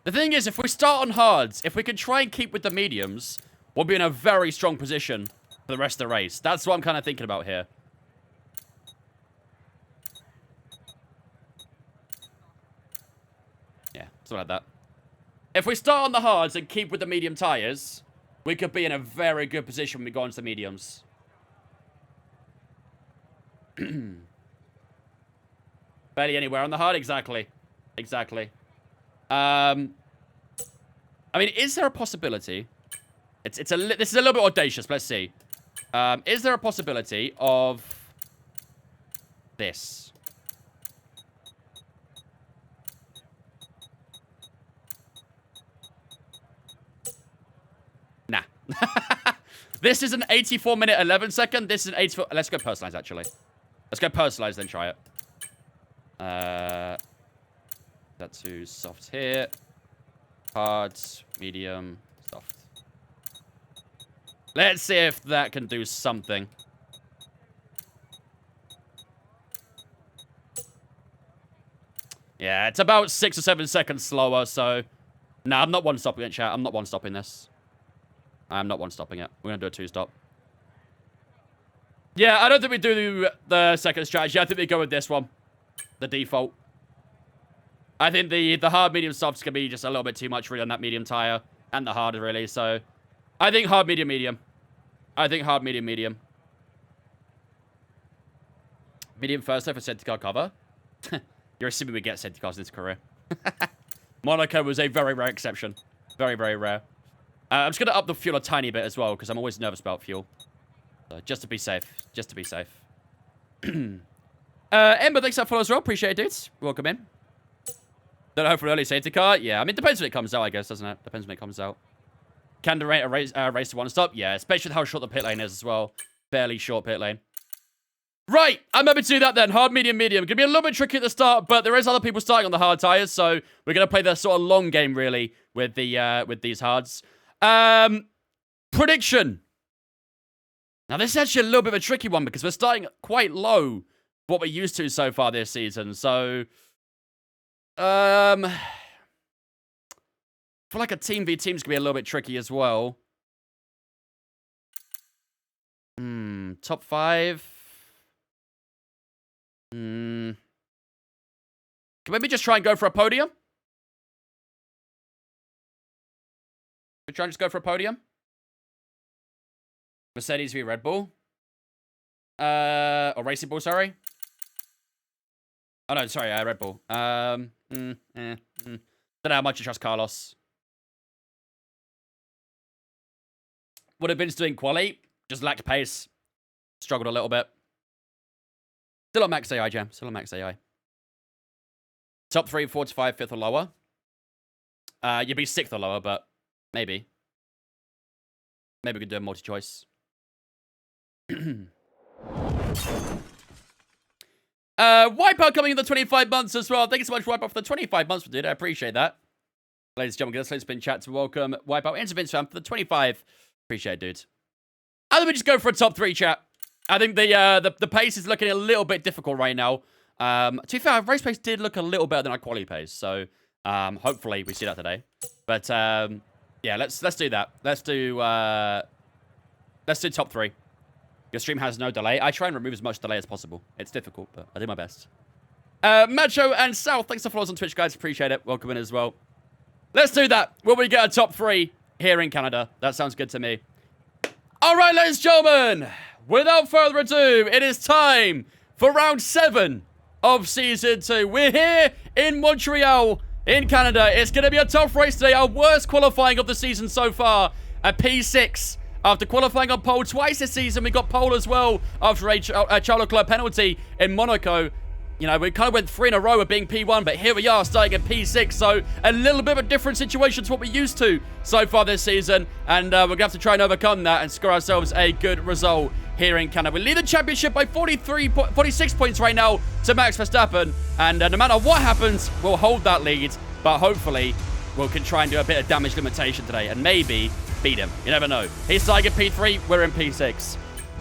S1: The thing is, if we start on hards, if we can try and keep with the mediums, we'll be in a very strong position for the rest of the race. That's what I'm kind of thinking about here. Yeah, something like that. If we start on the hards and keep with the medium tyres, we could be in a very good position when we go into the mediums. Barely anywhere on the hard, exactly. I mean, is there a possibility? This is a little bit audacious. Let's see. Is there a possibility of this? Nah. This is an 84-minute, 11-second. This is an 84... Let's go personalized, actually. Let's go personalized, then try it. That's who's soft here. Hard, medium, soft. Let's see if that can do something. Yeah, it's about 6 or 7 seconds slower, so... No, I'm not one-stopping it, chat. I'm not one-stopping this. I'm not one-stopping it. We're going to do a 2-stop. Yeah, I don't think we do the second strategy. I think we go with this one. The default. I think the hard, medium, soft's going to be just a little bit too much really on that medium tire. And the hard, really. So, I think hard, medium, medium. I think hard, medium, medium. Medium first though for safety car cover. You're assuming we get safety cars in this career. Monaco was a very rare exception. Very, very rare. I'm just going to up the fuel a tiny bit as well, because I'm always nervous about fuel. So just to be safe. Just to be safe. Ember, thanks for follow as well. Appreciate it, dudes. Welcome in. Don't know for an early safety car. Yeah, I mean, depends when it comes out, I guess, doesn't it? Depends when it comes out. Can the rate a race to one stop? Yeah, especially with how short the pit lane is as well. Fairly short pit lane. Right, I'm happy to do that then. Hard, medium, medium. Gonna be a little bit tricky at the start, but there is other people starting on the hard tires, so we're gonna play the sort of long game really with the with these hards. Prediction. Now this is actually a little bit of a tricky one because we're starting quite low for what we're used to so far this season. So, I feel like a team v team's gonna be a little bit tricky as well. Top 5. Can we maybe just try and go for a podium? We try and just go for a podium? Mercedes v Red Bull. Or Racing Bull, sorry. Oh no, sorry, Red Bull. Don't know how much you trust Carlos. Would have been doing quali. Just lacked pace. Struggled a little bit. Still on max AI, Jam. Still on max AI. Top 3, 4 to 5, 5th or lower. You'd be 6th or lower, but maybe. Maybe we could do a multi-choice. Wipeout coming in the 25 months as well. Thank you so much, Wipeout, for the 25 months, dude. I appreciate that. Ladies and gentlemen, give us a spin chat to welcome Wipeout into Vince Fan for the 25. Appreciate it, dude. I think we just go for a top 3, chat. I think the pace is looking a little bit difficult right now. To be fair, race pace did look a little better than our quali pace, so hopefully we see that today. But yeah, let's do that. Let's do top 3. Your stream has no delay. I try and remove as much delay as possible. It's difficult, but I do my best. Macho and South, thanks for following us on Twitch, guys. Appreciate it. Welcome in as well. Let's do that. Will we get a top 3 here in Canada? That sounds good to me. All right, ladies and gentlemen. Without further ado, it is time for round 7 of Season 2. We're here in Montreal, in Canada. It's going to be a tough race today. Our worst qualifying of the season so far. A P6. After qualifying on pole twice this season, we got pole as well after a Charles Leclerc penalty in Monaco. You know, we kind of went 3 in a row of being P1, but here we are starting at P6, so a little bit of a different situation to what we're used to so far this season, and we're going to have to try and overcome that and score ourselves a good result here in Canada. We lead the championship by 46 points right now to Max Verstappen, and no matter what happens, we'll hold that lead, but hopefully we can try and do a bit of damage limitation today, and maybe beat him. You never know. He's starting at P3, we're in P6.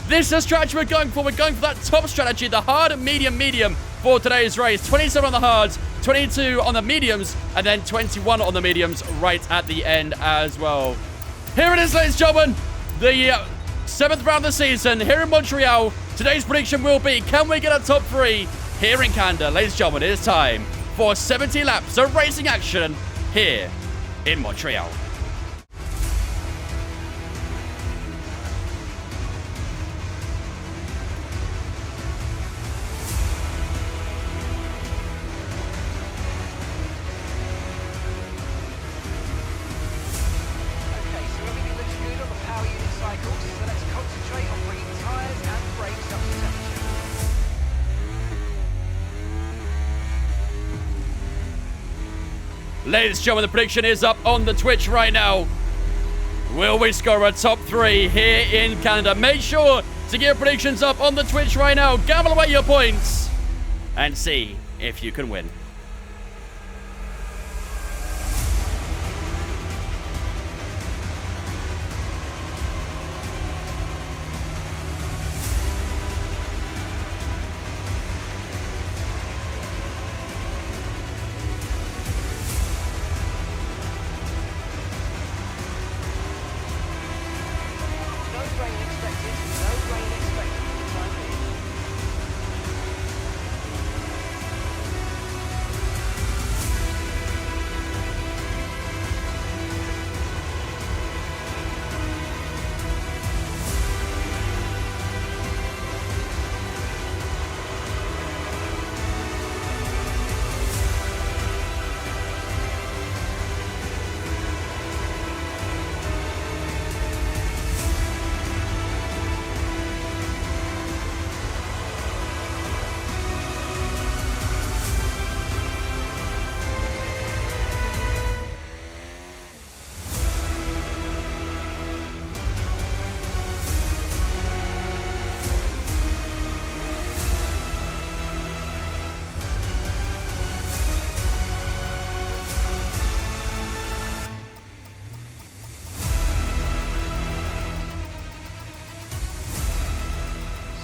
S1: This is the strategy we're going for. We're going for that top strategy, the hard and medium for today's race. 27 on the hards, 22 on the mediums, and then 21 on the mediums right at the end as well. Here it is, ladies and gentlemen. The 7th round of the season here in Montreal. Today's prediction will be, can we get a top 3 here in Canada? Ladies and gentlemen, it is time for 70 laps of racing action here in Montreal. Ladies and gentlemen, the prediction is up on the Twitch right now. Will we score a top 3 here in Canada? Make sure to get your predictions up on the Twitch right now. Gamble away your points and see if you can win.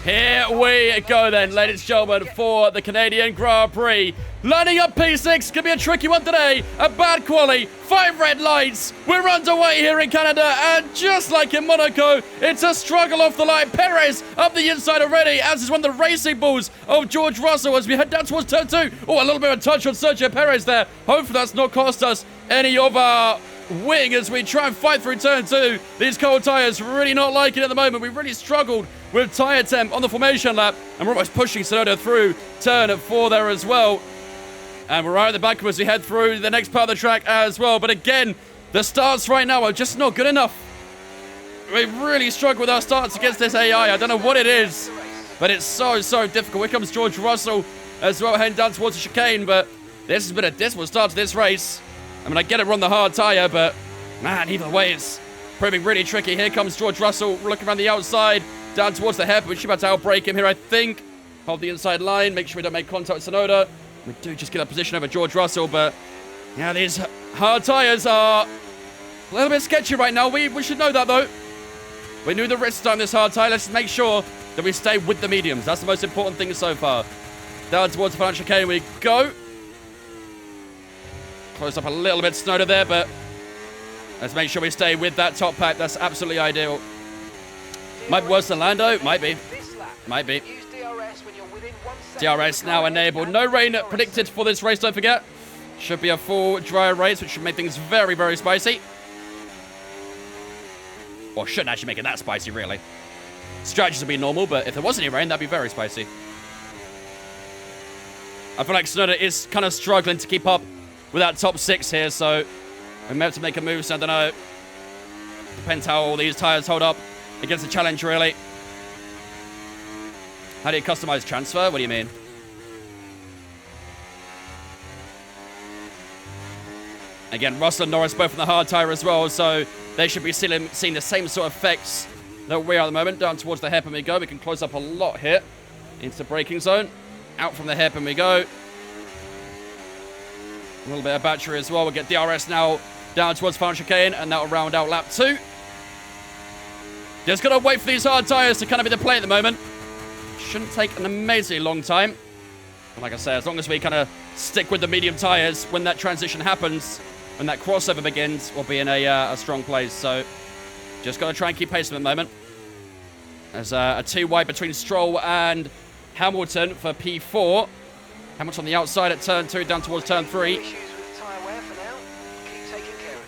S1: Here we go then, ladies and gentlemen, for the Canadian Grand Prix. Lining up P6, gonna be a tricky one today. A bad quali, 5 red lights. We're underway here in Canada, and just like in Monaco, it's a struggle off the line. Perez up the inside already, as is one of the racing balls of George Russell as we head down towards turn 2. Oh, a little bit of a touch on Sergio Perez there. Hopefully that's not cost us any of our wing as we try and fight through turn 2. These cold tyres really not liking it at the moment. We really struggled with tyre temp on the formation lap, and we're almost pushing Sonoda through turn 4 there as well. And we're right at the back as we head through the next part of the track as well. But again, the starts right now are just not good enough. We really struggle with our starts against this AI. I don't know what it is, but it's so difficult. Here comes George Russell as well, heading down towards the chicane, but this has been a dismal start to this race. I mean, I get it, we're on the hard tyre, but man, either way, it's proving really tricky. Here comes George Russell, looking around the outside, down towards the hairpin. We're about to outbrake him here, I think. Hold the inside line, make sure we don't make contact with Sonoda. We do just get a position over George Russell, but yeah, these hard tyres are a little bit sketchy right now. We should know that, though. We knew the risks on this hard tyre. Let's make sure that we stay with the mediums. That's the most important thing so far. Down towards the final chicane we go. Close up a little bit Sonoda there, but let's make sure we stay with that top pack. That's absolutely ideal. Might be worse than Lando. Might be. Might be. DRS now enabled. No rain predicted for this race, don't forget. Should be a full dry race, which should make things very, very spicy. Or shouldn't actually make it that spicy, really. Strategies would be normal, but if there wasn't any rain, that'd be very spicy. I feel like Sonoda is kind of struggling to keep up with that top 6 here, so we may have to make a move, so I don't know. Depends how all these tyres hold up against the challenge, really. How do you customize transfer? What do you mean? Again, Russell and Norris both on the hard tyre as well, so they should be seeing the same sort of effects that we are at the moment. Down towards the hairpin we go. We can close up a lot here into the braking zone. Out from the hairpin we go. A little bit of battery as well. We'll get DRS now down towards final chicane, and that'll round out lap 2. Just got to wait for these hard tyres to kind of be the play at the moment. Shouldn't take an amazingly long time. But like I say, as long as we kind of stick with the medium tyres, when that transition happens, when that crossover begins, we'll be in a strong place. So just got to try and keep pace at the moment. There's a 2 wide between Stroll and Hamilton for P4. Hamilton on the outside at turn 2, down towards turn 3.
S2: Issues with tyre wear for now. Keep taking care of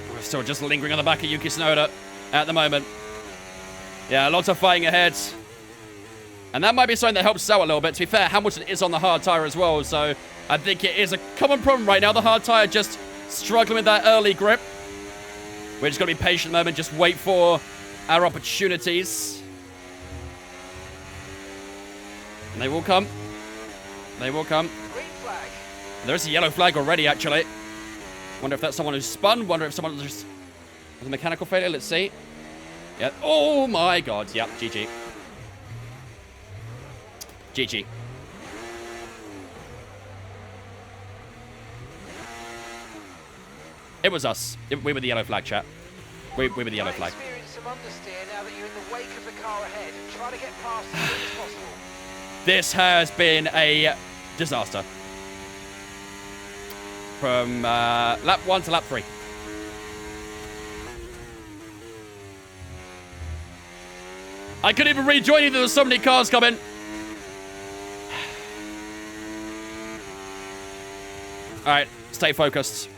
S2: them.
S1: We're still just lingering on the back of Yuki Tsunoda at the moment. Yeah, lots of fighting ahead. And that might be something that helps us out a little bit. To be fair, Hamilton is on the hard tyre as well, so I think it is a common problem right now. The hard tyre just struggling with that early grip. We're just going to be patient at the moment, just wait for our opportunities. And they will come. They will come.
S2: Green flag.
S1: There's a yellow flag already, actually. Wonder if that's someone who's spun. Wonder if someone just has a mechanical failure. Let's see. Yeah. Oh my god. Yep. GG. GG. It was us. We were the yellow flag, chat. We were the yellow flag.
S2: Experience some understeer now that you're in the wake of the car ahead. Try to get past as soon as possible.
S1: This has been a disaster. From lap 1 to lap 3. I couldn't even rejoin you. There were so many cars coming. Alright, stay focused.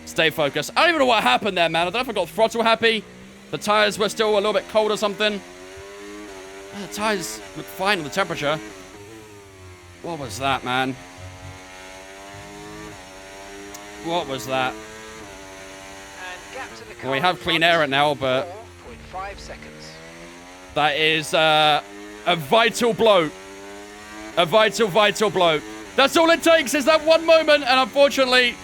S1: Stay focused. I don't even know what happened there, man. I don't know if I got throttle happy. The tyres were still a little bit cold or something. The tyres look fine on the temperature. What was that, man? What was that?
S2: And gap to the car
S1: Well, we have clean air now, but
S2: 4.5 seconds.
S1: that is a vital blow. A vital blow. That's all it takes is that one moment, and unfortunately,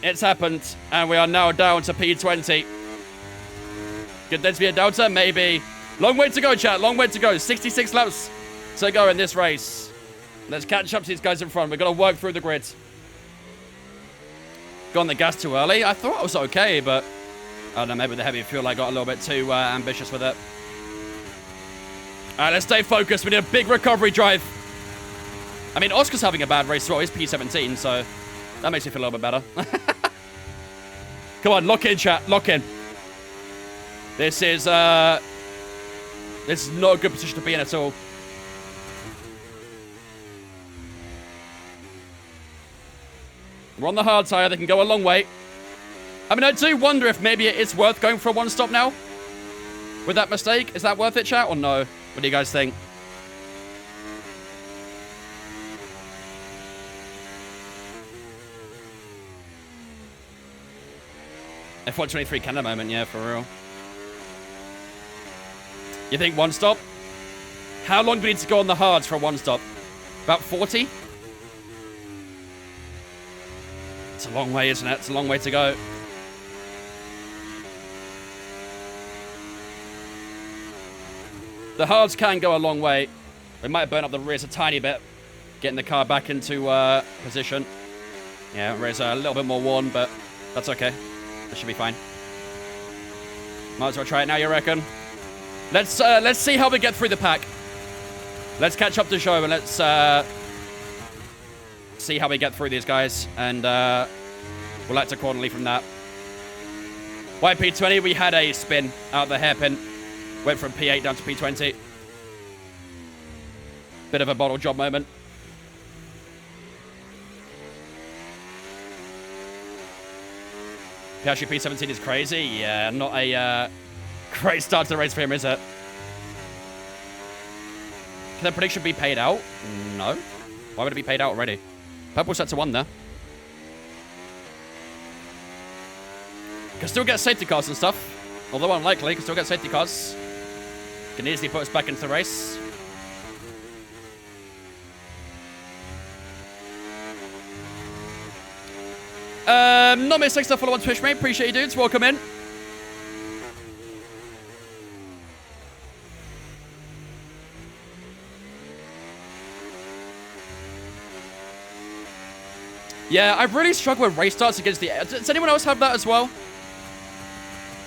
S1: it's happened, and we are now down to P20. Could there be a delta? Maybe. Long way to go, chat. Long way to go. 66 laps to go in this race. Let's catch up to these guys in front. We've got to work through the grid. Gone the gas too early. I thought I was okay, but I don't know, maybe the heavy fuel I got a little bit too ambitious with it. Alright, let's stay focused. We need a big recovery drive. I mean, Oscar's having a bad race as well. He's P17, so that makes me feel a little bit better. Come on, lock in, chat. Lock in. This is not a good position to be in at all. We're on the hard side. They can go a long way. I mean, I do wonder if maybe it is worth going for a one-stop now. With that mistake. Is that worth it, chat, or no? What do you guys think? F123 Canada moment, yeah, for real. You think one stop? How long do we need to go on the hards for a one stop? About 40? It's a long way, isn't it? It's a long way to go. The hards can go a long way. They might burn up the rears a tiny bit. Getting the car back into position. Yeah, rears are a little bit more worn, but that's okay. That should be fine. Might as well try it now, you reckon? Let's see how we get through the pack. Let's catch up to show and let's see how we get through these guys. And we'll act accordingly from that. YP20, we had a spin out of the hairpin. Went from P8 down to P20. Bit of a bottle job moment. Actually, P17 is crazy. Yeah, not a great start to the race for him, is it? Can the prediction be paid out? No. Why would it be paid out already? Purple set to 1 there. Can still get safety cars and stuff. Although unlikely, can still get safety cars. Can easily put us back into the race. Not mistakes to follow on Twitch, mate. Appreciate you, dudes. Welcome in. Yeah, I really struggle with race starts against the... Does anyone else have that as well?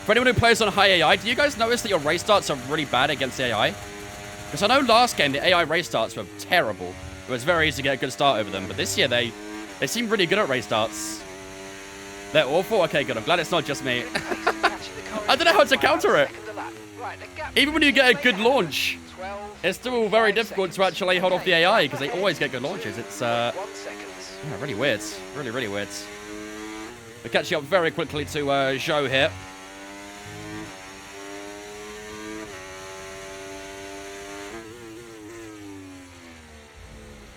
S1: For anyone who plays on high AI, do you guys notice that your race starts are really bad against the AI? Because I know last game, the AI race starts were terrible. It was very easy to get a good start over them. But this year, they seem really good at race starts. They're awful? Okay, good. I'm glad it's not just me. I don't know how to counter it. Even when you get a good launch, it's still very difficult to actually hold off the AI because they always get good launches. It's yeah, really weird. Really, really weird. We're catching up very quickly to Joe here.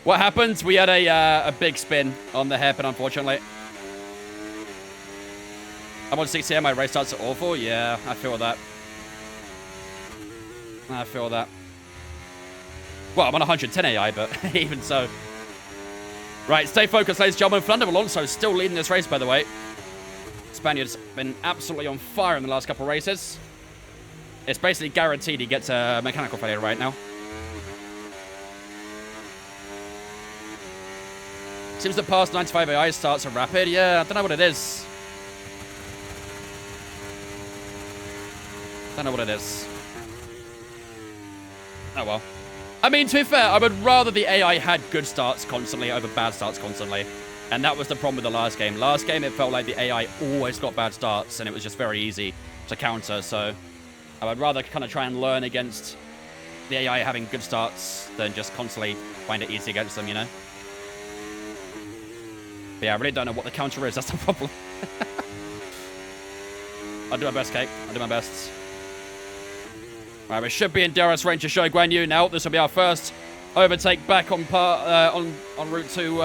S1: What happened? We had a big spin on the hairpin, unfortunately. I'm on 6 here, my race starts are awful. Yeah, I feel that. I feel that. Well, I'm on 110 AI, but even so. Right, stay focused, ladies and gentlemen. Fernando Alonso still leading this race, by the way. Spaniard's been absolutely on fire in the last couple of races. It's basically guaranteed he gets a mechanical failure right now. Seems the past 95 AI starts are rapid. Yeah, I don't know what it is. Don't know what it is. Oh well. I mean, to be fair, I would rather the AI had good starts constantly over bad starts constantly. And that was the problem with the last game. Last game, it felt like the AI always got bad starts, and it was just very easy to counter. So I would rather kind of try and learn against the AI having good starts than just constantly find it easy against them, you know? But yeah, I really don't know what the counter is. That's the problem. I'll do my best, Cake. I'll do my best. All right, we should be in DRS range to show Guan Yu now. This will be our first overtake back on route to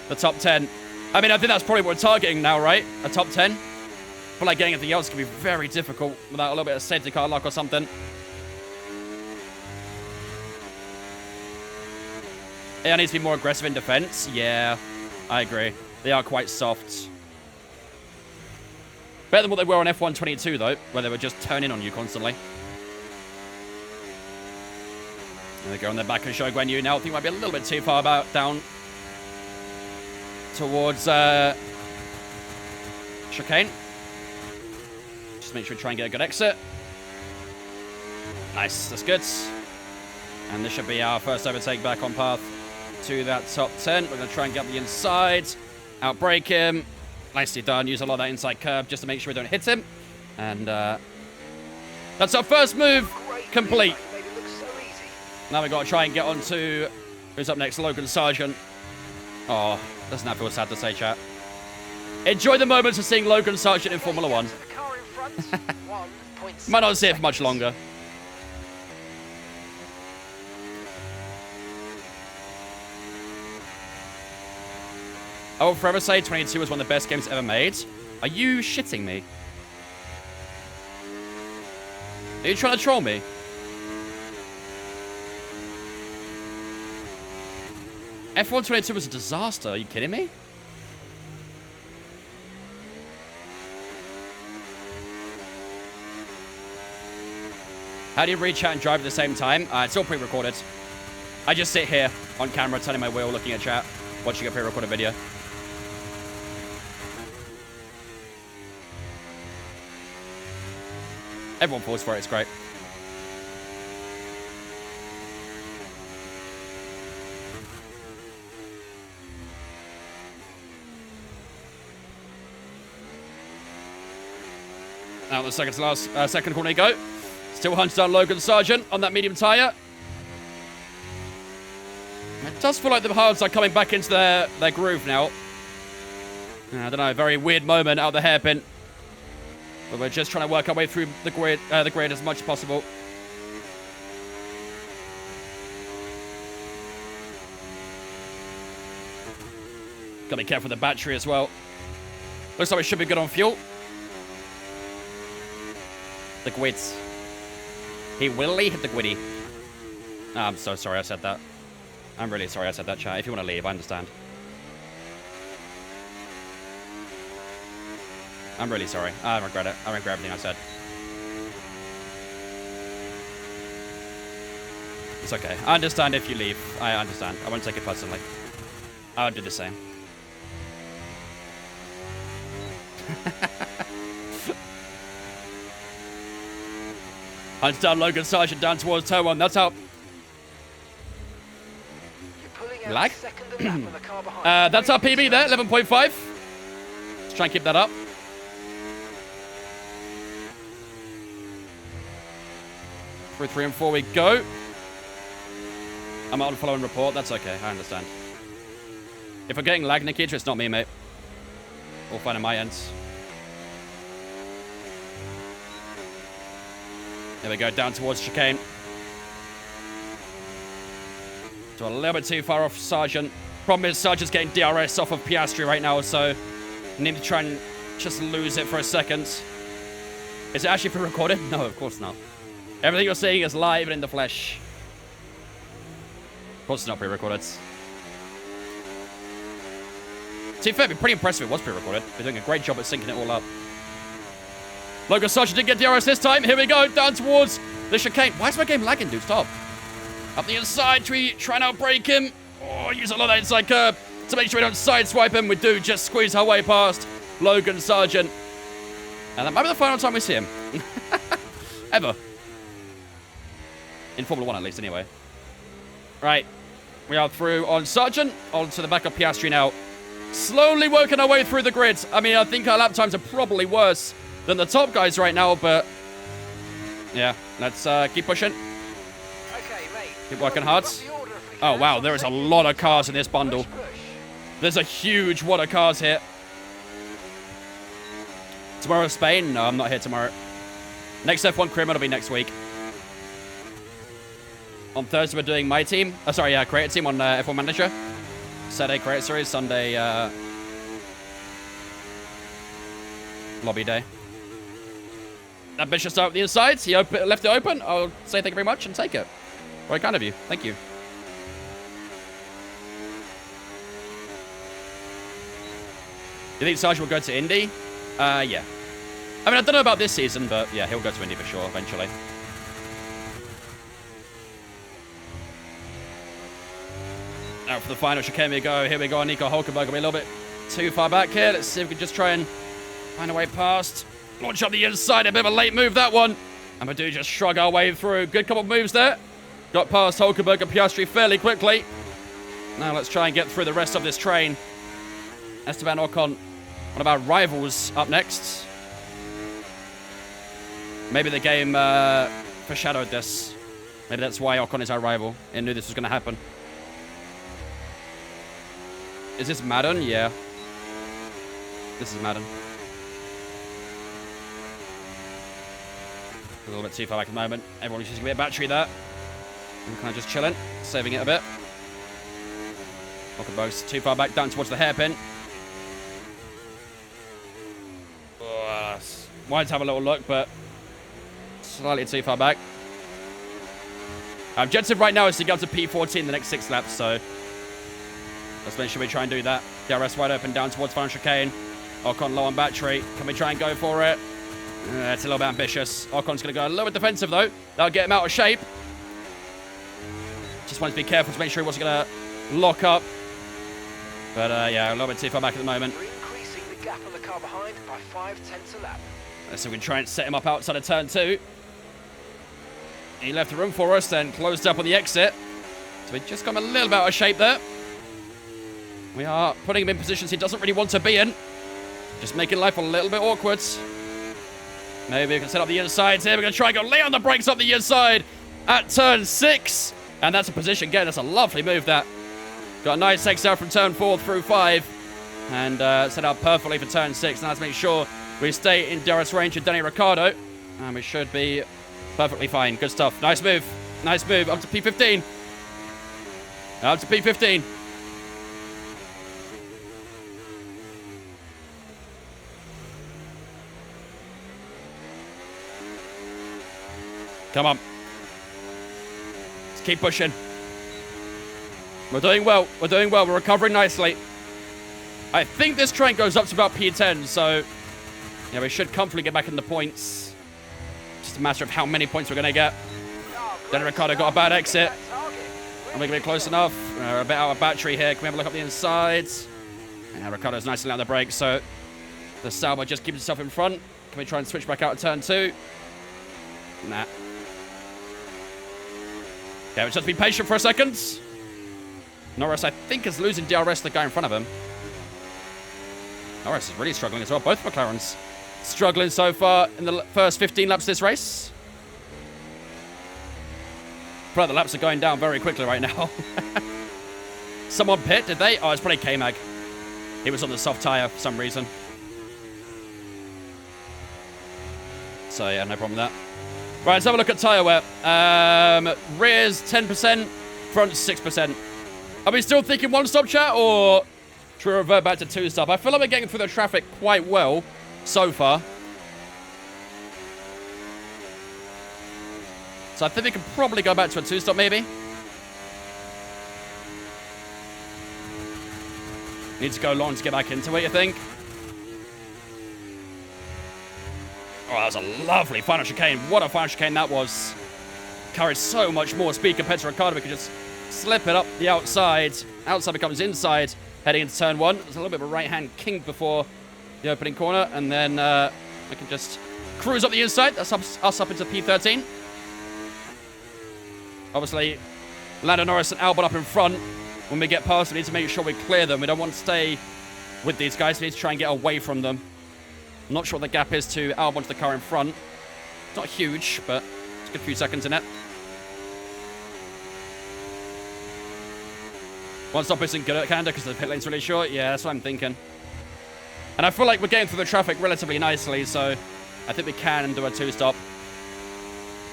S1: the top 10. I mean, I think that's probably what we're targeting now, right? A top 10. I feel like getting anything else can be very difficult without a little bit of safety car luck or something. AI needs to be more aggressive in defense. Yeah, I agree. They are quite soft. Better than what they were on F122, though, where they were just turning on you constantly. There they go on their back and show Guan Yu now. I think might be a little bit too far down towards chicane. Just make sure we try and get a good exit. Nice, that's good. And this should be our first overtake back on path to that top 10. We're going to try and get up the inside. Outbrake him. Nicely done. Use a lot of that inside curve just to make sure we don't hit him. And that's our first move complete.
S2: Made it look so easy.
S1: Now we've got to try and get on to... Who's up next? Logan Sargent. Oh, doesn't that feel sad to say, chat? Enjoy the moments of seeing Logan Sargent in Formula 1.
S2: The car in front, 1.6
S1: Might not see it for much longer. I will forever say 22 was one of the best games ever made. Are you shitting me? Are you trying to troll me? F1 22 was a disaster. Are you kidding me? How do you read chat and drive at the same time? It's all pre-recorded. I just sit here on camera, turning my wheel, looking at chat, watching a pre-recorded video. Everyone falls for it. It's great. Now the second to last, second corner you go. Still hunts down Logan Sargent on that medium tyre. It does feel like the hards are coming back into their groove now. I don't know, very weird moment out of the hairpin. But we're just trying to work our way through the grid as much as possible. Gotta be careful with the battery as well. Looks like we should be good on fuel. The grids. He will hit the gwiddy. Oh, I'm so sorry I said that. I'm really sorry I said that, chat. If you want to leave, I understand. I'm really sorry. I regret it. I regret everything I said. It's okay. I understand if you leave. I understand. I won't take it personally. I would do the same. Hunts down Logan Sargent down towards turn 1. That's out.
S2: You're pulling out
S1: Lag?
S2: second and lap on the car behind.
S1: That's our PB there, 11.5. Let's try and keep that up. Through 3 and 4 we go. I'm out of follow and report. That's okay. I understand. If we're getting lag, Nikita, it's not me, mate. All fine on my end. There we go, down towards chicane. So a little bit too far off Sargent. Problem is, Sargent's getting DRS off of Piastri right now, so I need to try and just lose it for a second. Is it actually pre-recorded? No, of course not. Everything you're seeing is live and in the flesh. Of course it's not pre-recorded. To be fair, it'd be pretty impressive if it was pre-recorded. They're doing a great job at syncing it all up. Logan Sargent did get DRS this time. Here we go, down towards the chicane. Why is my game lagging, dude? Stop. Up the inside, try and outbrake him. Oh, use a lot of that inside curve to make sure we don't sideswipe him. We do just squeeze our way past Logan Sargent. And that might be the final time we see him. Ever. In Formula 1, at least, anyway. Right. We are through on Sargent. On to the back of Piastri now. Slowly working our way through the grid. I mean, I think our lap times are probably worse than the top guys right now, but yeah, let's keep pushing.
S2: Okay, mate.
S1: Keep working hard. Oh, wow, there is a lot of cars in this bundle. There's a huge wad of cars here. Tomorrow, Spain? No, I'm not here tomorrow. Next F1 Crim, it'll be next week. On Thursday, we're doing my team. Oh, sorry, creator team on F1 Manager. Saturday, creator series. Sunday, lobby day. That bitch should start with the inside. He left it open. I'll say thank you very much and take it. Very kind of you. Thank you. You think Sargent will go to Indy? Yeah. I mean, I don't know about this season, but yeah, he'll go to Indy for sure eventually. Now for the final chicane we go. Here we go. Nico Hulkenberg will be a little bit too far back here. Let's see if we can just try and find a way past. Launch up the inside. A bit of a late move, that one. And we do just shrug our way through. Good couple of moves there. Got past Hulkenberg and Piastri fairly quickly. Now let's try and get through the rest of this train. Esteban Ocon, one of our rivals, up next. Maybe the game foreshadowed this. Maybe that's why Ocon is our rival. He knew this was going to happen. Is this Madden? Yeah. This is Madden. A little bit too far back at the moment. Everyone is using a bit of battery there. I'm kind of just chilling, saving it a bit. Hulkenberg's too far back, down towards the hairpin. Wanted to have a little look, but slightly too far back. Our objective right now is to get up to P14 in the next 6 laps, so let's make sure we try and do that. DRS wide open down towards final chicane. Ocon low on battery. Can we try and go for it? It's a little bit ambitious. Ocon's going to go a little bit defensive, though. That'll get him out of shape. Just wanted to be careful to make sure he wasn't going to lock up. But, yeah, a little bit too far back at the moment.
S2: You're increasing the gap on the car behind by 5/10 a lap.
S1: So we can try and set him up outside of turn 2. He left the room for us, then closed up on the exit. So we just got him a little bit out of shape there. We are putting him in positions he doesn't really want to be in. Just making life a little bit awkward. Maybe we can set up the insides here. We're going to try and go lay on the brakes up the inside at turn 6. And that's a position. Again, that's a lovely move, that. Got a nice exit out from turn 4 through 5. And set up perfectly for turn 6. Now let's make sure we stay in DRS range of Danny Ricciardo. And we should be perfectly fine. Good stuff. Nice move. Nice move. Up to P15. Up to P15. Come on. Let's keep pushing. We're doing well. We're doing well. We're recovering nicely. I think this train goes up to about P10, so yeah, we should comfortably get back in the points. Just a matter of how many points we're going to get. Then Ricciardo got a bad exit. Are we going to be close enough? We're a bit out of battery here. Can we have a look up the insides? And Ricciardo's nicely on the brakes, so the Sauber just keeps itself in front. Can we try and switch back out at turn 2? Nah. Okay, we'll just be patient for a second. Norris, I think, is losing DRS to the guy in front of him. Norris is really struggling as well. Both McLarens struggling so far in the first 15 laps of this race. But the laps are going down very quickly right now. Someone pit, did they? Oh, it's probably K-Mag. He was on the soft tyre for some reason. So, yeah, no problem with that. Right, let's have a look at tyre wear. Rears 10%, front 6%. Are we still thinking one-stop, chat, or should we revert back to two-stop? I feel like we're getting through the traffic quite well so far. So I think we can probably go back to a two-stop, maybe. Need to go long to get back into it, you think? Oh, that was a lovely final chicane. What a final chicane that was. Carried so much more speed compared to Ricciardo. We could just slip it up the outside. Outside becomes inside, heading into turn 1. There's a little bit of a right-hand kink before the opening corner. And then we can just cruise up the inside. That's us up into P13. Obviously, Lando Norris and Albon up in front. When we get past, we need to make sure we clear them. We don't want to stay with these guys. We need to try and get away from them. I'm not sure what the gap is to Albon to the car in front. It's not huge, but it's a good few seconds in it. One stop isn't good at Canada because the pit lane's really short. Yeah, that's what I'm thinking. And I feel like we're getting through the traffic relatively nicely, so I think we can do a two-stop.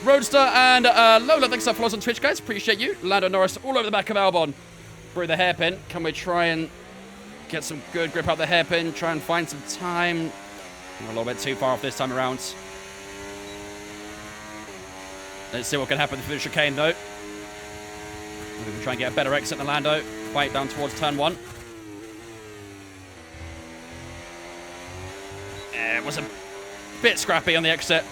S1: Roadster and Lola, thanks for follows on Twitch, guys. Appreciate you. Lando Norris all over the back of Albon through the hairpin. Can we try and get some good grip out the hairpin? Try and find some time. I'm a little bit too far off this time around. Let's see what can happen through the chicane, though. We can try and get a better exit than Lando. Fight down towards turn 1. It was a bit scrappy on the exit.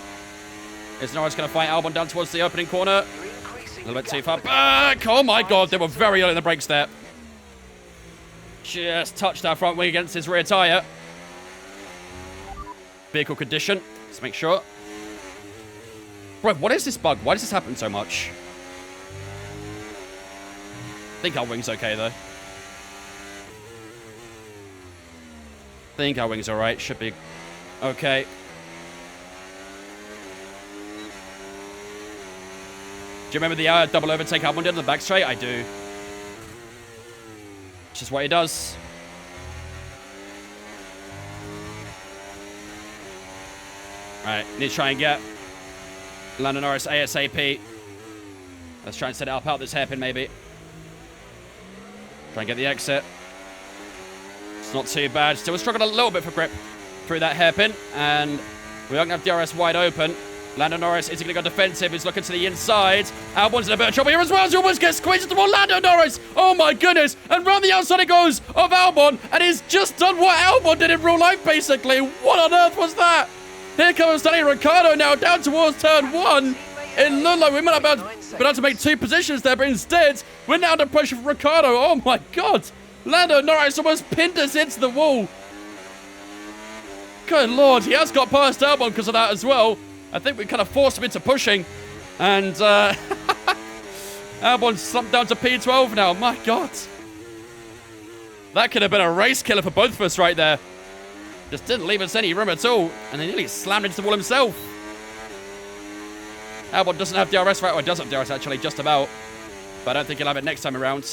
S1: Is Norris going to fight Albon down towards the opening corner? A little bit too far back. Oh my god, they were very early in the brakes there. Just touched our front wing against his rear tyre. Vehicle condition. Let's make sure. Bro, what is this bug? Why does this happen so much? I think our wing's okay, though. I think our wing's alright. Should be okay. Do you remember the double overtake Albon did on the back straight? I do. It's just what he does. Alright, need to try and get Lando Norris ASAP. Let's try and set it up out this hairpin, maybe. Try and get the exit. It's not too bad. Still struggling a little bit for grip through that hairpin. And we are going to have DRS wide open. Lando Norris is going to go defensive. He's looking to the inside. Albon's in a bit of trouble here as well. He almost gets squeezed into Lando Norris. Oh my goodness. And round the outside it goes of Albon. And he's just done what Albon did in real life, basically. What on earth was that? Here comes Daniel Ricciardo now down towards turn 1. It looked like we might have been able to make 2 positions there, but instead, we're now under pressure from Ricciardo. Oh my god. Lando Norris almost pinned us into the wall. Good lord. He has got past Albon because of that as well. I think we kind of forced him into pushing. And Albon's slumped down to P12 now. My god. That could have been a race killer for both of us right there. Just didn't leave us any room at all. And he nearly slammed into the wall himself. Albon doesn't have DRS right. Or does have DRS actually, just about. But I don't think he'll have it next time around.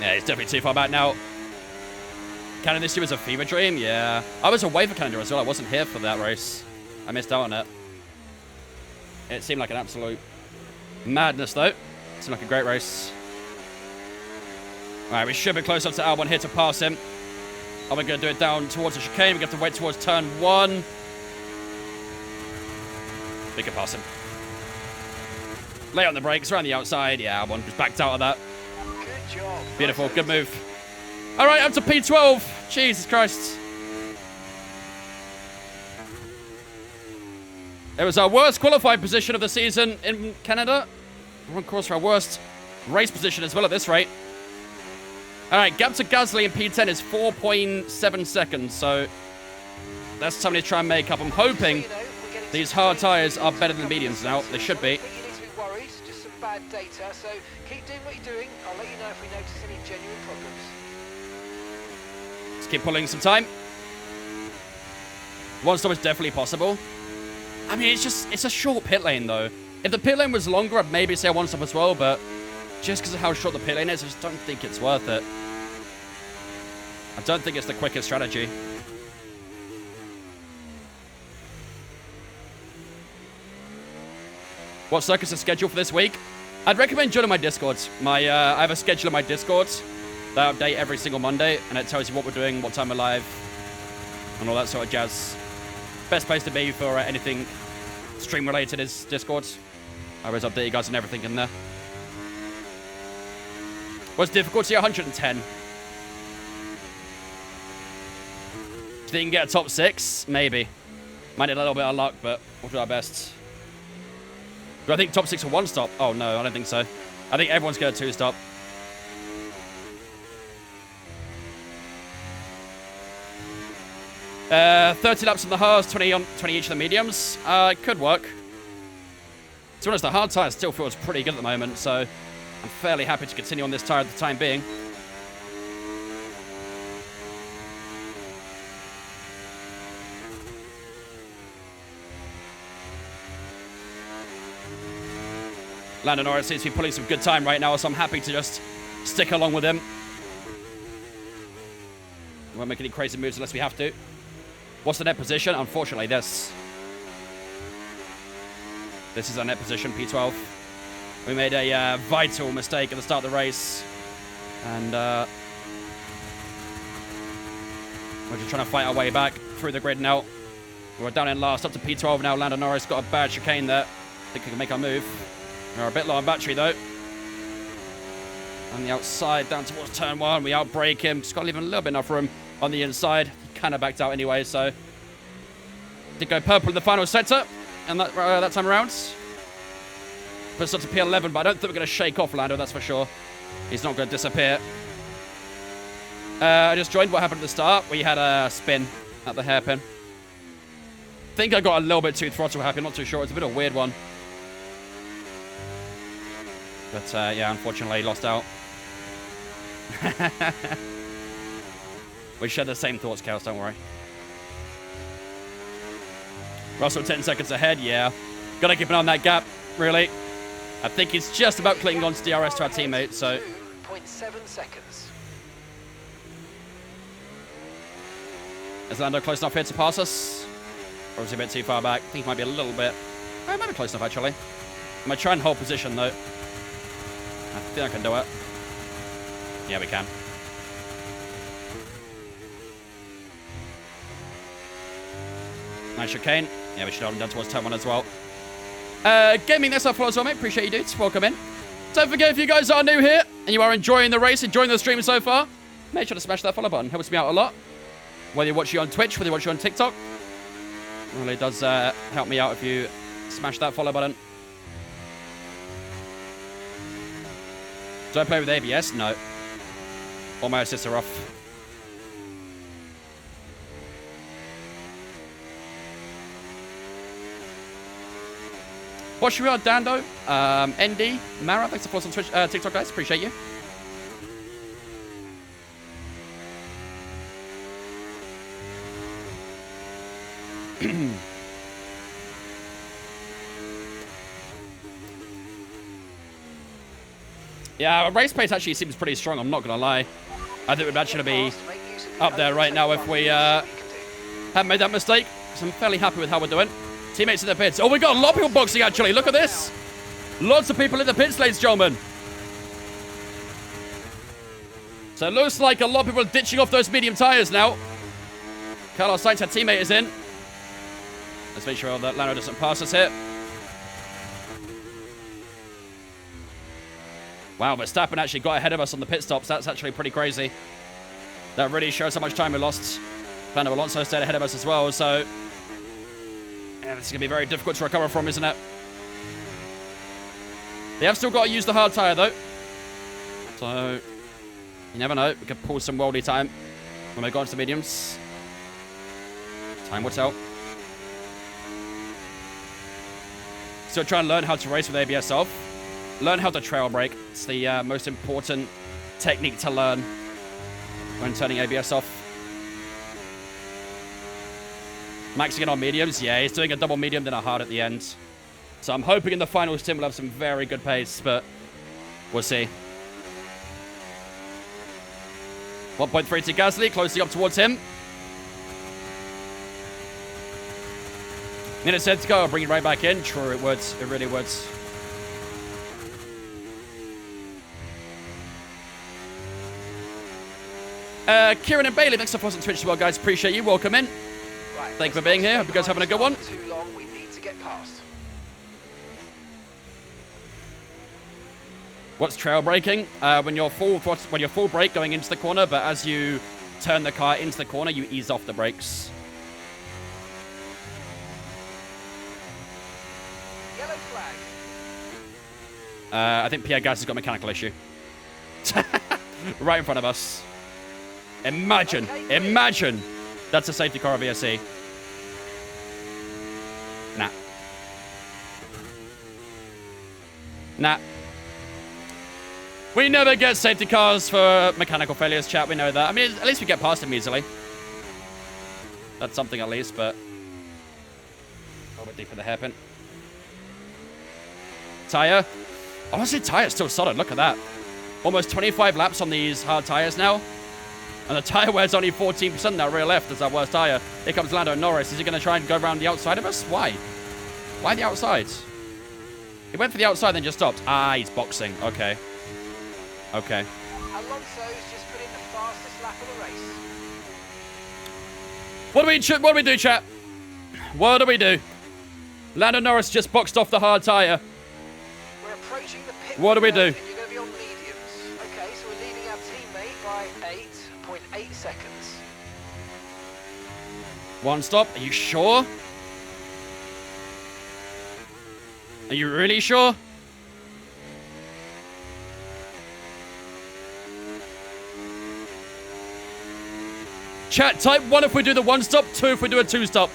S1: Yeah, he's definitely too far back now. Canada this year was a fever dream, yeah. I was away for Canada as well. I wasn't here for that race. I missed out on it. It seemed like an absolute madness, though. It seemed like a great race. All right, we should be close up to Albon here to pass him. Are we going to do it down towards the chicane? We have to wait towards turn 1. We can pass him. Lay on the brakes, around the outside. Yeah, Albon just backed out of that.
S2: Good job.
S1: Beautiful, good move. All right, up to P12. Jesus Christ. It was our worst qualifying position of the season in Canada. We're on course for our worst race position as well at this rate. All right, gap to Gasly in P10 is 4.7 seconds, so that's something to try and make up. I'm hoping these hard tyres are better than the mediums now. They should be.
S2: I think you need to be worried, just some bad data, so keep doing what you're doing. I'll let you know if we notice any genuine problems.
S1: Let's keep pulling some time. One stop is definitely possible. I mean, it's a short pit lane, though. If the pit lane was longer, I'd maybe say a one stop as well, but just because of how short the pit lane is, I just don't think it's worth it. I don't think it's the quickest strategy. What circuits are scheduled for this week? I'd recommend joining my Discord. I have a schedule in my Discord that I update every single Monday, and it tells you what we're doing, what time we're live, and all that sort of jazz. Best place to be for anything stream related is Discord. I always update you guys on everything in there. What's difficulty? 110. Do you think you can get a top 6? Maybe. Might need a little bit of luck, but we'll do our best. Do I think top 6 for one stop? Oh, no, I don't think so. I think everyone's got a 2-stop. Uh, 30 laps on the hards, 20 each of the mediums. Could work. To be honest, the hard tyre still feels pretty good at the moment, so I'm fairly happy to continue on this tyre at the time being. Lando Norris seems to be pulling some good time right now, so I'm happy to just stick along with him. We won't make any crazy moves unless we have to. What's the net position? Unfortunately, this is our net position, P12. We made a vital mistake at the start of the race. And we're just trying to fight our way back through the grid now. We're down in last, up to P12 now. Lando Norris got a bad chicane there. I think we can make our move. We're a bit low on battery, though. On the outside, down towards turn 1. We outbrake him. Just got to leave him a little bit enough room on the inside. He kind of backed out anyway, so... Did go purple in the final sector. And that time around. Puts us up to P11, but I don't think we're going to shake off Lando, that's for sure. He's not going to disappear. I just joined what happened at the start. We had a spin at the hairpin. I think I got a little bit too throttle happy. I'm not too sure. It's a bit of a weird one. But, yeah, unfortunately, lost out. We share the same thoughts, Chaos, don't worry. Russell 10 seconds ahead, yeah. Gotta keep an eye on that gap, really. I think he's just about clinging on to DRS to our teammate, so...
S2: 2.7 seconds.
S1: Is Lando close enough here to pass us? Or is he a bit too far back? I think he might be a little bit... Oh, he might be close enough, actually. I'm going to try and hold position, though. I think I can do it. Yeah, we can. Nice chicane. Yeah, we should hold him down towards turn 1 as well. Gaming, that's our follow as well, mate. Appreciate you, dudes. Welcome in. Don't forget, if you guys are new here and you are enjoying the race, enjoying the stream so far, make sure to smash that follow button. Helps me out a lot. Whether you're watching on Twitch, whether you're watching on TikTok, it really does help me out if you smash that follow button. Do I play with ABS? No. All my assists are off. What should we on Dando? ND, Mara, thanks for following on Twitch, TikTok, guys. Appreciate you. Yeah, race pace actually seems pretty strong, I'm not going to lie. I think we'd actually be up there right now if we hadn't made that mistake. So I'm fairly happy with how we're doing. Teammates in the pits. Oh, we got a lot of people boxing, actually. Look at this. Lots of people in the pits, ladies and gentlemen. So it looks like a lot of people are ditching off those medium tires now. Carlos Sainz, our teammate, is in. Let's make sure that Lando doesn't pass us here. Wow, Verstappen actually got ahead of us on the pit stops. That's actually pretty crazy. That really shows how much time we lost. Fernando Alonso stayed ahead of us as well, so... yeah, this is going to be very difficult to recover from, isn't it? They have still got to use the hard tyre, though. So, you never know. We could pull some worldy time when we go into the mediums. Time will tell. Still trying to learn how to race with ABS off. Learn how to trail brake. It's the most important technique to learn when turning ABS off. Maxing it on mediums. Yeah, he's doing a double medium, then a hard at the end. So I'm hoping in the finals, Tim will have some very good pace, but we'll see. 1.3 to Gasly, closely up towards him. Minute said to go, I'll bring it right back in. True, it would. It really would. Kieran and Bailey, thanks for following on Twitch as well, guys. Appreciate you. Welcome in.
S2: Right,
S1: Thank you for being here. Hope you guys are having a good one.
S2: Too long, we need to get past.
S1: What's trail braking? When you're full brake going into the corner, but as you turn the car into the corner, you ease off the brakes.
S2: Yellow flag.
S1: I think Pierre Gasly's got a mechanical issue. Right in front of us. Imagine, imagine that's a safety car of VSC. Nah. Nah. We never get safety cars for mechanical failures, chat. We know that. I mean, at least we get past them easily. That's something at least, but... a little bit deep in the hairpin. Tyre. Honestly, tyre's still solid. Look at that. Almost 25 laps on these hard tyres now. And the tyre wear's only 14% now. Rear left is our worst tyre. Here comes Lando Norris. Is he going to try and go around the outside of us? Why? Why the outside? He went for the outside then just stopped. Ah, he's boxing. Okay. Okay.
S2: Alonso's just put in the fastest lap of the race.
S1: What do we do, chat? What do we do? Lando Norris just boxed off the hard tyre.
S2: We're approaching the pit.
S1: What do we do?
S2: And you're going to be on mediums. Okay, so we're leading our teammate by 8.8 seconds.
S1: One stop. Are you sure? Are you really sure? Chat, type 1 if we do the 1-stop, 2 if we do a 2-stop.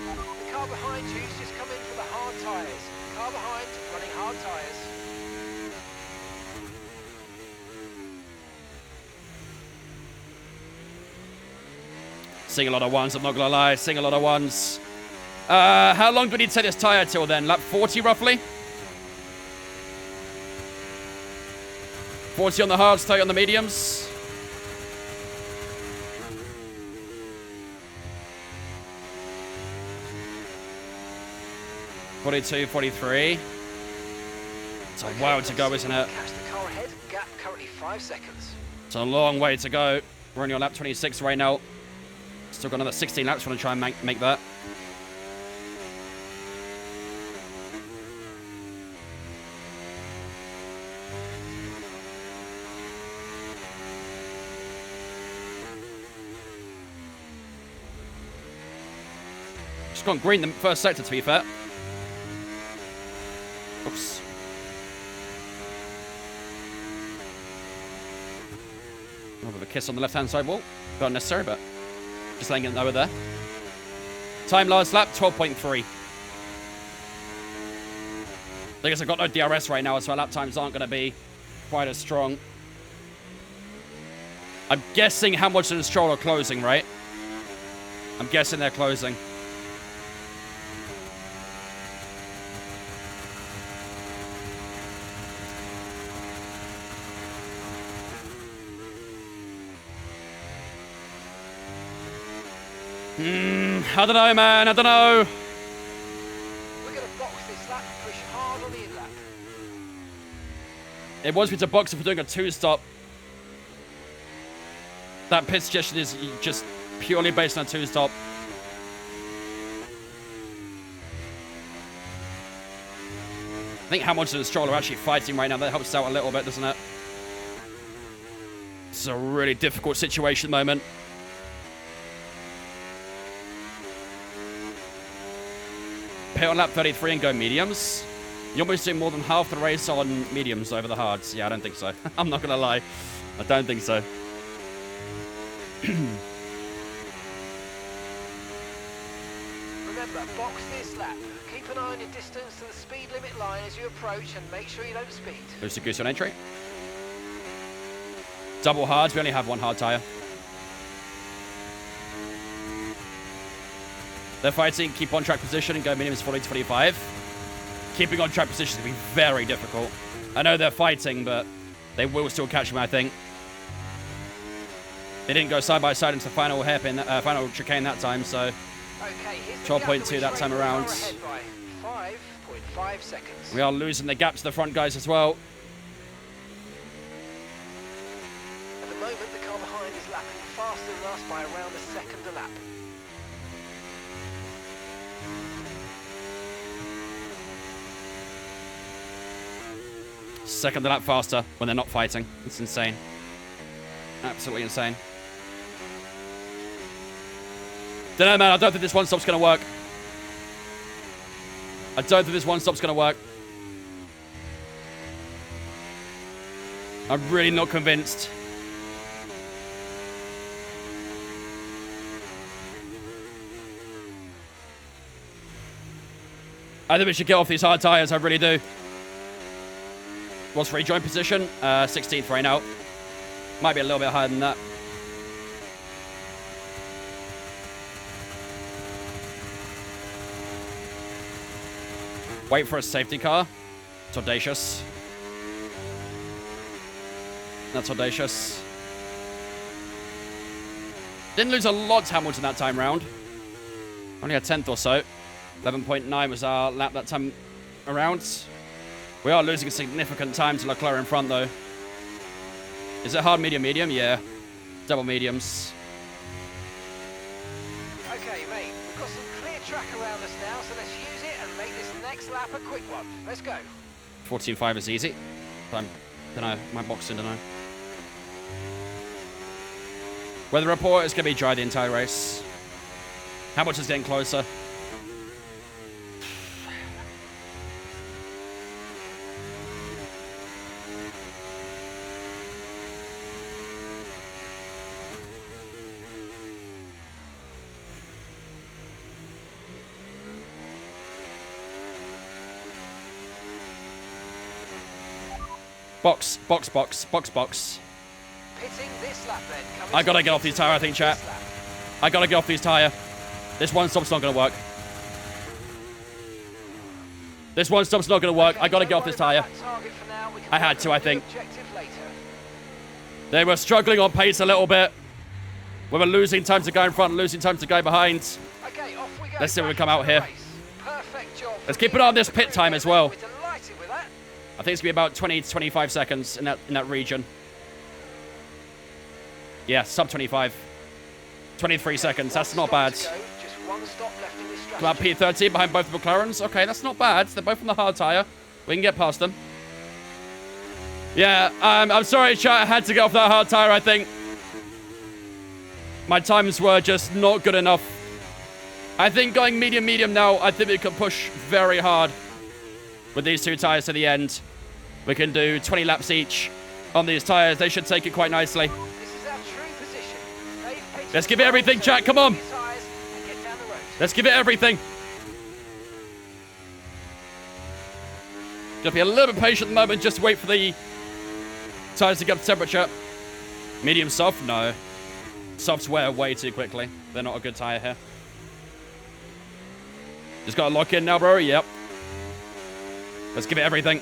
S2: The car behind you's just come in for the hard tyres. Car behind running hard tyres.
S1: Seeing a lot of ones, I'm not gonna lie. Seeing a lot of ones. How long do we need to set this tyre till then? Lap 40 roughly? 40 on the hards, 30 on the mediums. $42, $43. It's a while to go, isn't it?
S2: Catch the car ahead. Gap currently 5 seconds.
S1: It's a long way to go. We're only on lap 26 right now. Still got another 16 laps. Want to try and make that. Just gone green the first sector, to be fair. Oops. A little bit of a kiss on the left-hand side wall. Not unnecessary, but just letting it know there. Time last lap, 12.3. I guess I've got no DRS right now, so our lap times aren't going to be quite as strong. I'm guessing Hamilton and Stroll are closing, right? I'm guessing they're closing. I don't know, man. I don't know.
S2: We're going to box this lap and push hard on the in lap.
S1: It wants me to box if we're doing a 2-stop. That pit suggestion is just purely based on a 2-stop. I think Hamilton and Stroll are actually fighting right now. That helps out a little bit, doesn't it? It's a really difficult situation at the moment. Pit on lap 33 and go mediums. You're almost doing more than half the race on mediums over the hards. Yeah, I don't think so. I'm not going to lie. I don't think so.
S2: Remember, box this lap. Keep an eye on your distance to the speed limit line as you approach and make sure you don't speed.
S1: There's a goose on entry. Double hards. We only have one hard tyre. They're fighting, keep on track position and go mediums 40 to 25. Keeping on track position is going to be very difficult. I know they're fighting, but they will still catch him, I think. They didn't go side by side into the final hairpin, final chicane that time, so
S2: Okay,
S1: 12.2 that time around.
S2: 5.5 seconds.
S1: We are losing the gap to the front guys as well.
S2: At the moment, the car behind is lapping faster than us by around a second a lap.
S1: Second lap faster when they're not fighting. It's insane. Absolutely insane. Don't know, man. I don't think this 1-stop's going to work. I don't think this 1-stop's going to work. I'm really not convinced. I think we should get off these hard tyres. I really do. What's rejoin position? 16th right now. Might be a little bit higher than that. Wait for a safety car. It's audacious. That's audacious. Didn't lose a lot to Hamilton that time round. Only a 10th or so. 11.9 was our lap that time around. We are losing a significant time to Leclerc in front, though. Is it hard, medium, medium? Yeah. Double mediums.
S2: Okay, mate, we've got some clear track around us now, so let's use it and make this next lap a quick one. Let's go.
S1: 14.5 is easy. But don't know. My boxing, don't know. Weather report is going to be dry the entire race. Hamilton's getting closer. Box, box, box, box, box.
S2: Pitting this lap then. Coming
S1: I gotta
S2: to
S1: get off these tyre, I think, chat.
S2: this lap.
S1: I gotta get off these tyre. This one stop's not gonna work. This one stop's not gonna work. I gotta get off this tyre. I had to, I think. They were struggling on pace a little bit. We were losing time to go in front, losing time to go behind.
S2: Okay, off we go.
S1: Let's see what we
S2: Back
S1: come out
S2: into
S1: here.
S2: the race. Perfect job.
S1: Let's keep it on this pit time as well.
S2: We're delighted with that.
S1: I think it's gonna be about 20 to 25 seconds in that region. Yeah, sub 25. 23 seconds. That's not bad.
S2: Just one stop left in this
S1: About
S2: strategy.
S1: P13 behind both the McLarens. Okay, that's not bad. They're both on the hard tyre. We can get past them. Yeah, I'm sorry, chat. I had to get off that hard tyre, I think. My times were just not good enough. I think going medium now, I think we can push very hard with these two tyres to the end. We can do 20 laps each on these tyres. They should take it quite nicely.
S2: This is our true position. They've pitched
S1: Let's give it everything, chat. Come on.
S2: these tyres and get down the road.
S1: Let's give it everything. Gotta be a little bit patient at the moment. Just wait for the tyres to get up to temperature. Medium soft? No. Softs wear way too quickly. They're not a good tyre here. Just gotta lock in now, bro. Yep. Let's give it everything.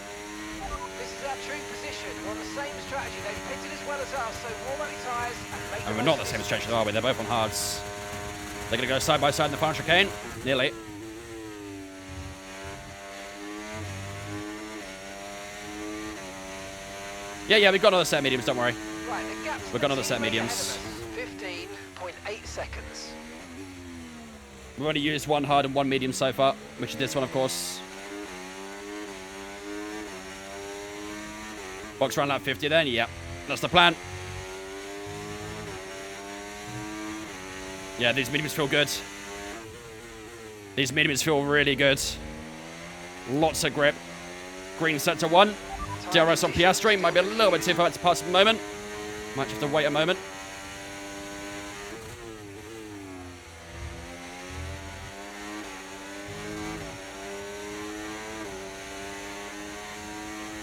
S2: This is our true position. We're on the same strategy. They've pitted as well as us, so warm up your tyres and make
S1: And
S2: the
S1: we're not the
S2: most
S1: same
S2: of it.
S1: strategy, are we? They're both on hards. They're gonna go side by side in the final chicane. Nearly. Yeah, we've got another set of mediums, don't worry.
S2: Right, the gap's
S1: We've got another
S2: the
S1: set of
S2: team
S1: mediums.
S2: ahead of us. 15.8 seconds.
S1: We've only used one hard and one medium so far, which is this one, of course. Box around lap 50 then? Yeah, that's the plan. Yeah, these mediums feel good. These mediums feel really good. Lots of grip. Green set to 1. DRS on Piastri. Might be a little bit too far to pass at the moment. Might have to wait a moment.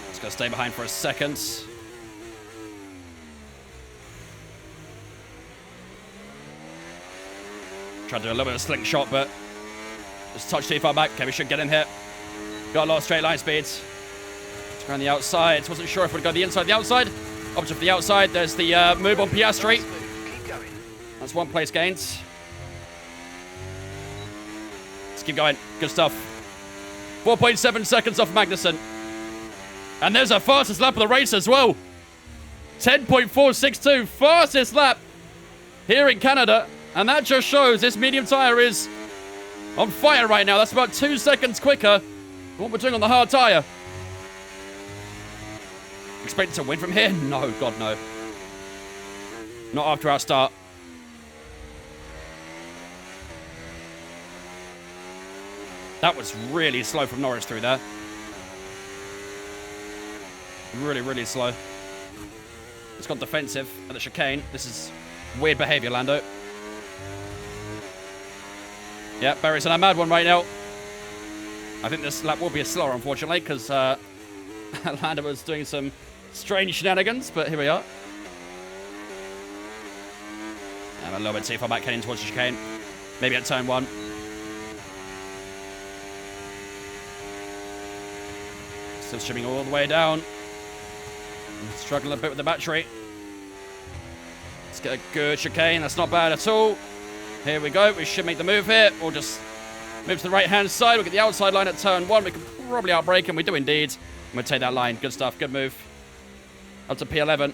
S1: Just gonna stay behind for a second. Try to do a little bit of a slingshot, but just touch too far back. Okay, we should get in here. Got a lot of straight line speeds. Around the outside. Wasn't sure if we'd go the inside, the outside. Opposite for the outside. There's the move on Piastri.
S2: Keep going.
S1: That's 1 place gained. Let's keep going. Good stuff. 4.7 seconds off Magnussen. And there's our fastest lap of the race as well. 10.462. Fastest lap here in Canada. And that just shows this medium tyre is on fire right now. That's about 2 seconds quicker than what we're doing on the hard tyre. Expect to win from here? No, God, no. Not after our start. That was really slow from Norris through there. Really, really slow. It's got defensive at the chicane. This is weird behavior, Lando. Yeah, Barry's on a mad one right now. I think this lap will be a slower, unfortunately, because Lando was doing some strange shenanigans, but here we are. I'm a little bit too far back heading towards the chicane. Maybe at turn 1. Still shimming all the way down. I'm struggling a bit with the battery. Let's get a good chicane. That's not bad at all. Here we go. We should make the move here. We'll just move to the right-hand side. We'll get the outside line at turn 1. We can probably outbrake him. We do indeed. I'm going to take that line. Good stuff. Good move. Up to P11.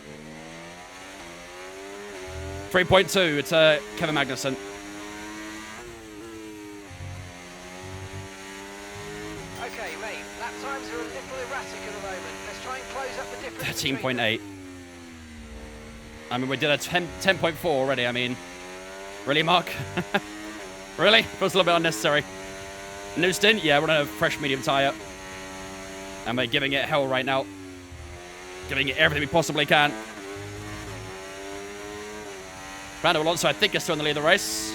S1: 3.2. It's Kevin Magnussen.
S2: Okay, mate. Lap times are a little erratic at the moment. Let's try and close up the difference.
S1: 13.8. I mean, we did a 10.4 already. I mean, really, Mark? Really? Feels a little bit unnecessary. New stint? Yeah, we're on a fresh medium tyre. And we're giving it hell right now. Giving it everything we possibly can. Fernando Alonso, I think, is still in the lead of the race.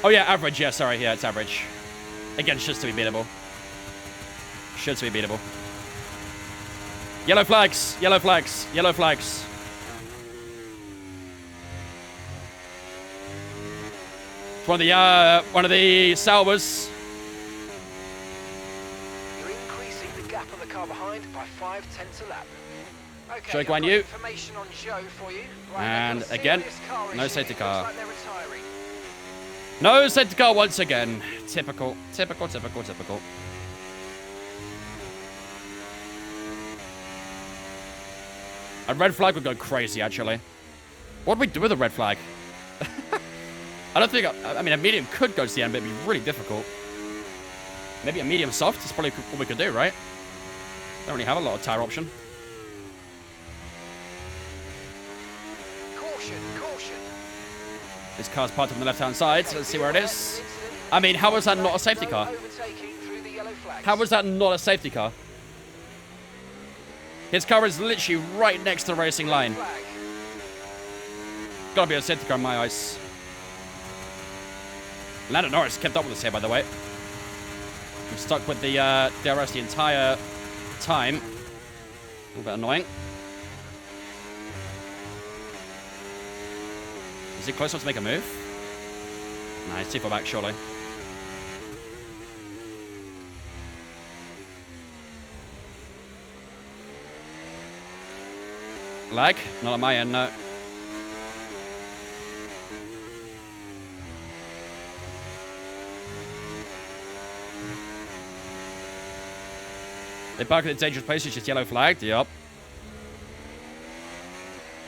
S1: Oh, yeah, average. Yeah, sorry. Yeah, it's average. Again, should to be beatable. Should to be beatable. Yellow flags. Yellow flags. Yellow flags. It's one of the salvers.
S2: You're increasing the gap on the car behind by 5/10 a lap. Okay,
S1: Show
S2: I've got
S1: you.
S2: information on Joe for you. Right,
S1: And
S2: they've got a
S1: again,
S2: serious car
S1: no
S2: issue.
S1: safety
S2: It
S1: car.
S2: looks like they're retiring.
S1: No safety car once again. Typical. Typical, typical, typical. A red flag would go crazy, actually. What do we do with a red flag? I don't think... I mean, a medium could go to the end, but it'd be really difficult. Maybe a medium soft is probably what we could do, right? Don't really have a lot of tire option.
S2: Caution, caution.
S1: This car's parked on the left-hand side, so let's see where it is. I mean, how was that not a safety car?
S2: Overtaking through the yellow flags.
S1: How was that not a safety car? His car is literally right next to the racing line.
S2: Flag.
S1: Gotta be a safety car in my eyes. Lando Norris kept up with us here, by the way. I'm stuck with the DRS the entire time. A little bit annoying. Is he close enough to make a move? Nah, he's too far back, surely. Lag? Not on my end, no. They park at the dangerous place, it's just yellow flagged. Yup.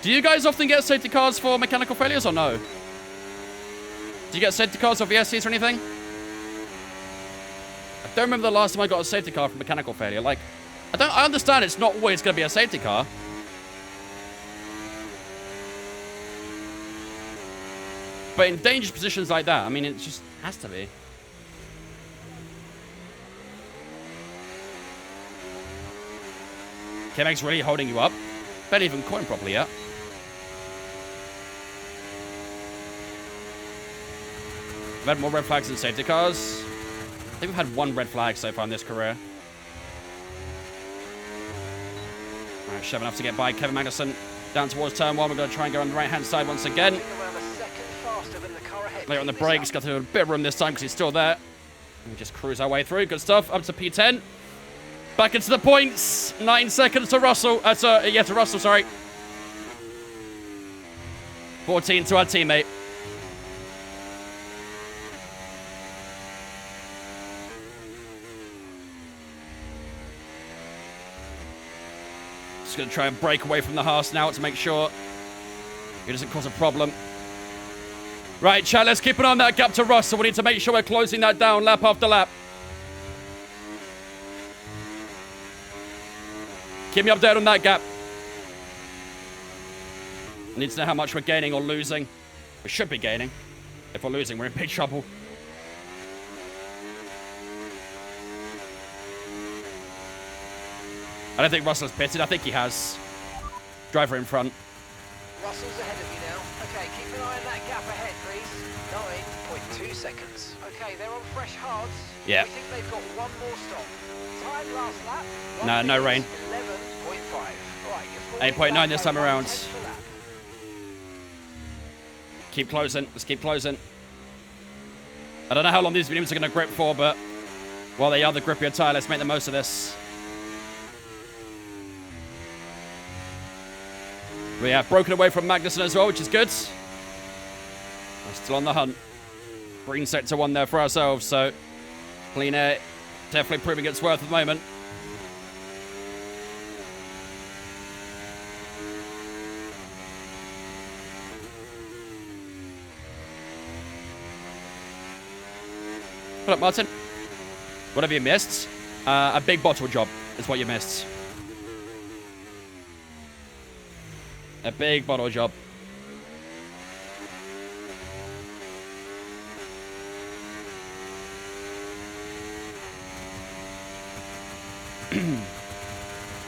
S1: Do you guys often get safety cars for mechanical failures or no? Do you get safety cars or VSCs or anything? I don't remember the last time I got a safety car for mechanical failure. Like, I understand it's not always going to be a safety car. But in dangerous positions like that, I mean, it just has to be. K-Mag's really holding you up. Barely even caught him properly yet. We've had more red flags than safety cars. I think we've had one red flag so far in this career. Alright, shoving enough to get by Kevin Magnussen. Down towards turn one. We're going to try and go on the right-hand side once again.
S2: Around a second faster than the car ahead.
S1: Later on the
S2: Keep this
S1: brakes.
S2: up.
S1: Got a bit of room this time because he's still there. And we just cruise our way through. Good stuff. Up to P10. Back into the points. 9 seconds to Russell. To Russell, sorry. 14 to our teammate. Just going to try and break away from the Haas now to make sure he doesn't cause a problem. Right, chat, let's keep an eye on that gap to Russell. We need to make sure we're closing that down lap after lap. Keep me updated on that gap. I need to know how much we're gaining or losing. We should be gaining. If we're losing, we're in big trouble. I don't think Russell's pitted. I think he has. Driver in front.
S2: Russell's ahead of you now. Okay, keep an eye on that gap ahead, please. 9.2 seconds. Okay, they're on fresh hards.
S1: Yeah.
S2: We think they've got one more stop. Time last lap.
S1: No, no rain.
S2: 11.5. All right, you're
S1: 8.9 this time around.
S2: 1/10 per lap.
S1: Keep closing. Let's keep closing. I don't know how long these mediums are going to grip for, but while they are the grippier tire, let's make the most of this. We have broken away from Magnussen as well, which is good. We're still on the hunt. Green sector 1 there for ourselves, so clean air definitely proving its worth at the moment. What up, Martin? What have you missed? A big bottle job is what you missed. A big bottle job.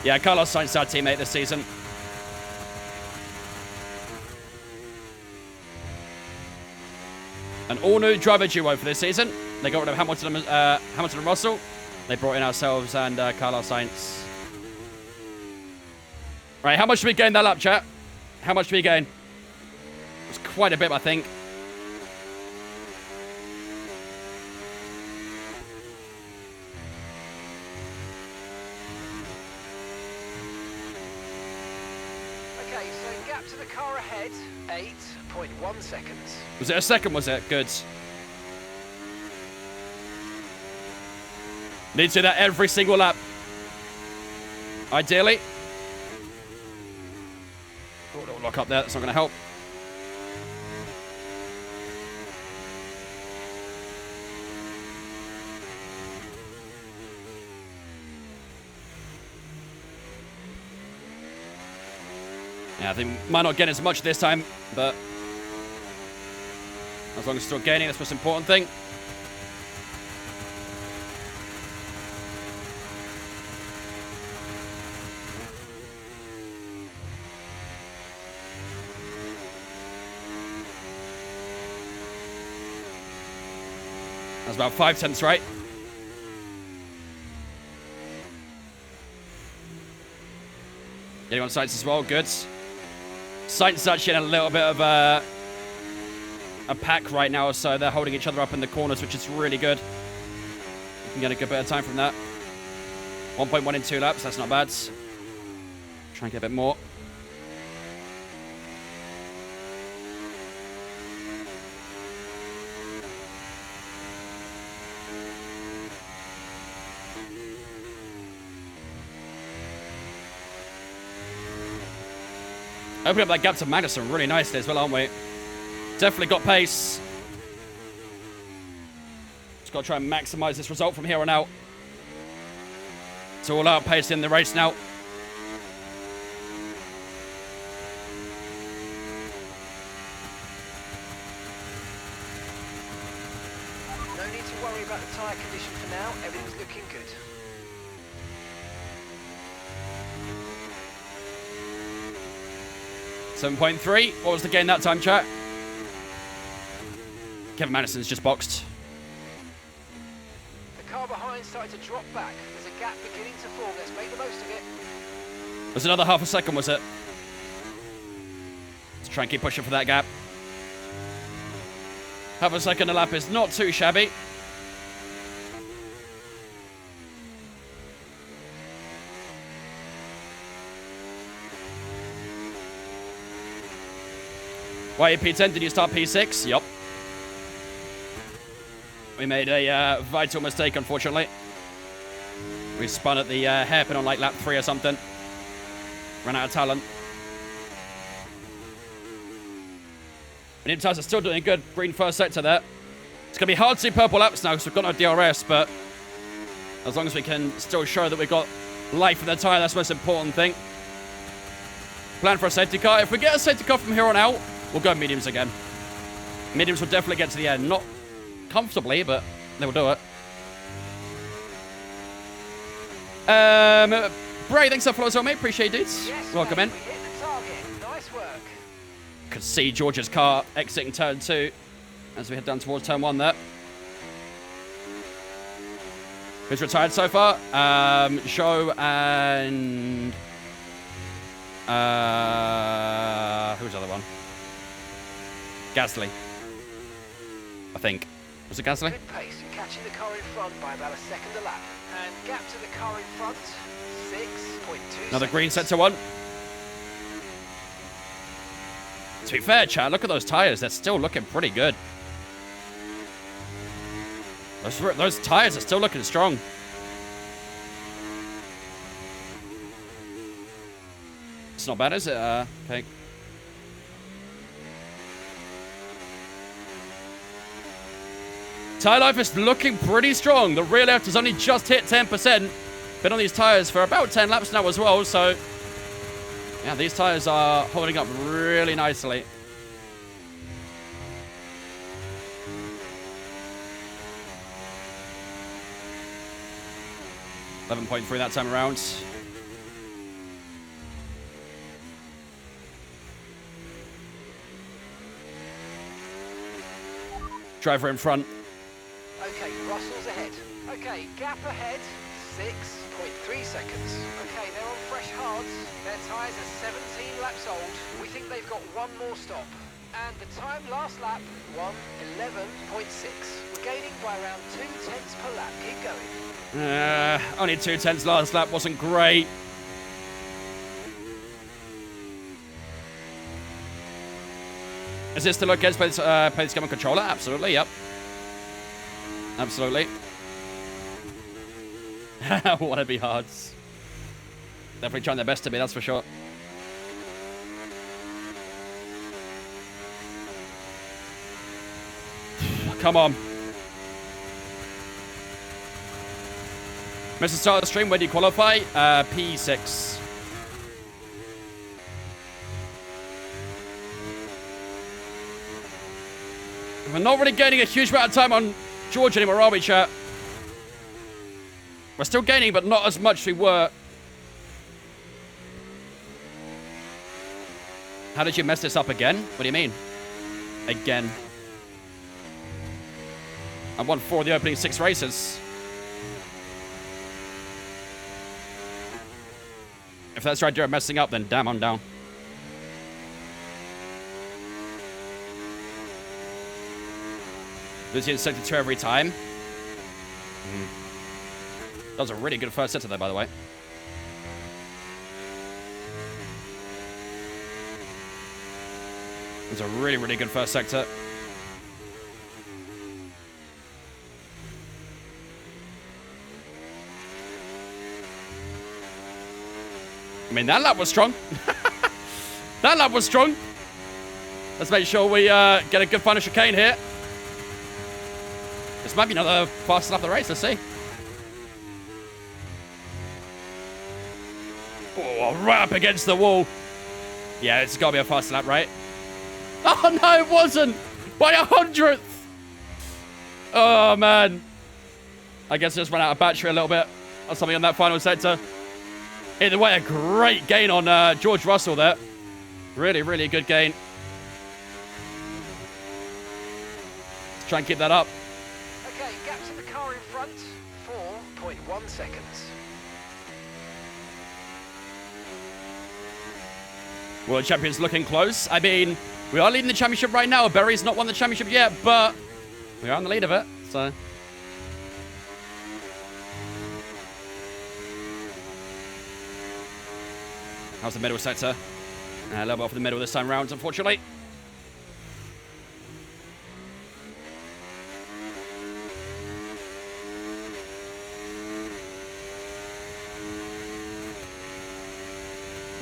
S1: Yeah, Carlos Sainz our teammate this season. An all-new driver duo for this season. They got rid of Hamilton and Russell. They brought in ourselves and Carlos Sainz. Right, how much did we gain that lap, chat? How much did we gain? It was quite a bit, I think.
S2: Okay, so gap to the car ahead, 8.1 seconds.
S1: Was it a second, was it? Good. Need to do that every single lap. Ideally. Oh, little lock up there. That's not going to help. Yeah, they might not get as much this time, but as long as still gaining, that's the most important thing. That's about 5 tenths, right? Getting on Sainz as well, good. Sainz is actually in a little bit of a pack right now, so they're holding each other up in the corners, which is really good. You can get a good bit of time from that. 1.1 in 2 laps, that's not bad. Try and get a bit more. Opening up that gap to Magnussen really nicely as well, aren't we? Definitely got pace. Just got to try and maximize this result from here on out. It's all out pace in the race now.
S2: No need to worry about the tyre condition for now. Everything's looking good.
S1: .3. What was the gain that time, chat? Kevin Magnussen's just boxed.
S2: The car behind started to drop back. There's a gap beginning to form. Let's make the most of it.
S1: It was another half a second, was it? Let's try and keep pushing for that gap. Half a second a lap is not too shabby. Why you P10? Did you start P6? Yup. We made a vital mistake, unfortunately. We spun at the hairpin on like lap 3 or something. Ran out of talent. Medium tires are still doing good. Green first sector there. It's going to be hard to see purple laps now because we've got no DRS, but as long as we can still show that we've got life in the tyre, that's the most important thing. Plan for a safety car. If we get a safety car from here on out, we'll go mediums again. Mediums will definitely get to the end. Not comfortably, but they will do it. Bray, thanks for following us, mate. Appreciate it, dudes.
S2: Yes,
S1: welcome
S2: mate,
S1: in.
S2: we hit the target. Nice work.
S1: Could see George's car exiting turn 2 as we head down towards turn 1 there. Who's retired so far? Show and... who's the other one? Gasly. I think. Was it Gasly?
S2: Good pace. You're catching the car in front by about a second a lap. And gap to the car in front, 6.2
S1: Another
S2: seconds.
S1: green sector 1. To be fair, Chad, look at those tyres. They're still looking pretty good. Those tyres are still looking strong. It's not bad, is it? Okay. Tyre life is looking pretty strong. The rear left has only just hit 10%. Been on these tyres for about 10 laps now as well, so... yeah, these tyres are holding up really nicely. .3 that time around. driver in front.
S2: Okay, Russell's ahead. Okay, gap ahead, 6.3 seconds. Okay, they're on fresh hards. Their tyres are 17 laps old. We think they've got one more stop. And the time last lap, 1:11.6. We're gaining by around 0.2 per lap. Keep going.
S1: Only 0.2 last lap, wasn't great. Is this still okay to play this game on controller? Absolutely, yep. Absolutely. Wanna be hards. Definitely trying their best to be, that's for sure. Come on. Mr. Start of the stream, where do you qualify? P6. We're not really gaining a huge amount of time on George anymore, are we, chat? We're still gaining, but not as much as we were. How did you mess this up again? What do you mean? Again. I won 4 of the opening 6 races. If that's right, you're messing up, then damn, I'm down. Losing in sector 2 every time. That was a really good first sector there, by the way. It was a really, really good first sector. I mean, that lap was strong. That lap was strong. Let's make sure we get a good final chicane here. This might be another fast lap of the race. Let's see. Oh, right up against the wall. Yeah, it's got to be a fast lap, right? Oh, no, it wasn't. By 100th. Oh, man. I guess I just ran out of battery a little bit or something on that final sector. Either way, a great gain on George Russell there. Really, really good gain. Let's try and keep that up.
S2: Okay, gap to the car in front, 4.1 seconds.
S1: World Champions looking close. I mean, we are leading the championship right now. Berry's not won the championship yet, but we are on the lead of it, so... How's the middle sector? A little bit off the middle this time round, unfortunately.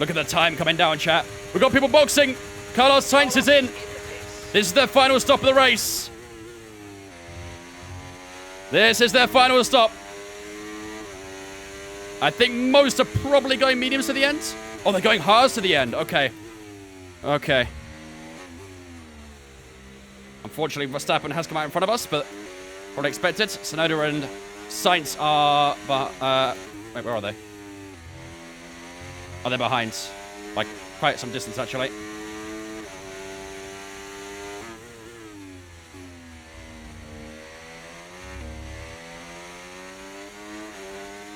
S1: Look at the time coming down, chat. We've got people boxing. Carlos Sainz is in. This is their final stop of the race. This is their final stop. I think most are probably going mediums to the end. Oh, they're going hards to the end. Okay. Okay. Unfortunately, Verstappen has come out in front of us, but probably expected. Tsunoda and Sainz are... wait, where are they? Oh, they're behind. Like, quite some distance, actually.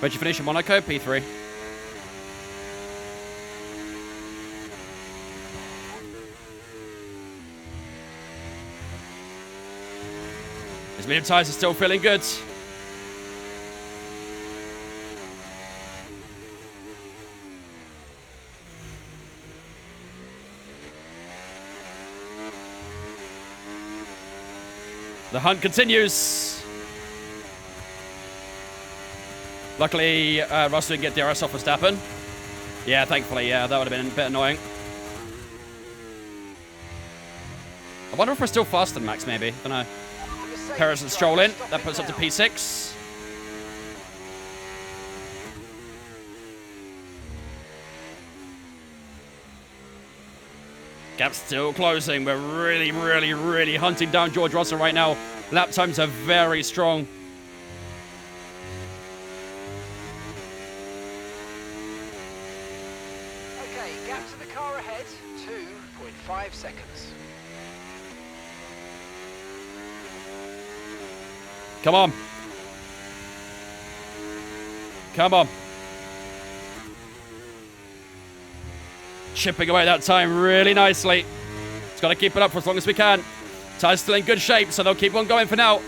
S1: Where'd you finish in Monaco? P3. His medium tyres are still feeling good. The hunt continues. Luckily, Russell didn't get DRS off Verstappen. Yeah, thankfully, yeah, that would have been a bit annoying. I wonder if we're still faster than Max, maybe. Don't know. Perez and Stroll in. That puts up to P6. Gap's still closing. We're really, really, really hunting down George Russell right now. Lap times are very strong.
S2: Okay, gap to the car ahead, 2.5 seconds.
S1: Come on. Come on. Chipping away that time really nicely. It's got to keep it up for as long as we can. Tyre's still in good shape, so they'll keep on going for now.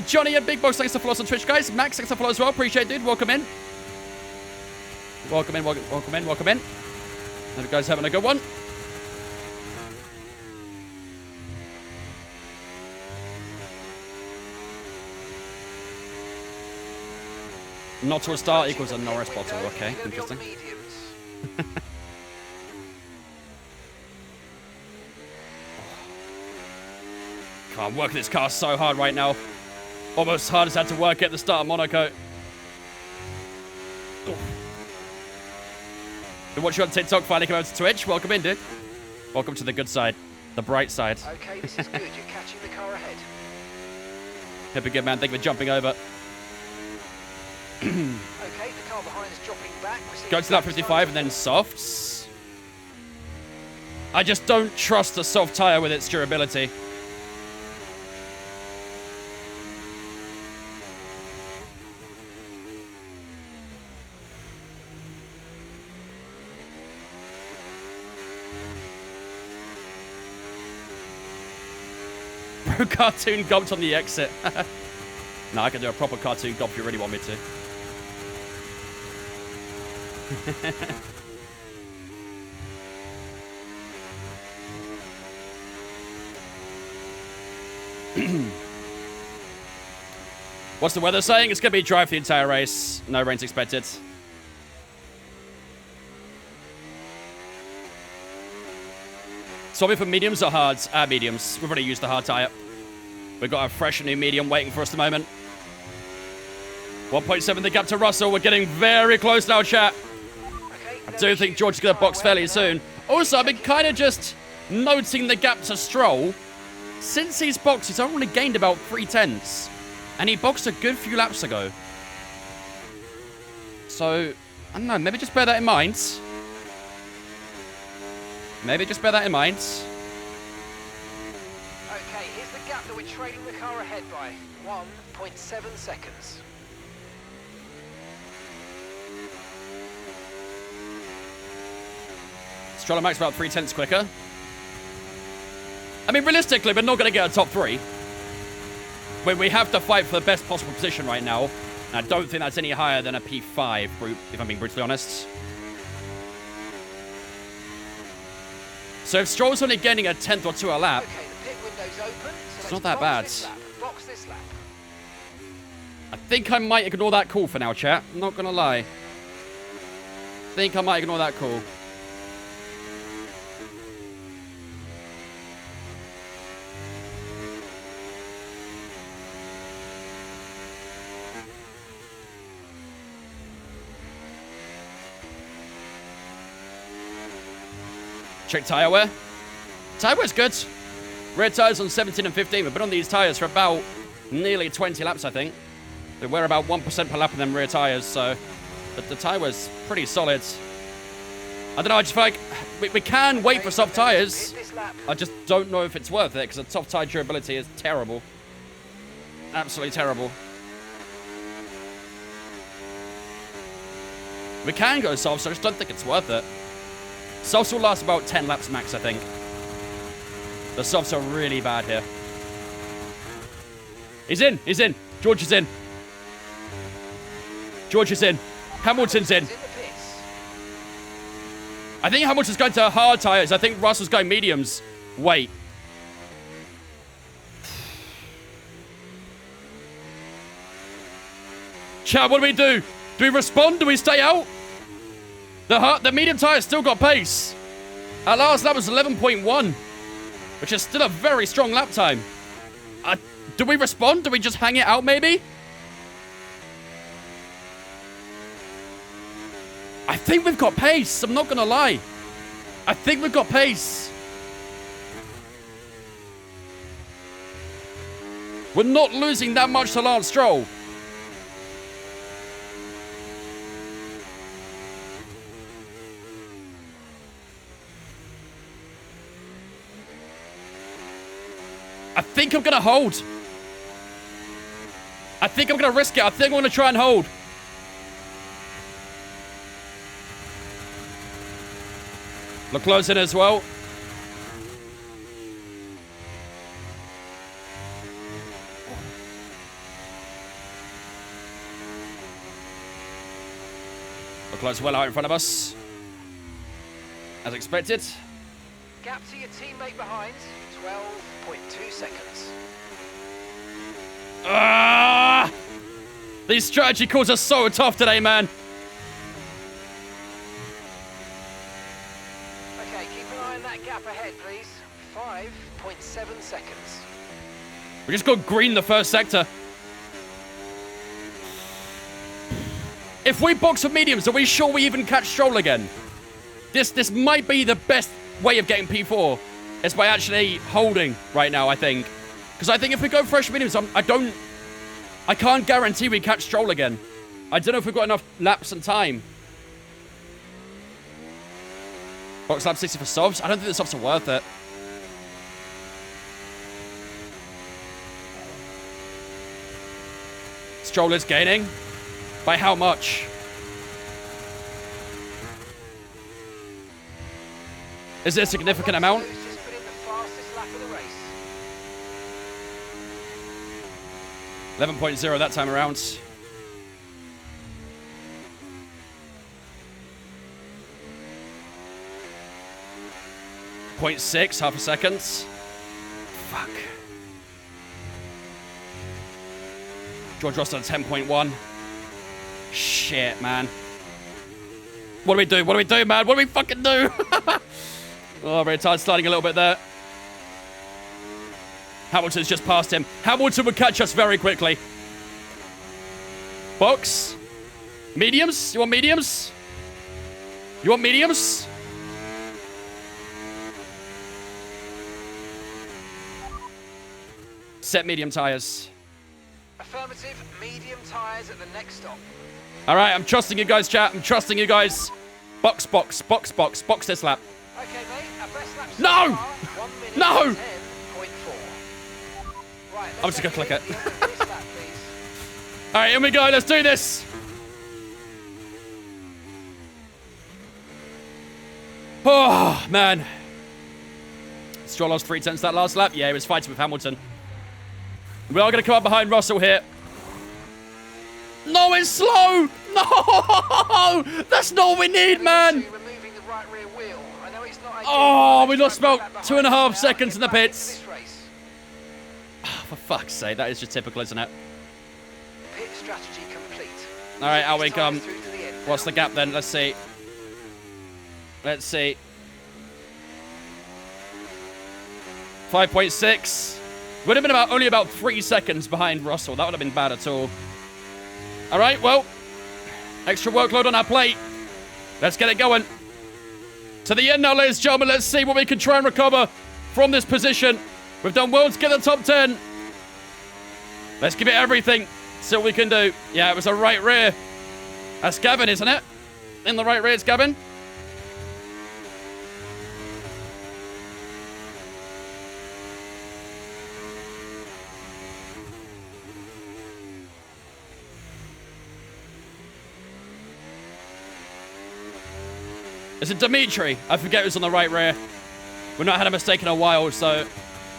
S1: Johnny and Big Box, thanks for follow us on Twitch, guys. Max, thanks for follow as well. Appreciate it, dude. Welcome in. Welcome in, welcome in, welcome in. Hope you guys having a good one. Not to a start equals a Norris bottle. Okay, interesting. Can't work this car so hard right now. Almost as hard as I had to work at the start of Monaco. Been watching on TikTok, finally come over to Twitch. Welcome in, dude. Welcome to the good side. The bright side.
S2: Okay, this is good. You're catching the car ahead.
S1: Hope you're good, man. Thank you for jumping over.
S2: Okay, the car behind is dropping back.
S1: Go to that 55 and then softs. I just don't trust the soft tyre with its durability. Bro, cartoon gomped on the exit. No, I can do a proper cartoon gomp if you really want me to. What's the weather saying? It's going to be dry for the entire race. No rain's expected. Swapping for mediums or hards? Mediums. We've already used the hard tyre. We've got a fresh new medium waiting for us at the moment. 1.7 the gap to Russell. We're getting very close now, chat. I do think George is going to box fairly soon. Also, I've been kind of just noting the gap to Stroll. Since he's boxed, he's only gained about 3/10. And he boxed a good few laps ago. So, I don't know, maybe just bear that in mind. Maybe just bear that in mind.
S2: Okay, here's the gap that we're trailing the car ahead by. 1.7 seconds.
S1: Stroll and Max about 3/10 quicker. I mean, realistically, we're not going to get a top 3. We have to fight for the best possible position right now. And I don't think that's any higher than a P5, if I'm being brutally honest. So if Stroll's only getting a 10th or 2 a lap,
S2: Okay, the pit window's open, so
S1: it's not that bad.
S2: Box this lap.
S1: I think I might ignore that call for now, chat. I'm not going to lie. I think I might ignore that call. Check tyre wear. Tyre wear's good. Rear tyres on 17 and 15. We've been on these tyres for about nearly 20 laps, I think. They wear about 1% per lap in them rear tyres, so the tyre wear's pretty solid. I don't know, I just feel like we can wait for soft tyres. I just don't know if it's worth it, because the soft tyre durability is terrible. Absolutely terrible. We can go soft, so I just don't think it's worth it. Softs will last about 10 laps max, I think. The softs are really bad here. He's in. He's in. George is in. George is in. Hamilton's in. I think Hamilton's going to hard tyres. I think Russell's going mediums. Wait. Chat, what do we do? Do we respond? Do we stay out? The medium tyre's still got pace. Our last lap was 11.1, which is still a very strong lap time. Do we respond? Do we just hang it out, maybe? I think we've got pace. I'm not going to lie. I think we've got pace. We're not losing that much to Lance Stroll. I think I'm going to hold. I think I'm going to risk it. I think I'm going to try and hold. Look close in as well. Look close well out in front of us. As expected.
S2: Gap to your teammate behind, 12.2 seconds.
S1: Ah! These strategy calls are so tough today, man.
S2: Okay, keep an eye on that gap ahead, please. 5.7 seconds.
S1: We just got green the first sector. If we box for mediums, are we sure we even catch Stroll again? This might be the best way of getting P4. Is by actually holding right now, I think. Because I think if we go fresh mediums, I can't guarantee we catch Stroll again. I don't know if we've got enough laps and time. Box lap 60 for softs? I don't think the softs are worth it. Stroll is gaining. By how much? Is it a significant amount?
S2: Just put in the fastest lap of the race.
S1: 11.0 that time around. 0.6, half a second. Fuck. George Russell at 10.1. Shit, man. What do we do? What do we do, man? What do we fucking do? Oh, very tired sliding a little bit there. Hamilton's just passed him. Hamilton would catch us very quickly. Box. Mediums? You want mediums? You want mediums? Set medium tires.
S2: Affirmative, medium tyres at the next stop.
S1: All right, I'm trusting you guys, chat. I'm trusting you guys. Box this lap.
S2: Okay, mate, our best lap so
S1: No!
S2: far, 1 minute
S1: No!
S2: 10.4. Right,
S1: I'm just gonna click it.
S2: at the end of this lap, please.
S1: All right, here we go. Let's do this. Oh, man. Stroll lost 3/10 that last lap. Yeah, he was fighting with Hamilton. We are going to come up behind Russell here. No, it's slow. No, that's not what we need, man.
S2: Removing the right rear wheel. I know it's not ideal,
S1: Oh,
S2: but
S1: we
S2: let's
S1: lost
S2: try and
S1: about
S2: put that
S1: 2.5
S2: behind us now
S1: seconds in the
S2: and get back
S1: pits.
S2: into this race.
S1: For fuck's sake, that is just typical, isn't it?
S2: Pit strategy complete.
S1: All right, out we
S2: Tyres
S1: come.
S2: through to the end
S1: What's the
S2: now.
S1: gap then? Let's see. Let's see. 5.6. Would have been only about 3 seconds behind Russell. That would have been bad at all. All right, well, extra workload on our plate. Let's get it going. To the end now, ladies and gentlemen. Let's see what we can try and recover from this position. We've done well to get the top 10. Let's give it everything. See what we can do. Yeah, it was a right rear. That's Gavin, isn't it? In the right rear, it's Gavin. Is it Dimitri? I forget who's on the right rear. We've not had a mistake in a while, so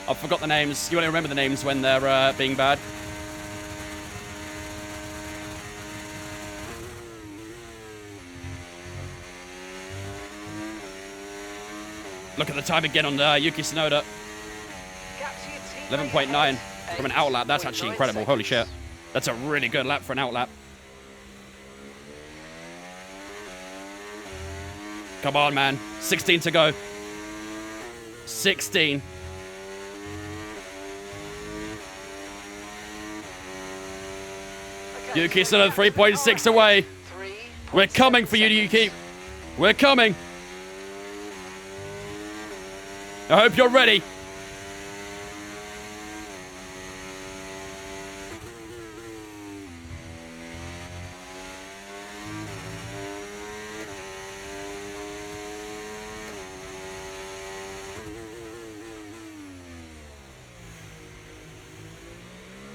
S1: I forgot the names. You only remember the names when they're being bad. Look at the time again on Yuki Tsunoda.
S2: Gap to your teammate
S1: 11.9
S2: ahead,
S1: from an out lap. That's actually
S2: 8.9
S1: incredible. Holy shit.
S2: seconds.
S1: That's a really good lap for an out lap. Come on, man. 16 to go. 16.
S2: Okay,
S1: Yuki
S2: so
S1: Tsunoda 3.6 away. We're coming for you, Yuki. We're coming. I hope you're ready.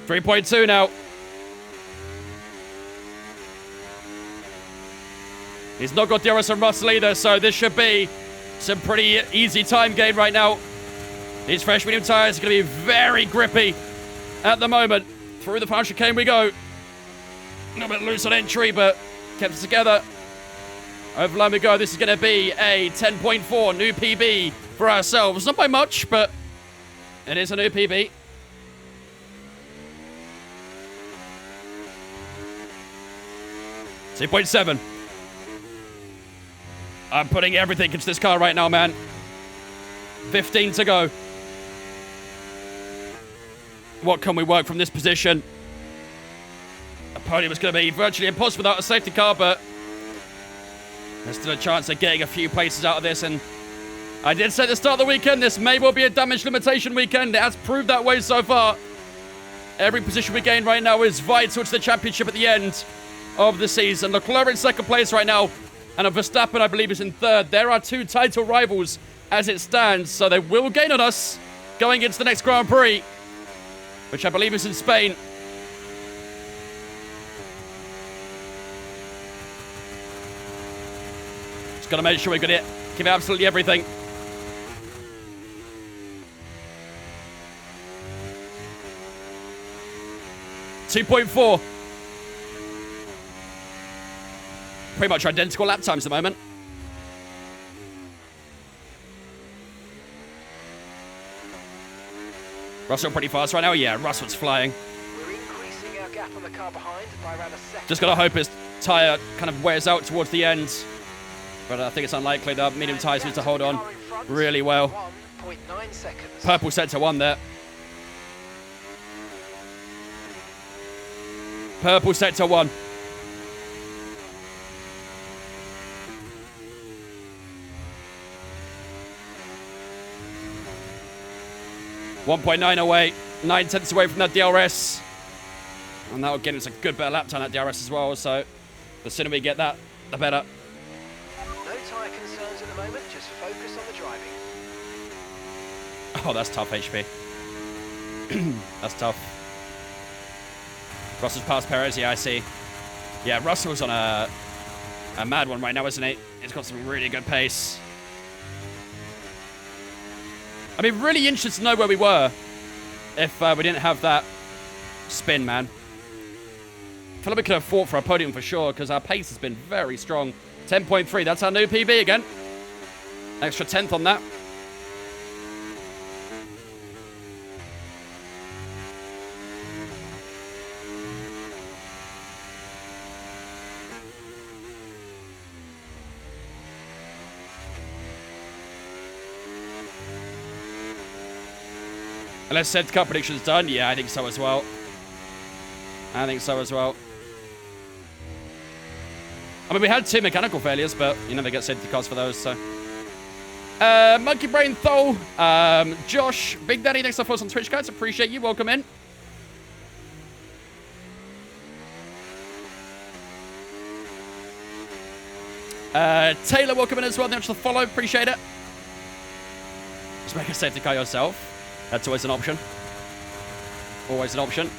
S1: 3.2 now. He's not got DRS and Russell either, so this should be some pretty easy time gain right now. These fresh medium tyres are going to be very grippy at the moment. Through the final chicane we go. A little bit loose on entry, but kept it together. Over the line we go. This is going to be a 10.4 new PB for ourselves. Not by much, but it is a new PB. .7. I'm putting everything into this car right now, man. 15 to go. What can we work from this position? A podium is going to be virtually impossible without a safety car, but there's still a chance of getting a few places out of this. And I did say at the start of the weekend, this may well be a damage limitation weekend. It has proved that way so far. Every position we gain right now is vital to the championship at the end of the season. Leclerc in second place right now, and Verstappen, I believe, is in third. There are two title rivals as it stands, so they will gain on us going into the next Grand Prix, which I believe is in Spain. Just got to make sure we're going to give absolutely everything. .4. Pretty much identical lap times at the moment. Russell pretty fast right now. Yeah, Russell's flying.
S2: We're increasing our gap on the car behind by around a second.
S1: Just got to hope his tyre kind of wears out towards the end. But I think it's unlikely. The medium tyres need to hold on really well.
S2: 1.9 seconds.
S1: Purple sector 1 there. Purple sector 1. .9 away, 9 tenths away from that DRS. And that'll get us a good bit of lap time, that DRS as well. So the sooner we get that, the better.
S2: No tyre concerns at the moment, just focus on the driving.
S1: Oh, that's tough, HP. That's tough. Russell's past Perez, yeah, I see. Yeah, Russell's on a mad one right now, isn't he? He's got some really good pace. I'd be really interested to know where we were if we didn't have that spin, man. I feel like we could have fought for a podium for sure because our pace has been very strong. 10.3, that's our new PB again. Extra 10th on that. Unless safety car prediction's done. Yeah, I think so as well. I think so as well. I mean, we had 2 mechanical failures, but you never get safety cars for those, so. Monkey Brain Thol, Josh, Big Daddy, thanks for us on Twitch, guys. Appreciate you. Welcome in. Taylor, welcome in as well. Thanks for the follow. Appreciate it. Just make a safety car yourself. That's always an option. Always an option.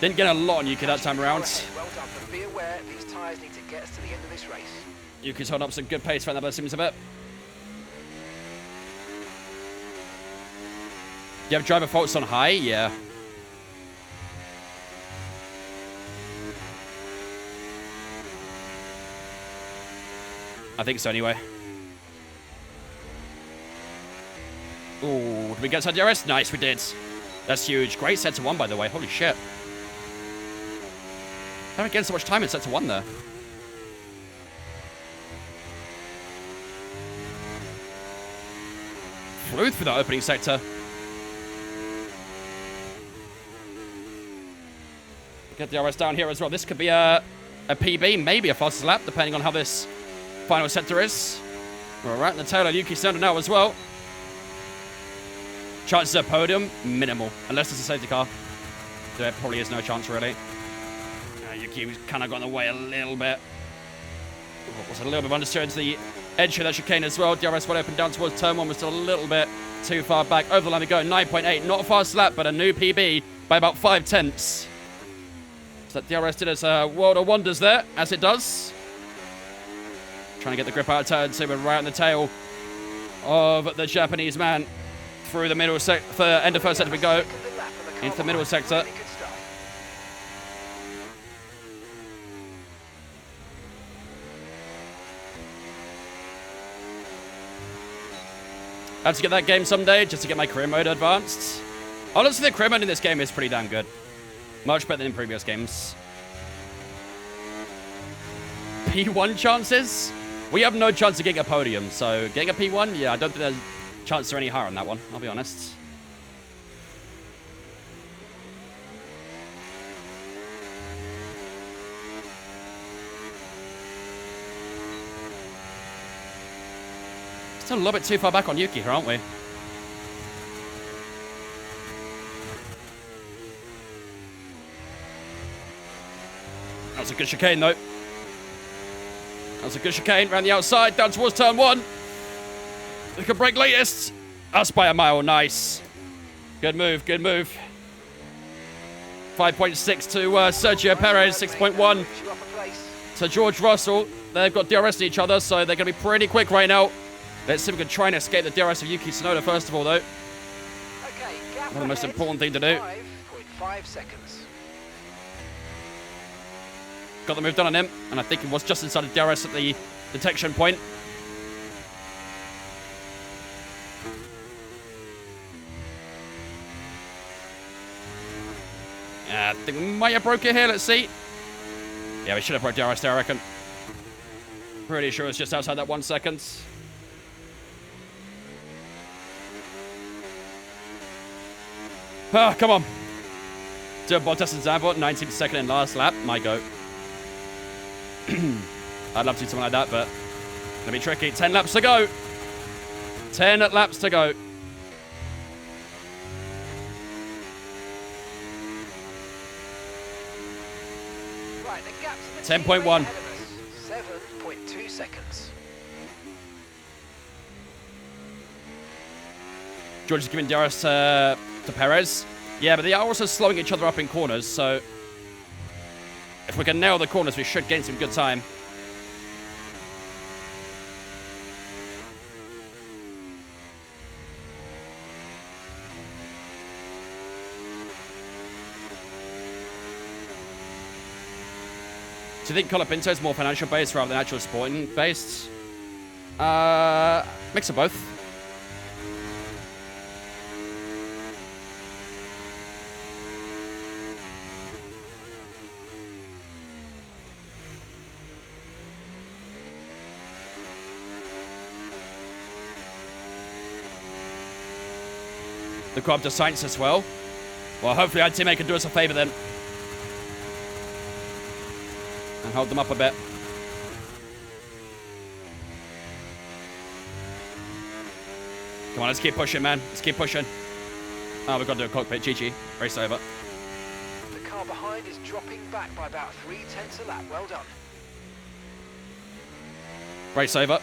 S1: Didn't get a lot on Yuki that time around.
S2: Well done, but be aware these tyres need to get us to the end of this race.
S1: Yuki's holding up some good pace right now, but it seems a bit. Do you have driver faults on high? Yeah. I think so anyway. Ooh, did we get to DRS? Nice, we did. That's huge. Great set to 1, by the way. Holy shit. Haven't gained so much time in set to 1 there. Flew through that opening sector. Get DRS down here as well. This could be a PB, maybe a fastest lap, depending on how this final sector is. We're right in the tail of Yuki Sanda now as well. Chances of podium, minimal. Unless it's a safety car. There probably is no chance, really. Yuki kind of got in the way a little bit. Was a little bit understeer into the edge of that chicane as well. DRS went open down towards turn 1, was still a little bit too far back. Over the line we go, 9.8. Not a fast lap, but a new PB by about 5/10. So that DRS did us a world of wonders there, as it does. Trying to get the grip out of turn 2, but right on the tail of the Japanese man. Through the middle for end of first sector we go. Into the middle sector. I have to get that game someday just to get my career mode advanced. Honestly, the career mode in this game is pretty damn good. Much better than in previous games. P1 chances? We have no chance of getting a podium, so getting a P1, yeah, I don't think there's chances are any higher on that one, I'll be honest. Still a little bit too far back on Yuki here, aren't we? That was a good chicane, though. That was a good chicane. Around the outside, down towards turn 1. We can break latest. Us by a mile. Nice. Good move, good move. 5.6 to Sergio Perez, 6.1 to George Russell. They've got DRS to each other, so they're going to be pretty quick right now. Let's see if we can try and escape the DRS of Yuki Tsunoda first of all, though.
S2: Okay, gap
S1: The most
S2: ahead,
S1: important thing to do.
S2: 5.5 seconds.
S1: Got the move done on him, and I think it was just inside the DRS at the detection point. I think we might have broke it here, let's see. Yeah, we should have broke DRS there, I reckon. Pretty sure it's just outside that 1 second. Ah, come on. Do a Bottas and Zambot, 19th second in last lap. My go. I'd love to do something like that, but it'll be tricky. 10 laps to go. 10 laps to go.
S2: Right, the gap to the
S1: 10.1.
S2: 7.2 seconds.
S1: George is giving DRS to Perez. Yeah, but they are also slowing each other up in corners, so if we can nail the corners, we should gain some good time. Do you think Colapinto is more financial based rather than actual sporting based? Mix of both. The crop to science as well. Well, hopefully our teammate can do us a favor then. And hold them up a bit. Come on, let's keep pushing, man. Let's keep pushing. Oh, we've got to do a cockpit. GG. Race over.
S2: The car behind is dropping back by about 0.3 a lap. Well done.
S1: Race over.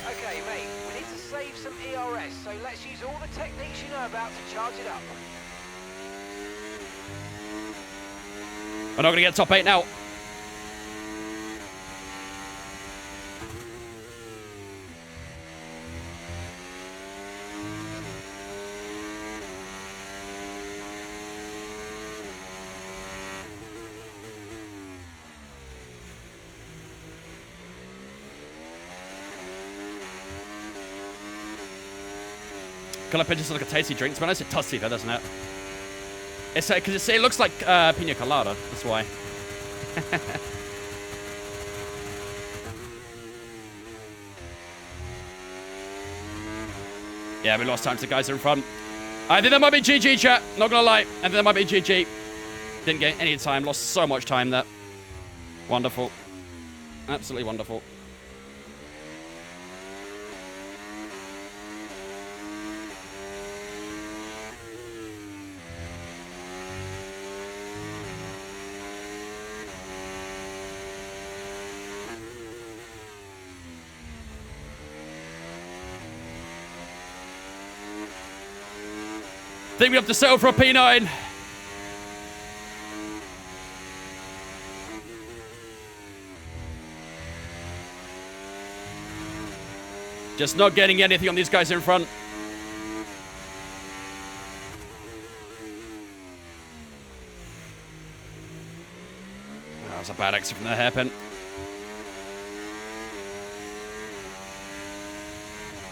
S2: Okay, mate, we need to save some ERS, so let's use all the techniques you know about to charge it up.
S1: We're not going to get top 8 now. Colapinto just like a tasty drink. To be honest, it does see that, doesn't it? It's because it looks like pina colada. That's why. Yeah, we lost time to the guys in front. I think that might be GG, chat. Not gonna lie. I think that might be GG. Didn't get any time. Lost so much time there. Wonderful. Absolutely wonderful. think we have to settle for a P9. Just not getting anything on these guys in front. That was a bad exit from the hairpin.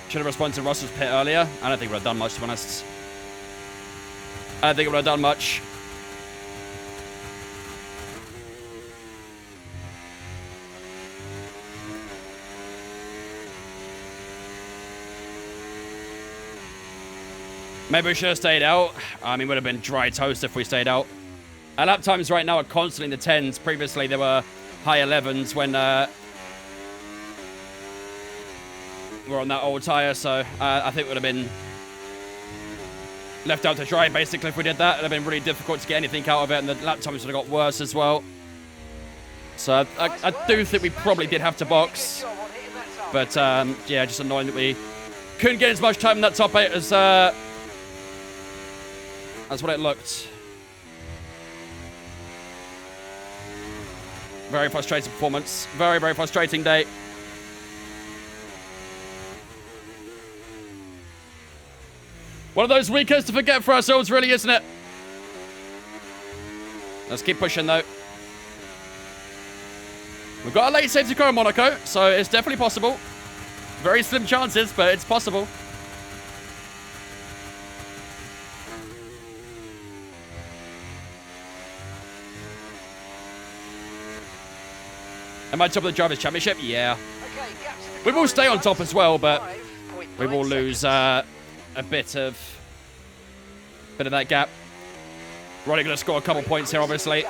S1: Should have responded to Russell's pit earlier. I don't think it would have done much, to be honest. I don't think it would have done much. Maybe we should have stayed out. I mean, it would have been dry toast if we stayed out. Our lap times right now are constantly in the 10s. Previously, they were high 11s when we're on that old tyre. So I think it would have been left out to dry, basically, if we did that. It would have been really difficult to get anything out of it, and the lap times would have got worse as well. So I do think we probably did have to box. But, yeah, just annoying that we couldn't get as much time in that top 8 as that's what it looked. Very frustrating performance. Very, very frustrating day. One of those weekends to forget for ourselves, really, isn't it? Let's keep pushing, though. We've got a late safety car in Monaco, so it's definitely possible. Very slim chances, but it's possible. Am I top of the Drivers' Championship? Yeah. We will stay on top as well, but we will lose a bit of that gap. Ronnie going to score a couple points here, obviously.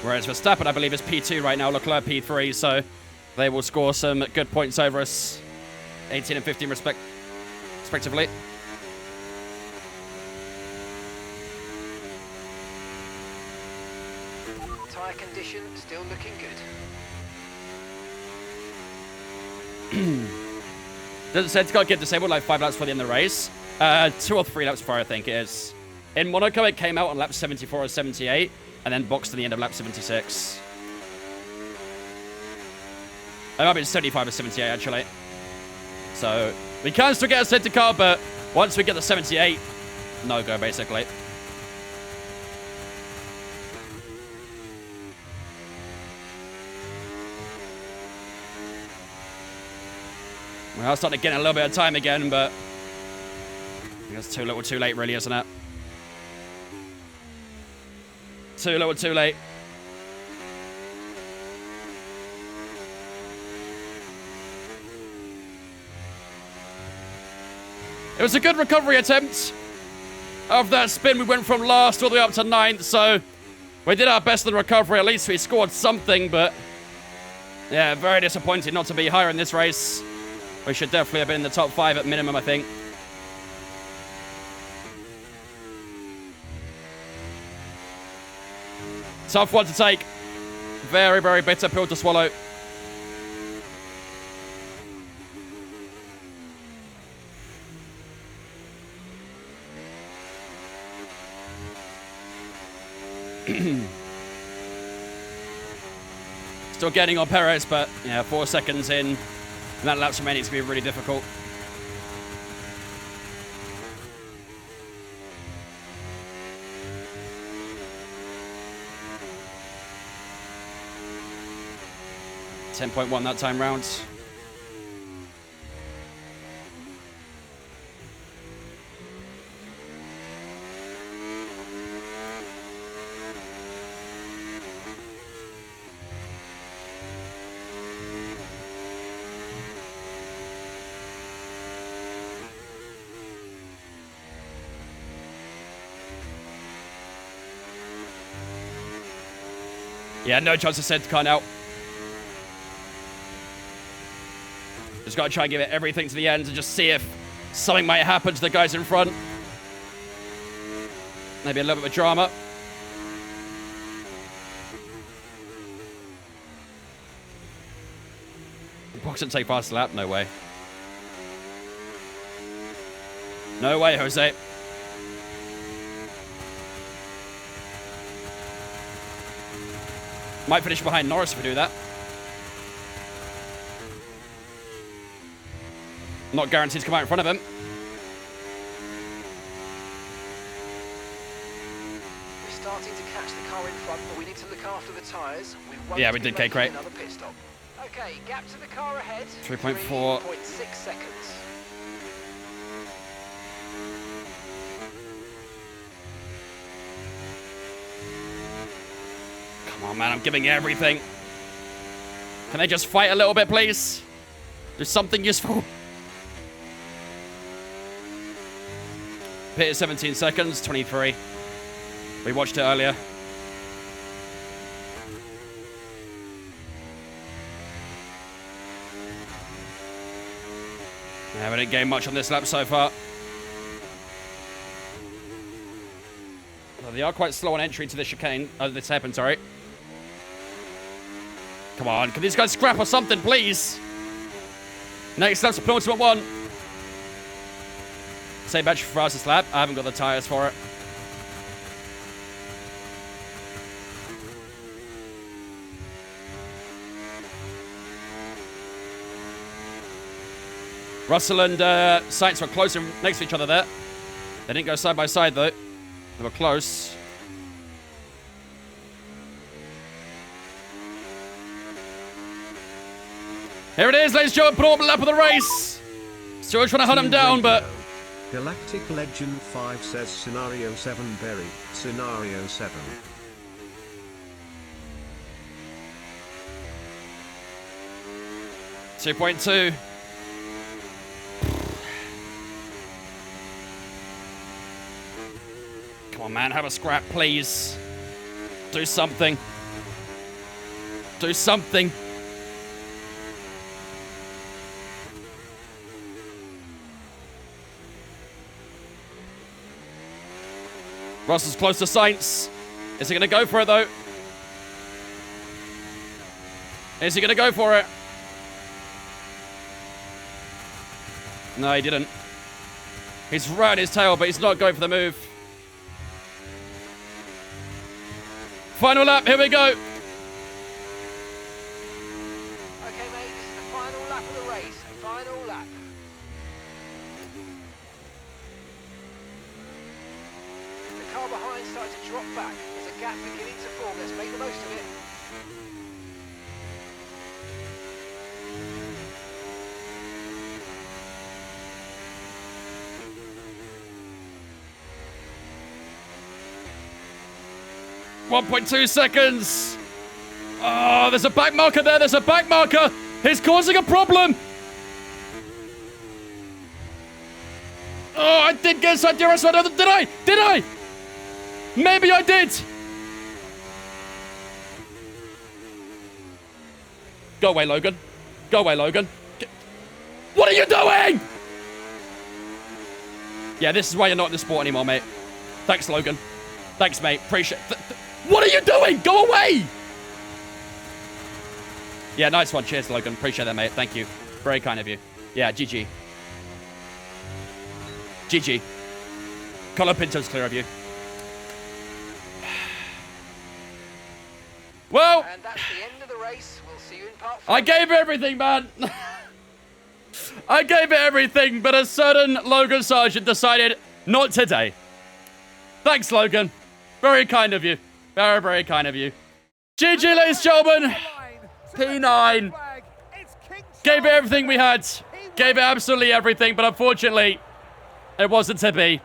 S1: Whereas Verstappen, I believe, is P2 right now. Leclerc P3, so they will score some good points over us. 18 and 15 respectively.
S2: Tyre condition still looking good.
S1: Doesn't say it's got to get disabled like 5 laps before the end of the race. 2 or 3 laps before, I think it is. In Monaco, it came out on lap 74 or 78, and then boxed to the end of lap 76. It might be 75 or 78, actually. So, we can still get a safety car, but once we get the 78, no-go, basically. We are starting to get a little bit of time again, but I think it's too little too late, really, isn't it? Too little too late. It was a good recovery attempt. After that spin, we went from last all the way up to 9th, so we did our best in the recovery. At least we scored something, but yeah, very disappointing not to be higher in this race. We should definitely have been in the top 5 at minimum, I think. Tough one to take. Very, very bitter pill to swallow. Still getting on Perez, but yeah, 4 seconds in. And that lap's remaining is going to be really difficult. .1 that time round. Yeah, no chance of safety car now. Just got to try and give it everything to the end and just see if something might happen to the guys in front. Maybe a little bit of drama. Box and take fast lap? No way. No way, Jose. Might finish behind Norris if we do that. Not guaranteed to come out in front of him.
S2: We're starting to catch the car in front, but we need to look after the tyres.
S1: Yeah, we did, great.
S2: Another pit stop. Okay, gap to the car ahead.
S1: 3.4.
S2: 3.6 seconds.
S1: Come on, man, I'm giving you everything. Can they just fight a little bit, please? Do something useful. Pit at 17 seconds, 23. We watched it earlier. Yeah, we didn't gain much on this lap so far. Well, they are quite slow on entry to the chicane. This hairpin, sorry. Come on, can these guys scrap or something, please? Next lap's a penultimate one. Same battery for us this lap. I haven't got the tyres for it. Russell and Sainz were close next to each other there. They didn't go side by side, though. They were close. Here it is, ladies and gentlemen. Penultimate lap of the race. Still trying to hunt him down, but...
S7: Galactic Legend 5 says Scenario 7 buried. Scenario 7.
S1: .2. Come on, man. Have a scrap, please. Do something. Do something. Russell's close to Sainz. Is he going to go for it, though? Is he going to go for it? No, he didn't. He's right his tail, but he's not going for the move. Final lap, here we go.
S2: Okay, mate, this is the final lap of the race. Final lap. The car behind started to drop back. There's a gap beginning to form. Let's make the most of it.
S1: .2 seconds. Oh, there's a back marker there. There's a back marker. He's causing a problem. Oh, I did get inside the rest. Did I? Did I? Maybe I did. Go away, Logan. Go away, Logan. What are you doing? Yeah, this is why you're not in the sport anymore, mate. Thanks, Logan. Thanks, mate. Appreciate it. What are you doing? Go away! Yeah, nice one. Cheers, Logan. Appreciate that, mate. Thank you. Very kind of you. Yeah, GG. GG. Color Pinto's clear of you. Well,
S2: And that's the end of the race. We'll see you in part 5.
S1: I gave it everything, man. I gave it everything, but a certain Logan Sargent decided not today. Thanks, Logan. Very kind of you. Very, very kind of you. GG, ladies and gentlemen. P9. Gave it everything we had. Gave it absolutely everything, but unfortunately, it wasn't to be.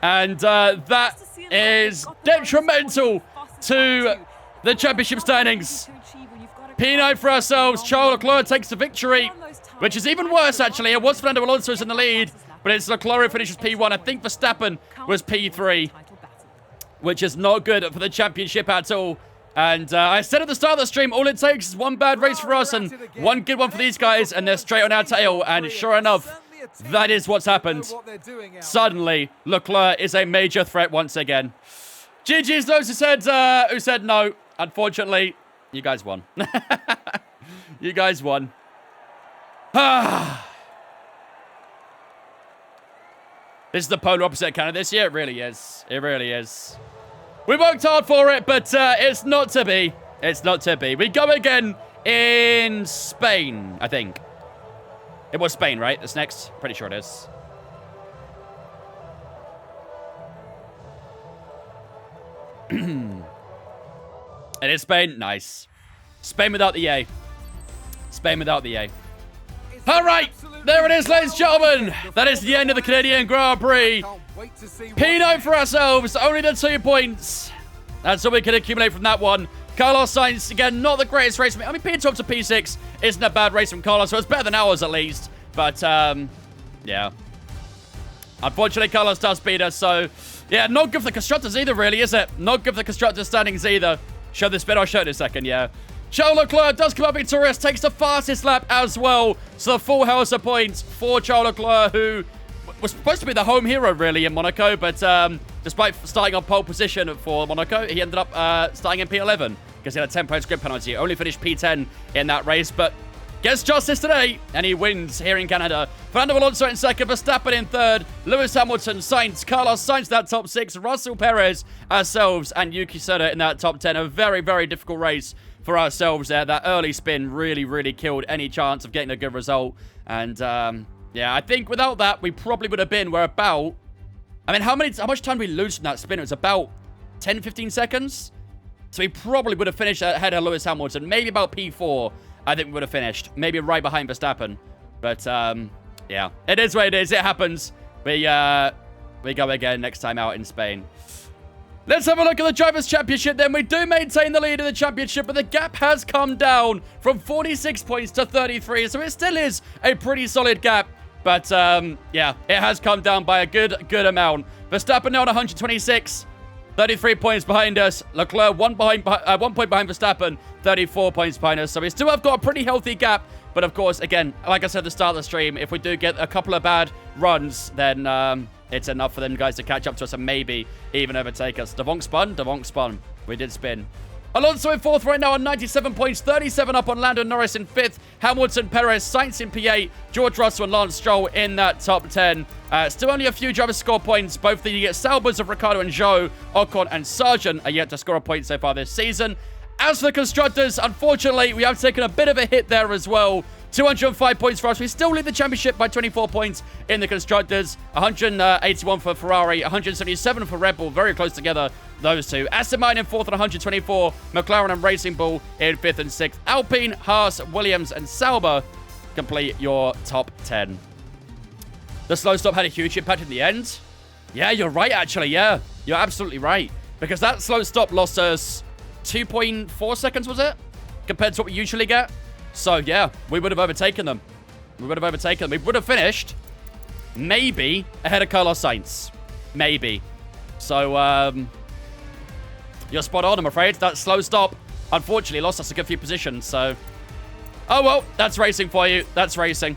S1: And that is detrimental to the championship standings. P9 for ourselves. Charles Leclerc takes the victory, which is even worse, actually. It was Fernando Alonso's in the lead, but it's Leclerc who finishes P1. I think Verstappen was P3, which is not good for the championship at all. And I said at the start of the stream, all it takes is one bad race for us and one good one for these guys, and they're straight on our tail. And sure enough, that is what's happened. Suddenly, Leclerc is a major threat once again. GG's those who said no. Unfortunately, you guys won. You guys won. This is the polar opposite kind of this year. It really is. It really is. We worked hard for it, but it's not to be. It's not to be. We go again in Spain, I think. It was Spain, right? That's next. Pretty sure it is. It is Spain. Nice. Spain without the A. Spain without the A. All right. There it is, ladies and gentlemen. That is the end of the Canadian Grand Prix. P9 for ourselves. Only the 2 points. That's all we can accumulate from that one. Carlos Sainz, again, not the greatest race. I mean, P12 to P6 isn't a bad race from Carlos, so it's better than ours at least. But, yeah. Unfortunately, Carlos does beat us, so... Yeah, not good for the constructors either, really, is it? Not good for the constructors standings either. Show this bit, I'll show it in a second, yeah. Charles Leclerc does come up victorious, takes the fastest lap as well. So the full house of points for Charles Leclerc, who was supposed to be the home hero, really, in Monaco. But despite starting on pole position for Monaco, he ended up starting in P11 because he had a 10-point grid penalty. Only finished P10 in that race, but gets justice today, and he wins here in Canada. Fernando Alonso in second, Verstappen in third, Lewis Hamilton, Sainz, Carlos Sainz in that top 6, Russell Perez, ourselves, and Yuki Tsunoda in that top 10. A very, very difficult race for ourselves there. That early spin really, really killed any chance of getting a good result. And, yeah, I think without that, we probably would have been, we're about... I mean, how much time did we lose from that spin? It was about 10, 15 seconds? So we probably would have finished ahead of Lewis Hamilton. Maybe about P4, I think we would have finished. Maybe right behind Verstappen. But, yeah. It is what it is. It happens. We go again next time out in Spain. Let's have a look at the Drivers' Championship then. We do maintain the lead of the championship, but the gap has come down from 46 points to 33. So it still is a pretty solid gap. But, yeah, it has come down by a good amount. Verstappen now on 126. 33 points behind us. Leclerc, 1 point behind Verstappen. 34 points behind us. So we still have got a pretty healthy gap. But, of course, again, like I said at the start of the stream, if we do get a couple of bad runs, then it's enough for them guys to catch up to us and maybe even overtake us. Devonk spun. We did spin. Alonso in 4th right now on 97 points. 37 up on Lando Norris in 5th. Hamilton, Perez, Sainz in P8. George Russell and Lance Stroll in that top 10. Still only a few drivers score points. Both the Saubers of Ricciardo and Zhou, Ocon and Sargent are yet to score a point so far this season. As for the constructors, unfortunately, we have taken a bit of a hit there as well. 205 points for us. We still lead the championship by 24 points in the constructors. 181 for Ferrari, 177 for Red Bull. Very close together, those two. Aston Martin in 4th at 124. McLaren and Racing Bull in 5th and 6th. Alpine, Haas, Williams, and Sauber complete your top 10. The slow stop had a huge impact in the end. Yeah, you're right, actually. Yeah, you're absolutely right. Because that slow stop lost us 2.4 seconds, was it? Compared to what we usually get. So, yeah, we would have overtaken them. We would have finished maybe ahead of Carlos Sainz. Maybe. So, you're spot on, I'm afraid. That slow stop, unfortunately, lost us a good few positions. So, oh, well, that's racing for you. That's racing.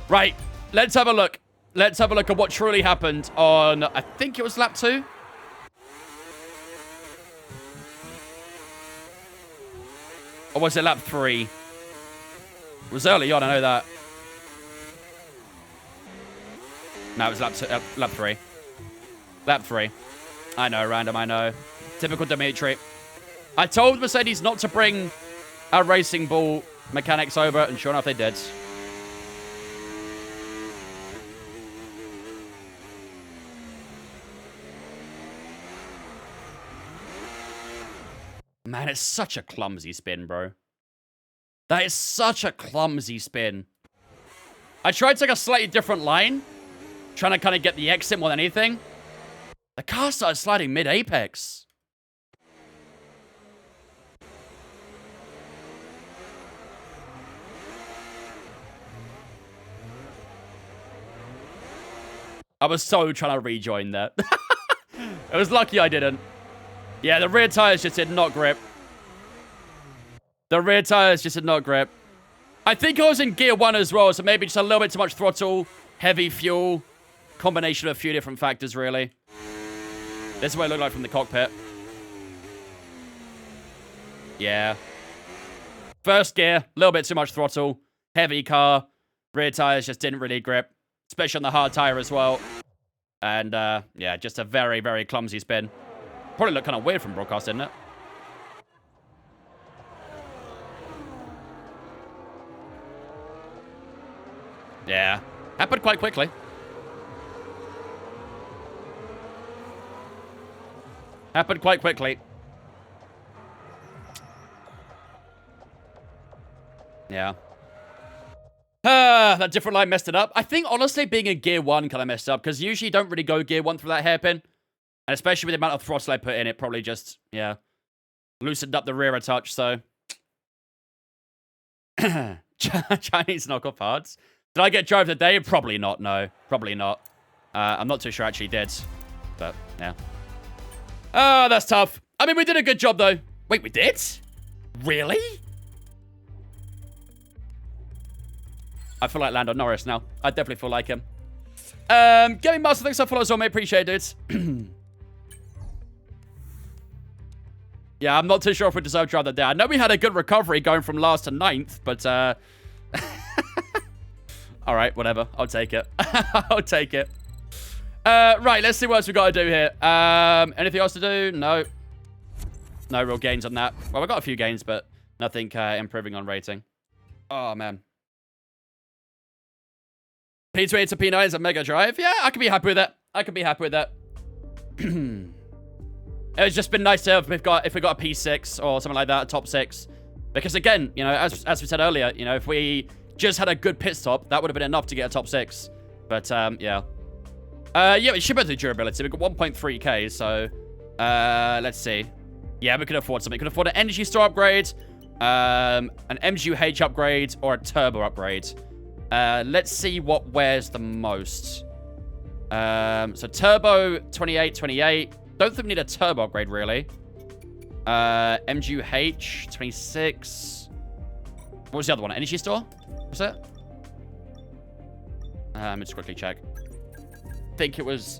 S1: Right, let's have a look. Let's have a look at what truly happened on, I think it was lap 2. Or was it lap 3? It was early on, I know that. No, it was lap 3. Lap 3. I know, random, I know. Typical Dimitri. I told Mercedes not to bring our Racing Bull mechanics over, and sure enough, they did. Man, it's such a clumsy spin, bro. That is such a clumsy spin. I tried to take a slightly different line. Trying to kind of get the exit more than anything. The car started sliding mid-apex. I was so trying to rejoin there. It was lucky I didn't. Yeah, the rear tires just did not grip. The rear tires just did not grip. I think I was in gear 1 as well, so maybe just a little bit too much throttle, heavy fuel, combination of a few different factors, really. This is what it looked like from the cockpit. Yeah. First gear, a little bit too much throttle, heavy car, Rear tires just didn't really grip, especially on the hard tire as well. And, yeah, just a very, very clumsy spin. Probably looked kind of weird from broadcast, didn't it? Yeah. Happened quite quickly. Happened quite quickly. Yeah. That different line messed it up. I think, honestly, being in Gear 1 kind of messed up, because usually you don't really go Gear 1 through that hairpin. And especially with the amount of throttle I put in, it probably just, yeah, loosened up the rear a touch, so. Chinese knockoff parts. Did I get drive of the day? Probably not, no. Probably not. I'm not too sure I actually did. But, yeah. Oh, that's tough. I mean, we did a good job, though. Wait, we did? Really? I feel like Lando Norris now. I definitely feel like him. Gaming Master, thanks for following, mate. Appreciate it. Yeah, I'm not too sure if we deserve drive that day. I know we had a good recovery going from last to 9th, but, all right, whatever. I'll take it. I'll take it. Right, let's see what else we got to do here. Anything else to do? No. No real gains on that. Well, we got a few gains, but nothing improving on rating. Oh, man. P28 to P9 is a mega drive. Yeah, I can be happy with that. I can be happy with that. It's just been nice to have if we got a P6 or something like that, a top 6. Because again, you know, as we said earlier, you know, if we just had a good pit stop, that would have been enough to get a top 6. But yeah. Yeah, we should be able to do durability. We've got 1.3k, so let's see. Yeah, we can afford something. We can afford an energy store upgrade, an MGUH upgrade, or a turbo upgrade. Let's see what wears the most. So turbo 28. Don't think we need a turbo upgrade, really. MGUH 26. What was the other one? Energy store? Was it? Let me just quickly check. I think it was...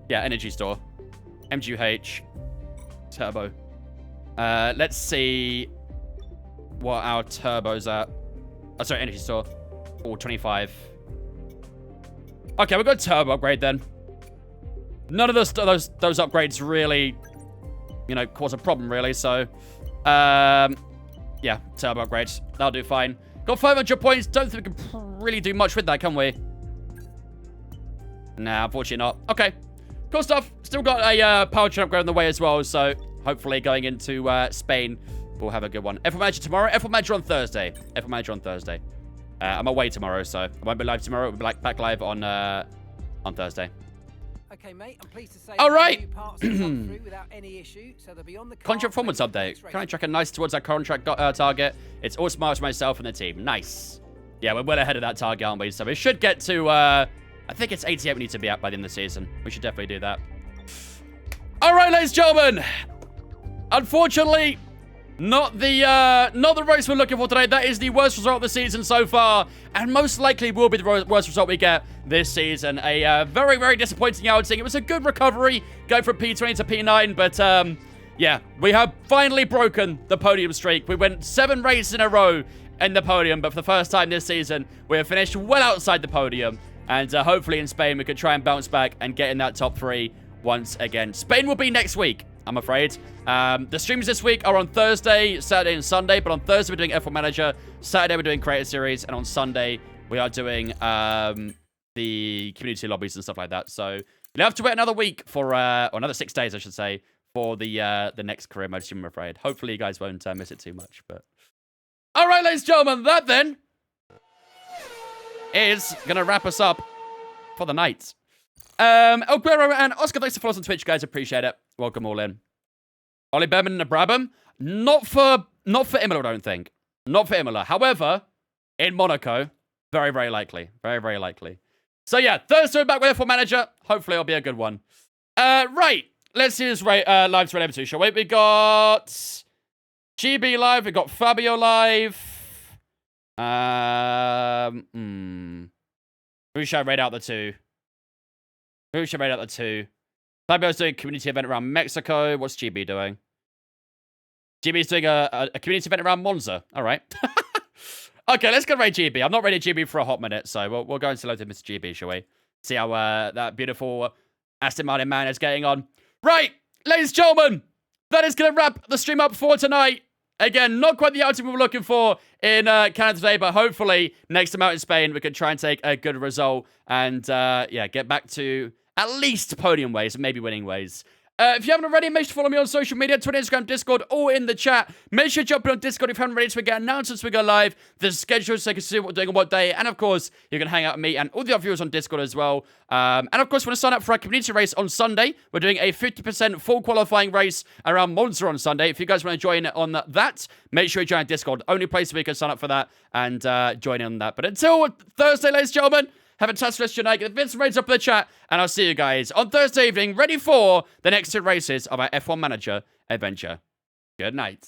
S1: Yeah, energy store. MGUH. Turbo. Let's see what our turbo's at. Oh, sorry, energy store. Oh, 25. Okay, we've got a turbo upgrade then. None of those upgrades really, you know, cause a problem, really. So, yeah, turbo upgrades. That'll do fine. Got 500 points. Don't think we can really do much with that, can we? Nah, unfortunately not. Okay, cool stuff. Still got a powertrain upgrade on the way as well. So, hopefully going into Spain, we'll have a good one. F1 Manager tomorrow. F1 Manager on Thursday. F1 Manager on Thursday. I'm away tomorrow, so I won't be live tomorrow. We'll be back live on Thursday.
S2: Okay, mate, I'm pleased to say
S1: all right.
S2: new parts have come through without any issue, so they'll be on the car
S1: Contract performance update. Can I track a nice towards that contract target? It's all smart for myself and the team. Nice. Yeah, we're well ahead of that target, aren't we? So we should get to, I think it's 88 we need to be at by the end of the season. We should definitely do that. All right, ladies and gentlemen. Unfortunately, not the race we're looking for today. That is the worst result of the season so far, and most likely will be the worst result we get this season. A very, very disappointing outing. It was a good recovery, going from P20 to P9, but yeah, we have finally broken the podium streak. We went 7 races in a row in the podium, but for the first time this season, we have finished well outside the podium, and hopefully in Spain we could try and bounce back and get in that top 3 once again. Spain will be next week, I'm afraid. The streams this week are on Thursday, Saturday, and Sunday. But on Thursday, we're doing F1 Manager. Saturday, we're doing Creator Series. And on Sunday, we are doing the community lobbies and stuff like that. So you'll have to wait another week for, or another 6 days, I should say, for the next career mode stream, I'm afraid. Hopefully, you guys won't miss it too much. But all right, ladies and gentlemen, that then is going to wrap us up for the night. El Guerrero and Oscar, thanks for following us on Twitch, guys. Appreciate it. Welcome all in. Ollie Berman and Brabham. Not for Imola, I don't think. Not for Imola. However, in Monaco, very, very likely. Very, very likely. So yeah, Thursday we're back with F1 Manager. Hopefully it'll be a good one. Right. Let's see this live to Red M2 show. Wait, we got GB live. We got Fabio live. Who should I rate out the two? Who should I rate out the two? Fabio's doing a community event around Mexico. What's GB doing? GB's doing a community event around Monza. All right. Okay, let's go rate GB. I'm not ready GB for a hot minute, so we'll go and select Mr. GB, shall we? See how that beautiful Aston Martin man is getting on. Right, ladies and gentlemen, that is going to wrap the stream up for tonight. Again, not quite the outing we were looking for in Canada today, but hopefully next time out in Spain, we can try and take a good result and, yeah, get back to at least podium ways, maybe winning ways. If you haven't already, make sure to follow me on social media, Twitter, Instagram, Discord, all in the chat. Make sure to jump in on Discord if you haven't already, so we get announcements we go live, the schedule so you can see what we're doing on what day, and of course, you can hang out with me and all the other viewers on Discord as well. And of course, when I sign up for our community race on Sunday, we're doing a 50% full qualifying race around Montreal on Sunday. If you guys want to join on that, make sure you join Discord. Only place where you can sign up for that and join in on that. But until Thursday, ladies and gentlemen, have a fantastic rest of your night. Get the Vince Raids up in the chat. And I'll see you guys on Thursday evening, ready for the next 2 races of our F1 Manager adventure. Good night.